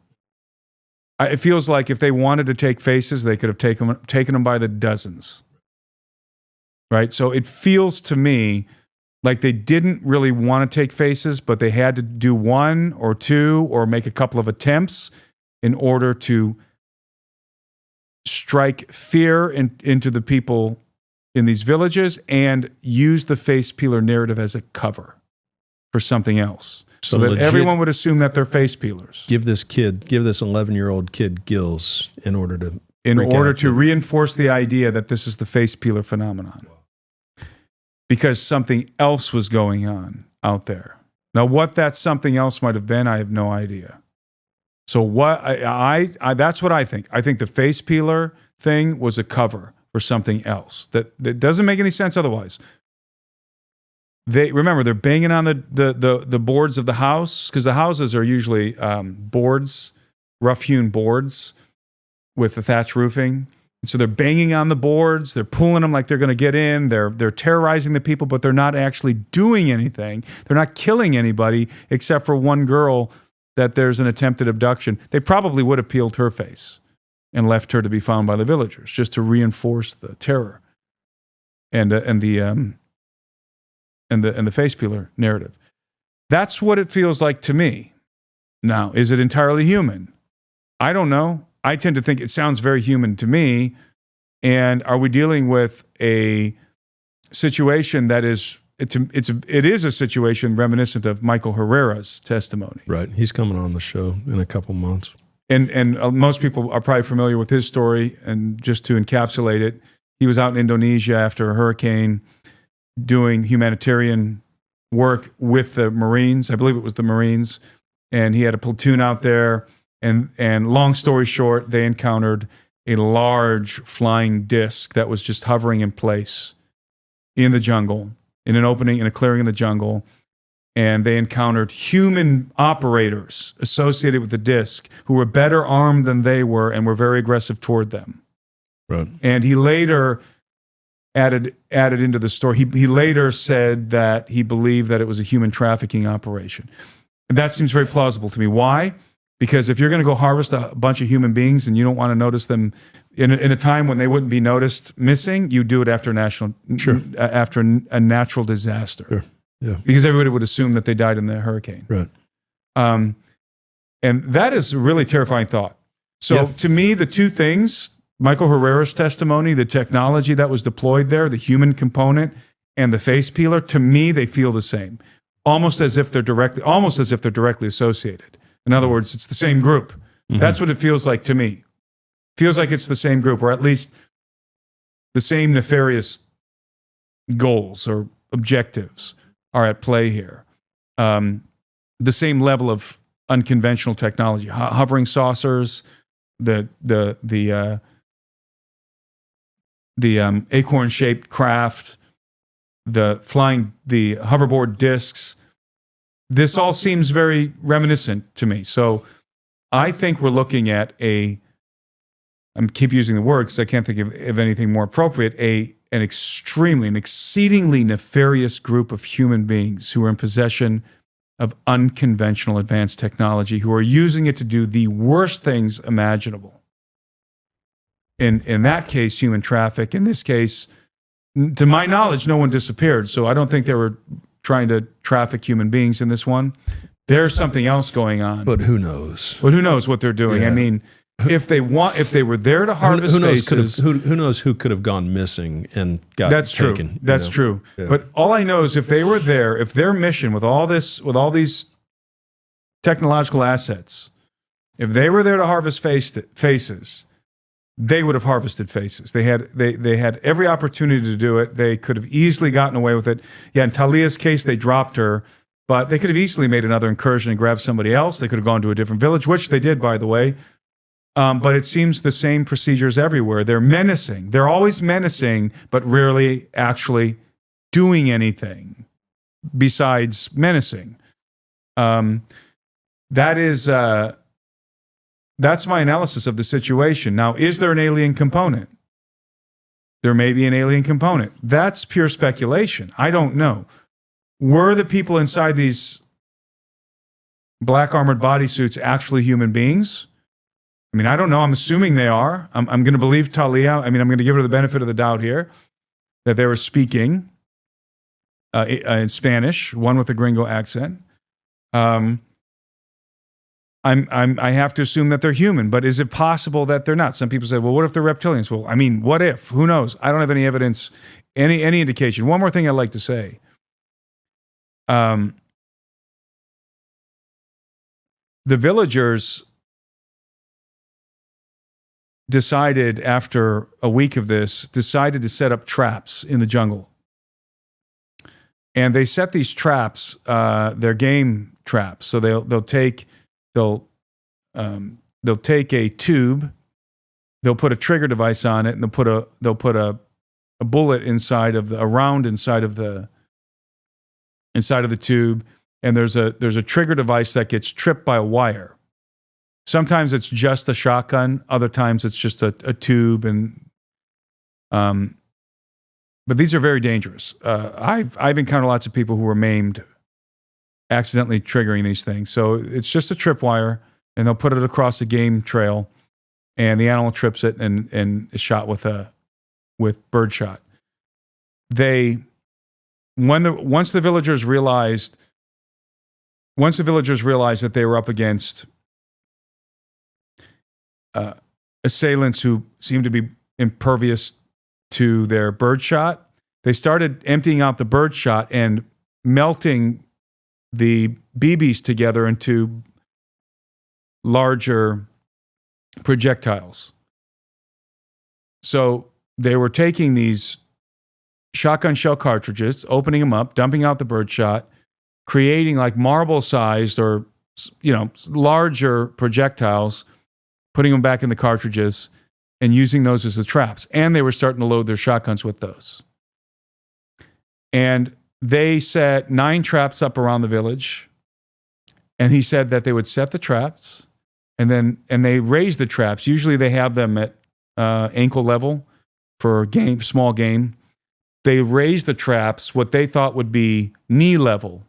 It feels like if they wanted to take faces, they could have taken them by the dozens. Right? So it feels to me like they didn't really want to take faces, but they had to do one or two or make a couple of attempts in order to strike fear into the people in these villages and use the face peeler narrative as a cover for something else. So that everyone would assume that they're face peelers. Give this 11-year-old kid gills in order to reinforce the idea that this is the face peeler phenomenon. Because something else was going on out there. Now, what that something else might have been, I have no idea. So what I that's what I think. I think the face peeler thing was a cover for something else that doesn't make any sense otherwise. They're banging on the boards of the house, because the houses are usually boards, rough-hewn boards with the thatch roofing. And so they're banging on the boards, they're pulling them like they're going to get in, they're terrorizing the people, but they're not actually doing anything. They're not killing anybody except for one girl that there's an attempted abduction. They probably would have peeled her face and left her to be found by the villagers just to reinforce the terror and the face peeler narrative. That's what it feels like to me. Now, is it entirely human? I don't know. I tend to think it sounds very human to me. And are we dealing with a situation that is it is a situation reminiscent of Michael Herrera's testimony? Right. He's coming on the show in a couple months. And most people are probably familiar with his story. And just to encapsulate it, he was out in Indonesia after a hurricane, doing humanitarian work with the Marines. I believe it was the Marines. And he had a platoon out there. And long story short, they encountered a large flying disc that was just hovering in place in the jungle, in an opening, in a clearing in the jungle. And they encountered human operators associated with the disc who were better armed than they were and were very aggressive toward them. Right. And he later added into the story, he later said that he believed that it was a human trafficking operation. And that seems very plausible to me. Why? Because if you're going to go harvest a bunch of human beings and you don't want to notice them in a time when they wouldn't be noticed missing, you do it after after a natural disaster. Sure. Yeah. Because everybody would assume that they died in the hurricane. Right. And that is a really terrifying thought. So to me, the two things, Michael Herrera's testimony, the technology that was deployed there, the human component, and the face peeler, to me, they feel the same. Almost as if they're directly associated. In other words, it's the same group. Mm-hmm. That's what it feels like to me. Feels like it's the same group, or at least the same nefarious goals or objectives are at play here. The same level of unconventional technology, hovering saucers, the acorn-shaped craft, the hoverboard discs. This all seems very reminiscent to me. So I think we're looking at I keep using the word because I can't think of anything more appropriate, an exceedingly nefarious group of human beings who are in possession of unconventional advanced technology, who are using it to do the worst things imaginable. In that case, human traffic. In this case, to my knowledge, no one disappeared. So I don't think they were trying to traffic human beings in this one. There's something else going on. But who knows? But who knows what they're doing? Yeah. I mean, if they were there to harvest who knows faces, who knows who could have gone missing and got taken? That's true. Yeah. But all I know is if they were there, if their mission with all these technological assets, if they were there to harvest faces, they would have harvested faces. They had every opportunity to do it. They could have easily gotten away with it. Yeah, in Talia's case, they dropped her, but they could have easily made another incursion and grabbed somebody else. They could have gone to a different village, which they did, by the way. But it seems the same procedures everywhere. They're menacing. They're always menacing, but rarely actually doing anything besides menacing. That's my analysis of the situation. Now, is there an alien component? There may be an alien component. That's pure speculation. I don't know. Were the people inside these black armored bodysuits actually human beings? I mean, I don't know. I'm assuming they are. I'm going to believe Talia. I mean, I'm going to give her the benefit of the doubt here that they were speaking in Spanish, one with a gringo accent. I have to assume that they're human, but is it possible that they're not? Some people say, well, what if they're reptilians? Well, I mean, what if? Who knows? I don't have any evidence, any indication. One more thing I'd like to say. The villagers decided after a week of this, to set up traps in the jungle. And they set these traps, they're game traps. So they'll take a tube, they'll put a trigger device on it, and they'll put a bullet inside of a round inside of the tube, and there's a trigger device that gets tripped by a wire. Sometimes it's just a shotgun, other times it's just a tube, but these are very dangerous. I've encountered lots of people who were maimed accidentally triggering these things. So it's just a tripwire, and they'll put it across a game trail, and the animal trips it and is shot with birdshot. Once the villagers realized that they were up against assailants who seemed to be impervious to their birdshot, they started emptying out the birdshot and melting the BBs together into larger projectiles. So they were taking these shotgun shell cartridges, opening them up, dumping out the birdshot, creating like marble-sized or larger projectiles, putting them back in the cartridges, and using those as the traps. And they were starting to load their shotguns with those. And they set 9 traps up around the village. And he said that they would set the traps and they raise the traps. Usually they have them at ankle level for small game. They raised the traps what they thought would be knee level,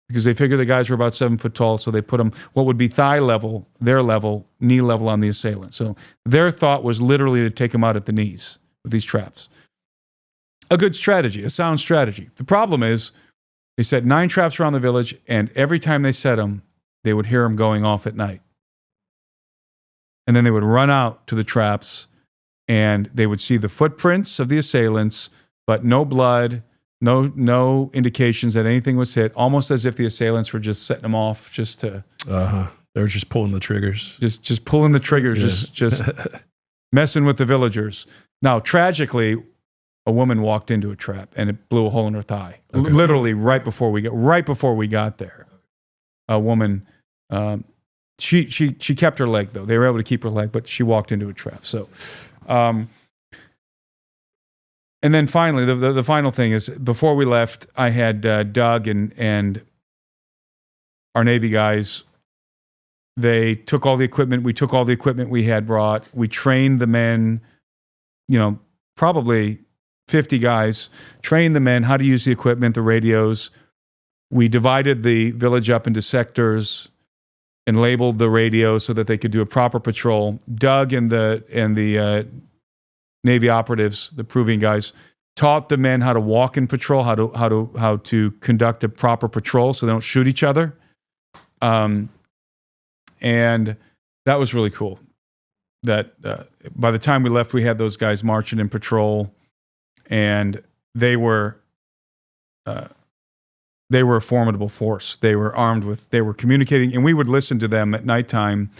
because they figured the guys were about 7 foot tall, so they put them what would be thigh level, their level, knee level on the assailant. So their thought was literally to take them out at the knees with these traps. A good strategy, a sound strategy. The problem is they set 9 traps around the village, and every time they set them, they would hear them going off at night. And then they would run out to the traps, and they would see the footprints of the assailants, but no blood, no indications that anything was hit, almost as if the assailants were just setting them off just to... They were just pulling the triggers. Just pulling the triggers, just messing with the villagers. Now, tragically, a woman walked into a trap, and it blew a hole in her thigh. Okay. Literally right before we got there. A woman... She kept her leg, though. They were able to keep her leg, but she walked into a trap. So... and then finally, the final thing is, before we left, I had Doug and our Navy guys. They took all the equipment. We took all the equipment we had brought. We trained the men, probably 50 guys, trained the men how to use the equipment, the radios. We divided the village up into sectors and labeled the radios so that they could do a proper patrol. Doug and the Navy operatives, the proving guys, taught the men how to walk in patrol, how to conduct a proper patrol so they don't shoot each other. And that was really cool. That by the time we left, we had those guys marching in patrol, and they were a formidable force. They were they were communicating, and we would listen to them at nighttime.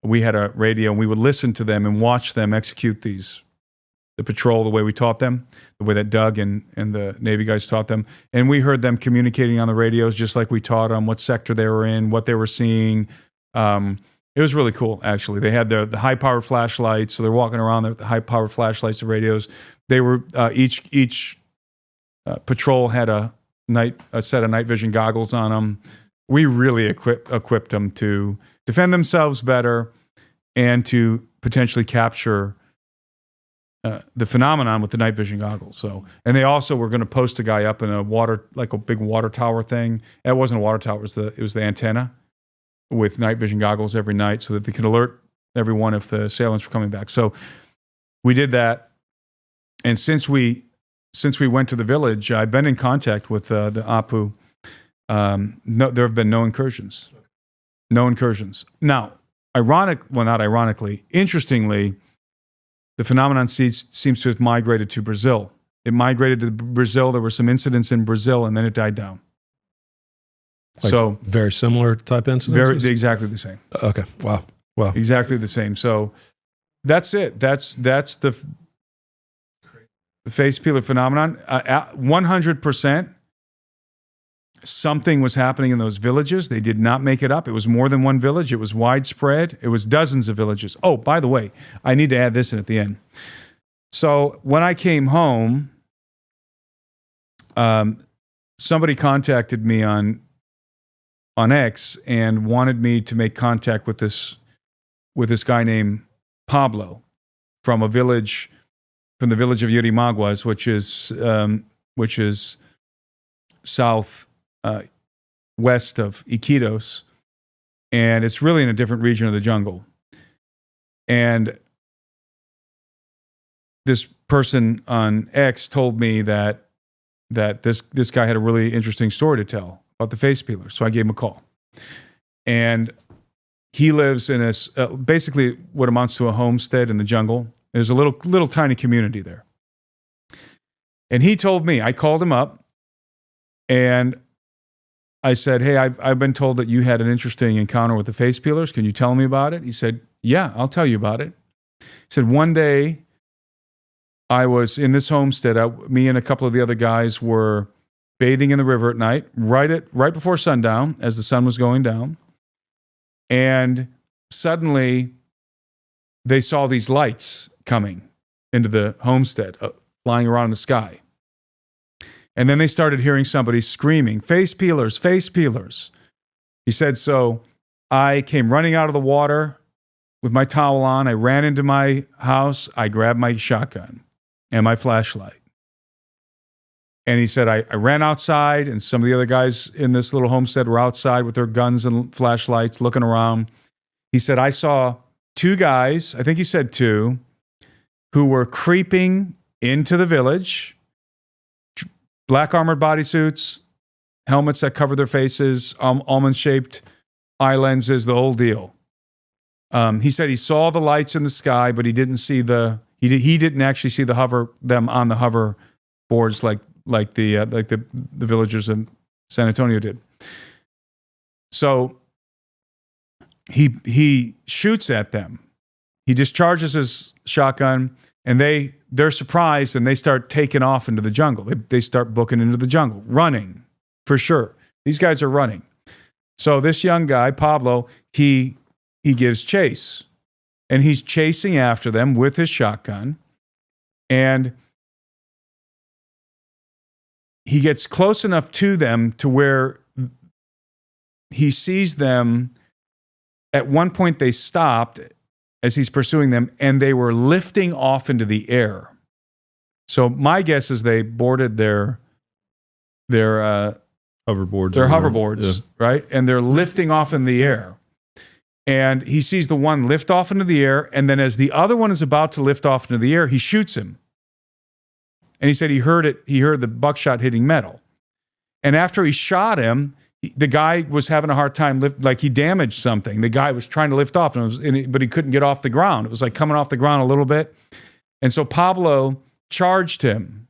We had a radio, and we would listen to them and watch them execute the patrol the way we taught them, the way that Doug and the Navy guys taught them. And we heard them communicating on the radios just like we taught them, what sector they were in, what they were seeing. It was really cool, actually. They had the high-powered flashlights, so they're walking around with the high-powered flashlights, the radios. They were each patrol had a set of night vision goggles on them. We really equipped them to defend themselves better and to potentially capture the phenomenon with the night vision goggles. So, and they also were going to post a guy up in a big water tower thing. It wasn't a water tower; it was the antenna with night vision goggles every night, so that they could alert everyone if the assailants were coming back. So, we did that. And since we went to the village, I've been in contact with the Apu. There have been no incursions. No incursions. Now, not ironically, interestingly, the phenomenon seems to have migrated to Brazil. It migrated to Brazil. There were some incidents in Brazil, and then it died down. So very similar type incidences? Exactly the same. Okay. Wow. Exactly the same. So that's it. That's the face peeler phenomenon. 100%. Something was happening in those villages. They did not make it up. It was more than one village. It was widespread. It was dozens of villages. Oh, by the way, I need to add this in at the end. So when I came home, somebody contacted me on X and wanted me to make contact with this guy named Pablo from the village of Yurimaguas, which is south west of Iquitos, and it's really in a different region of the jungle. And this person on X told me that this guy had a really interesting story to tell about the face peeler. So I gave him a call. And he lives in basically what amounts to a homestead in the jungle. There's a little tiny community there. And he told me, I called him up and I said, hey, I've been told that you had an interesting encounter with the face peelers. Can you tell me about it? He said, yeah, I'll tell you about it. He said, one day I was in this homestead. Me and a couple of the other guys were bathing in the river at night, right before sundown, as the sun was going down. And suddenly they saw these lights coming into the homestead, flying around in the sky. And then they started hearing somebody screaming, face peelers, face peelers. He said, so I came running out of the water with my towel on. I ran into my house. I grabbed my shotgun and my flashlight. And he said, I ran outside, and some of the other guys in this little homestead were outside with their guns and flashlights looking around. He said, I saw two guys, I think he said two, who were creeping into the village, black armored bodysuits, helmets that cover their faces, almond-shaped eye lenses, the whole deal. He said he saw the lights in the sky, but he didn't see he didn't actually see them on the hoverboards like the villagers in San Antonio did. So he shoots at them. He discharges his shotgun, and they're surprised, and they start taking off into the jungle. They start booking into the jungle, running for sure. These guys are running. So this young guy, Pablo, he gives chase, and he's chasing after them with his shotgun, and he gets close enough to them to where he sees them. At one point, they stopped as he's pursuing them, and they were lifting off into the air. So my guess is they boarded their hoverboards, right? And they're lifting off in the air. And he sees the one lift off into the air, and then as the other one is about to lift off into the air, he shoots him. And he said he heard the buckshot hitting metal. And after he shot him, the guy was having a hard time like he damaged something. The guy was trying to lift off, but he couldn't get off the ground. It was like coming off the ground a little bit. And so Pablo charged him.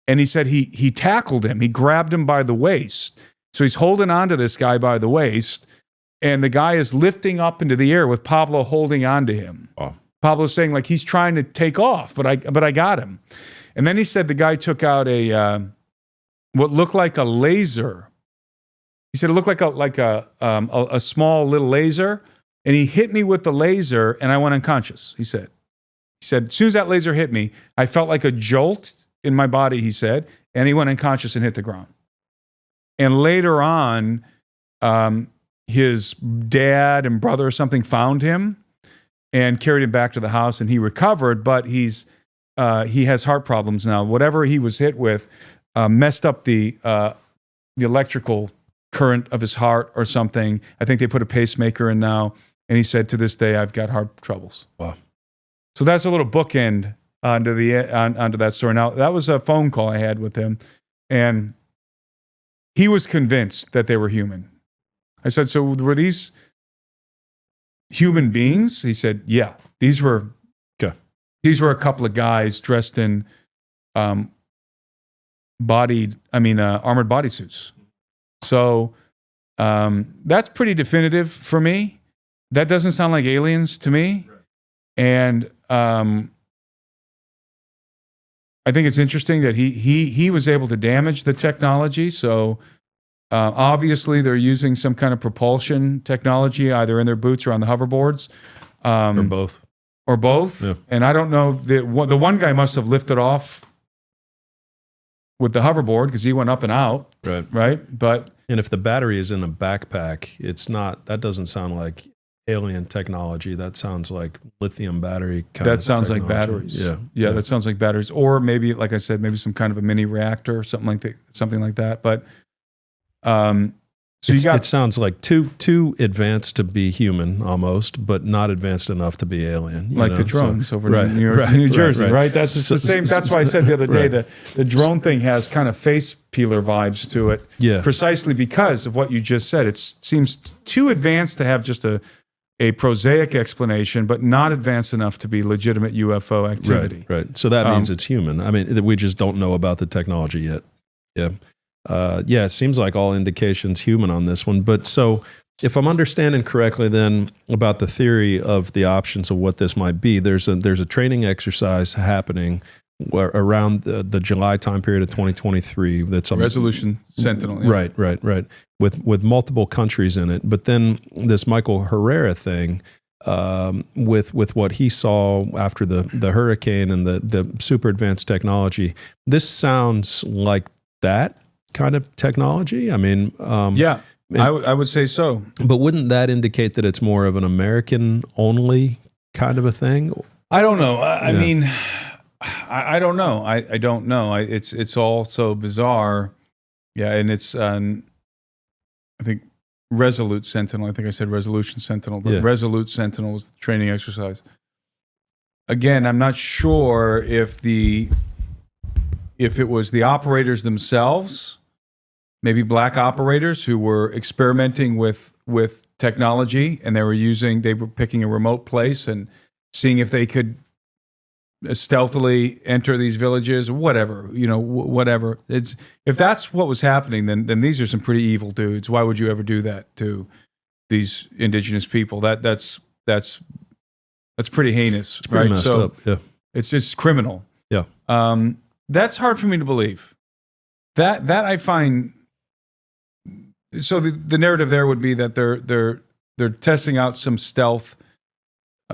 And he said he tackled him. He grabbed him by the waist. So he's holding on to this guy by the waist. And the guy is lifting up into the air with Pablo holding on to him. Oh. Pablo's saying like he's trying to take off, but I got him. And then he said the guy took out what looked like a laser. He said it looked like a small little laser, and he hit me with the laser, and I went unconscious. He said as soon as that laser hit me, I felt like a jolt in my body. He said, and he went unconscious and hit the ground. And later on, his dad and brother or something found him and carried him back to the house, and he recovered, but he has heart problems now. Whatever he was hit with messed up the electrical current of his heart or something. I think they put a pacemaker in now, and he said, to this day, I've got heart troubles. Wow. So that's a little bookend onto that story. Now, that was a phone call I had with him, and he was convinced that they were human. I said, so were these human beings? He said, yeah, these were a couple of guys dressed in armored bodysuits. So that's pretty definitive for me. That doesn't sound like aliens to me. And I think it's interesting that he was able to damage the technology. So obviously they're using some kind of propulsion technology, either in their boots or on the hoverboards. Or both. Yeah. And I don't know, the one guy must have lifted off with the hoverboard because he went up and out. Right. And if the battery is in a backpack, that doesn't sound like alien technology. That sounds like lithium battery kind of That sounds like batteries. Yeah, that sounds like batteries. Or maybe, like I said, maybe some kind of a mini reactor or something like that. But it sounds like too advanced to be human almost, but not advanced enough to be alien. The drones over in New Jersey, right? That's the same. That's why I said the other day that the drone thing has kind of face peeler vibes to it. Yeah. Precisely because of what you just said. It seems too advanced to have just a prosaic explanation, but not advanced enough to be legitimate UFO activity. Right. So that means it's human. I mean, we just don't know about the technology yet. Yeah. It seems like all indications human on this one. But so if I'm understanding correctly then about the theory of the options of what this might be, there's a training exercise happening around the July time period of 2023. That's Resolution Sentinel. Yeah. Right. With multiple countries in it. But then this Michael Herrera thing, with what he saw after the hurricane and the super advanced technology. This sounds like that kind of technology. I mean, yeah, I would say so. But wouldn't that indicate that it's more of an American only kind of a thing? I don't know. I mean, I don't know. I don't know. It's all so bizarre. Yeah, and it's I think Resolute Sentinel. I think I said Resolution Sentinel, but Resolute Sentinel was the training exercise. Again, I'm not sure if it was the operators themselves, maybe black operators who were experimenting with technology, and they were picking a remote place and seeing if they could stealthily enter these villages, whatever, whatever. If that's what was happening, then these are some pretty evil dudes. Why would you ever do that to these indigenous people? That's pretty heinous, it's pretty right? Messed up. Yeah, it's just criminal. Yeah, that's hard for me to believe. That I find. So the narrative there would be that they're testing out some stealth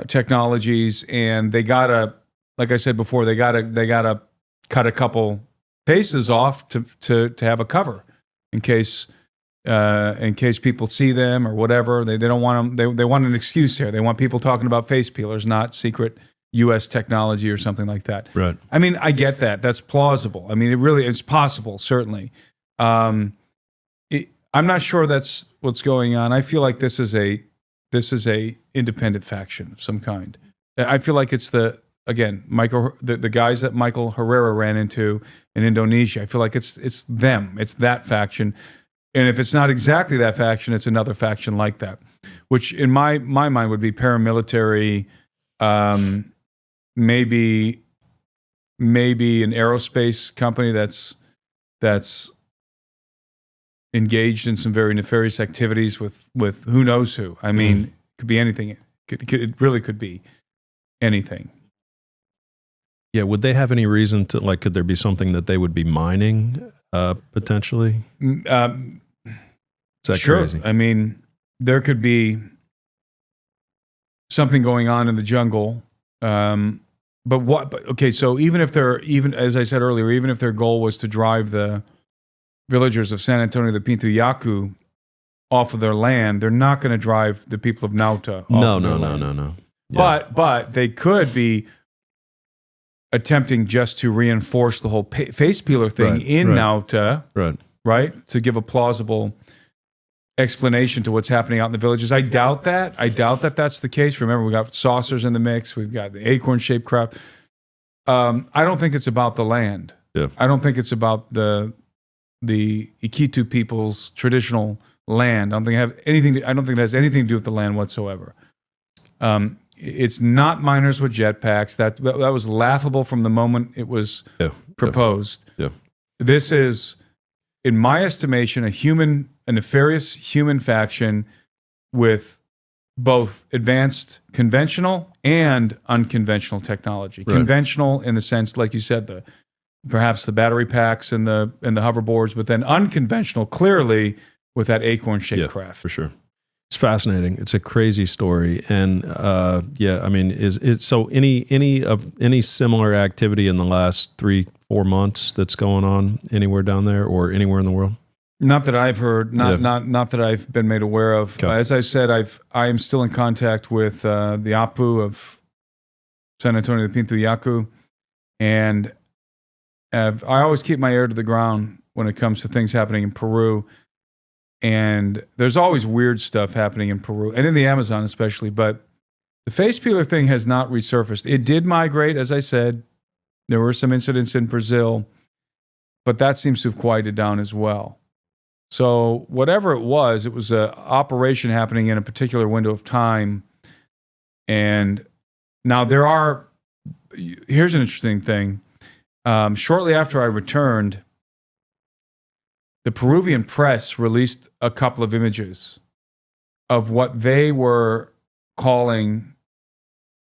technologies, and they gotta. Like I said before, they gotta cut a couple paces off to have a cover in case people see them or whatever. They don't want them. They want an excuse here. They want people talking about face peelers, not secret U.S. technology or something like that. Right. I mean, I get that. That's plausible. I mean, it's possible, certainly. I'm not sure that's what's going on. I feel like this is a independent faction of some kind. I feel like it's the guys that Michael Herrera ran into in Indonesia. I feel like it's them. It's that faction. And if it's not exactly that faction, it's another faction like that, which in my mind would be paramilitary, maybe an aerospace company that's engaged in some very nefarious activities with who knows who. I mean, it could be anything. It really could be anything. Yeah, would they have any reason to, could there be something that they would be mining, potentially? Is that sure. crazy? I mean, there could be something going on in the jungle. So even as I said earlier, even if their goal was to drive the villagers of San Antonio de Pintuyacu off of their land, they're not going to drive the people of Nauta off of their land. No. Yeah. But they could be attempting just to reinforce the whole face peeler thing Nauta, right? To give a plausible explanation to what's happening out in the villages. I doubt that. That's the case. Remember, we got saucers in the mix. We've got the acorn-shaped crap. I don't think it's about the land. Yeah. I don't think it's about the Iquitu people's traditional land. I don't think it has anything to do with the land whatsoever. It's not miners with jetpacks. That was laughable from the moment it was proposed. Yeah. This is, in my estimation, a nefarious human faction with both advanced conventional and unconventional technology. Right. Conventional in the sense, like you said, perhaps the battery packs and the hoverboards, but then unconventional, clearly with that acorn-shaped craft. For sure. It's fascinating. It's a crazy story, and I mean, is it so? Any similar activity in the last 3-4 months that's going on anywhere down there or anywhere in the world? Not that I've heard. Not that I've been made aware of. Okay. As I said, I am still in contact with the Apu of San Antonio de Pintuyacu, and I always keep my ear to the ground when it comes to things happening in Peru. And there's always weird stuff happening in Peru and in the Amazon especially, but the face peeler thing has not resurfaced. It did migrate, as I said. There were some incidents in Brazil, but that seems to have quieted down as well. So whatever it was an operation happening in a particular window of time. And now here's an interesting thing. Shortly after I returned, the Peruvian press released a couple of images of what they were calling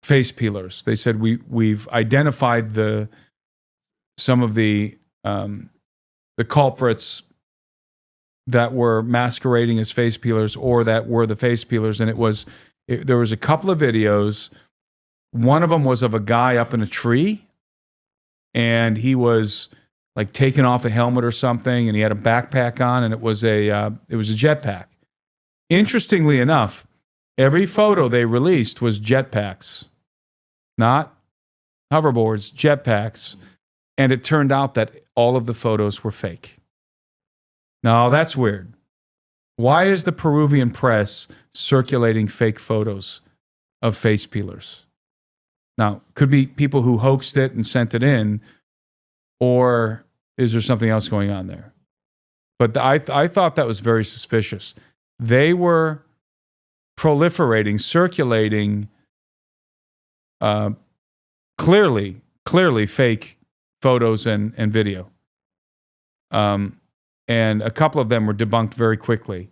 face peelers. They said we've identified some of the culprits that were masquerading as face peelers or that were the face peelers, and it was There was a couple of videos. One of them was of a guy up in a tree, and he was like taking off a helmet or something, and he had a backpack on, and it was a jetpack. Interestingly enough, every photo they released was jetpacks, not hoverboards, jetpacks, and it turned out that all of the photos were fake. Now, that's weird. Why is the Peruvian press circulating fake photos of face peelers? Now, could be people who hoaxed it and sent it in, or is there something else going on there? But I thought that was very suspicious. They were proliferating, circulating clearly fake photos and video. And a couple of them were debunked very quickly.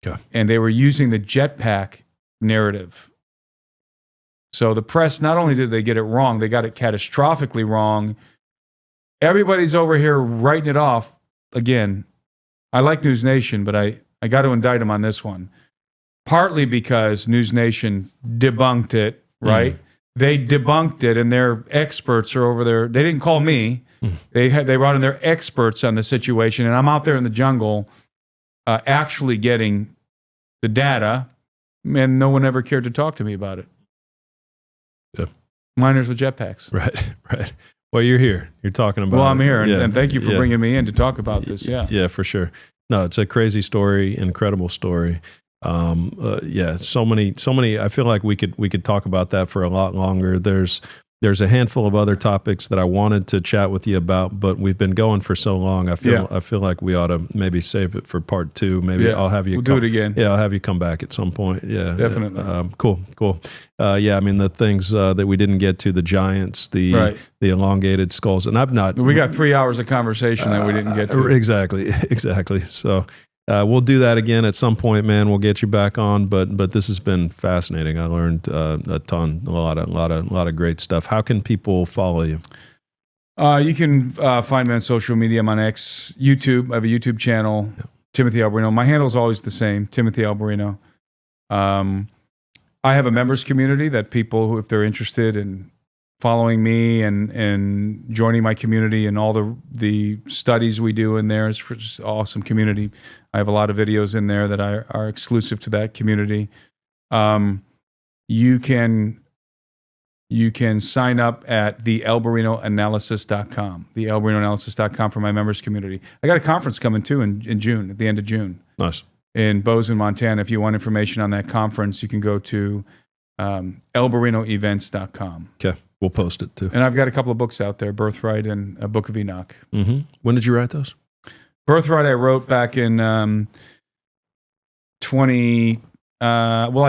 Okay. And they were using the jetpack narrative. So the press, not only did they get it wrong, they got it catastrophically wrong. Everybody's over here writing it off. Again, I like News Nation, but I got to indict them on this one. Partly because News Nation debunked it, right? They debunked it, and their experts are over there. They didn't call me. They brought in their experts on the situation, and I'm out there in the jungle actually getting the data, and no one ever cared to talk to me about it. Yeah. Miners with jetpacks. Right. Well, you're here. You're talking about. Well, I'm it. here, Yeah. and thank you for bringing me in to talk about this. Yeah. Yeah, for sure. No, it's a crazy story, incredible story. So many. I feel like we could talk about that for a lot longer. There's a handful of other topics that I wanted to chat with you about, but we've been going for so long. I feel like we ought to maybe save it for part 2. Maybe I'll have you. We'll do it again. Yeah, I'll have you come back at some point. Yeah, definitely. Cool. I mean, the things that we didn't get to, the giants, the elongated skulls, and I've not. We got 3 hours of conversation that we didn't get to. Exactly. So. We'll do that again at some point, man. We'll get you back on, but this has been fascinating. I learned a ton, a lot of great stuff. How can people follow you? You can find me on social media. I'm on X, YouTube. I have a YouTube channel, Timothy Alberino. My handle is always the same, Timothy Alberino. I have a members community that people who, if they're interested in following me and joining my community and all the studies we do in there, is just awesome community. I have a lot of videos in there that are exclusive to that community. You can sign up at the alberinoanalysis.com, the alberinoanalysis.com for my members community. I got a conference coming too in June, at the end of June. Nice. In Bozeman, Montana. If you want information on that conference, you can go to alberinoevents.com. Okay. We'll post it too. And I've got a couple of books out there, Birthright and a Book of Enoch. Mm-hmm. When did you write those? Birthright I wrote back in I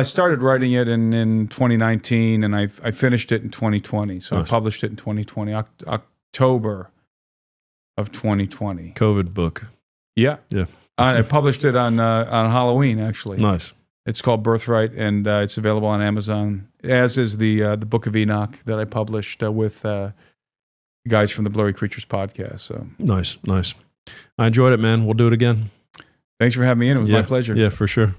started writing it in 2019, and I finished it in 2020. So nice. I published it in 2020, October of 2020. COVID book. Yeah. I published it on Halloween, actually. Nice. It's called Birthright, and it's available on Amazon, as is the Book of Enoch that I published with guys from the Blurry Creatures podcast. So nice. I enjoyed it, man. We'll do it again. Thanks for having me in. It was my pleasure. Yeah, for sure.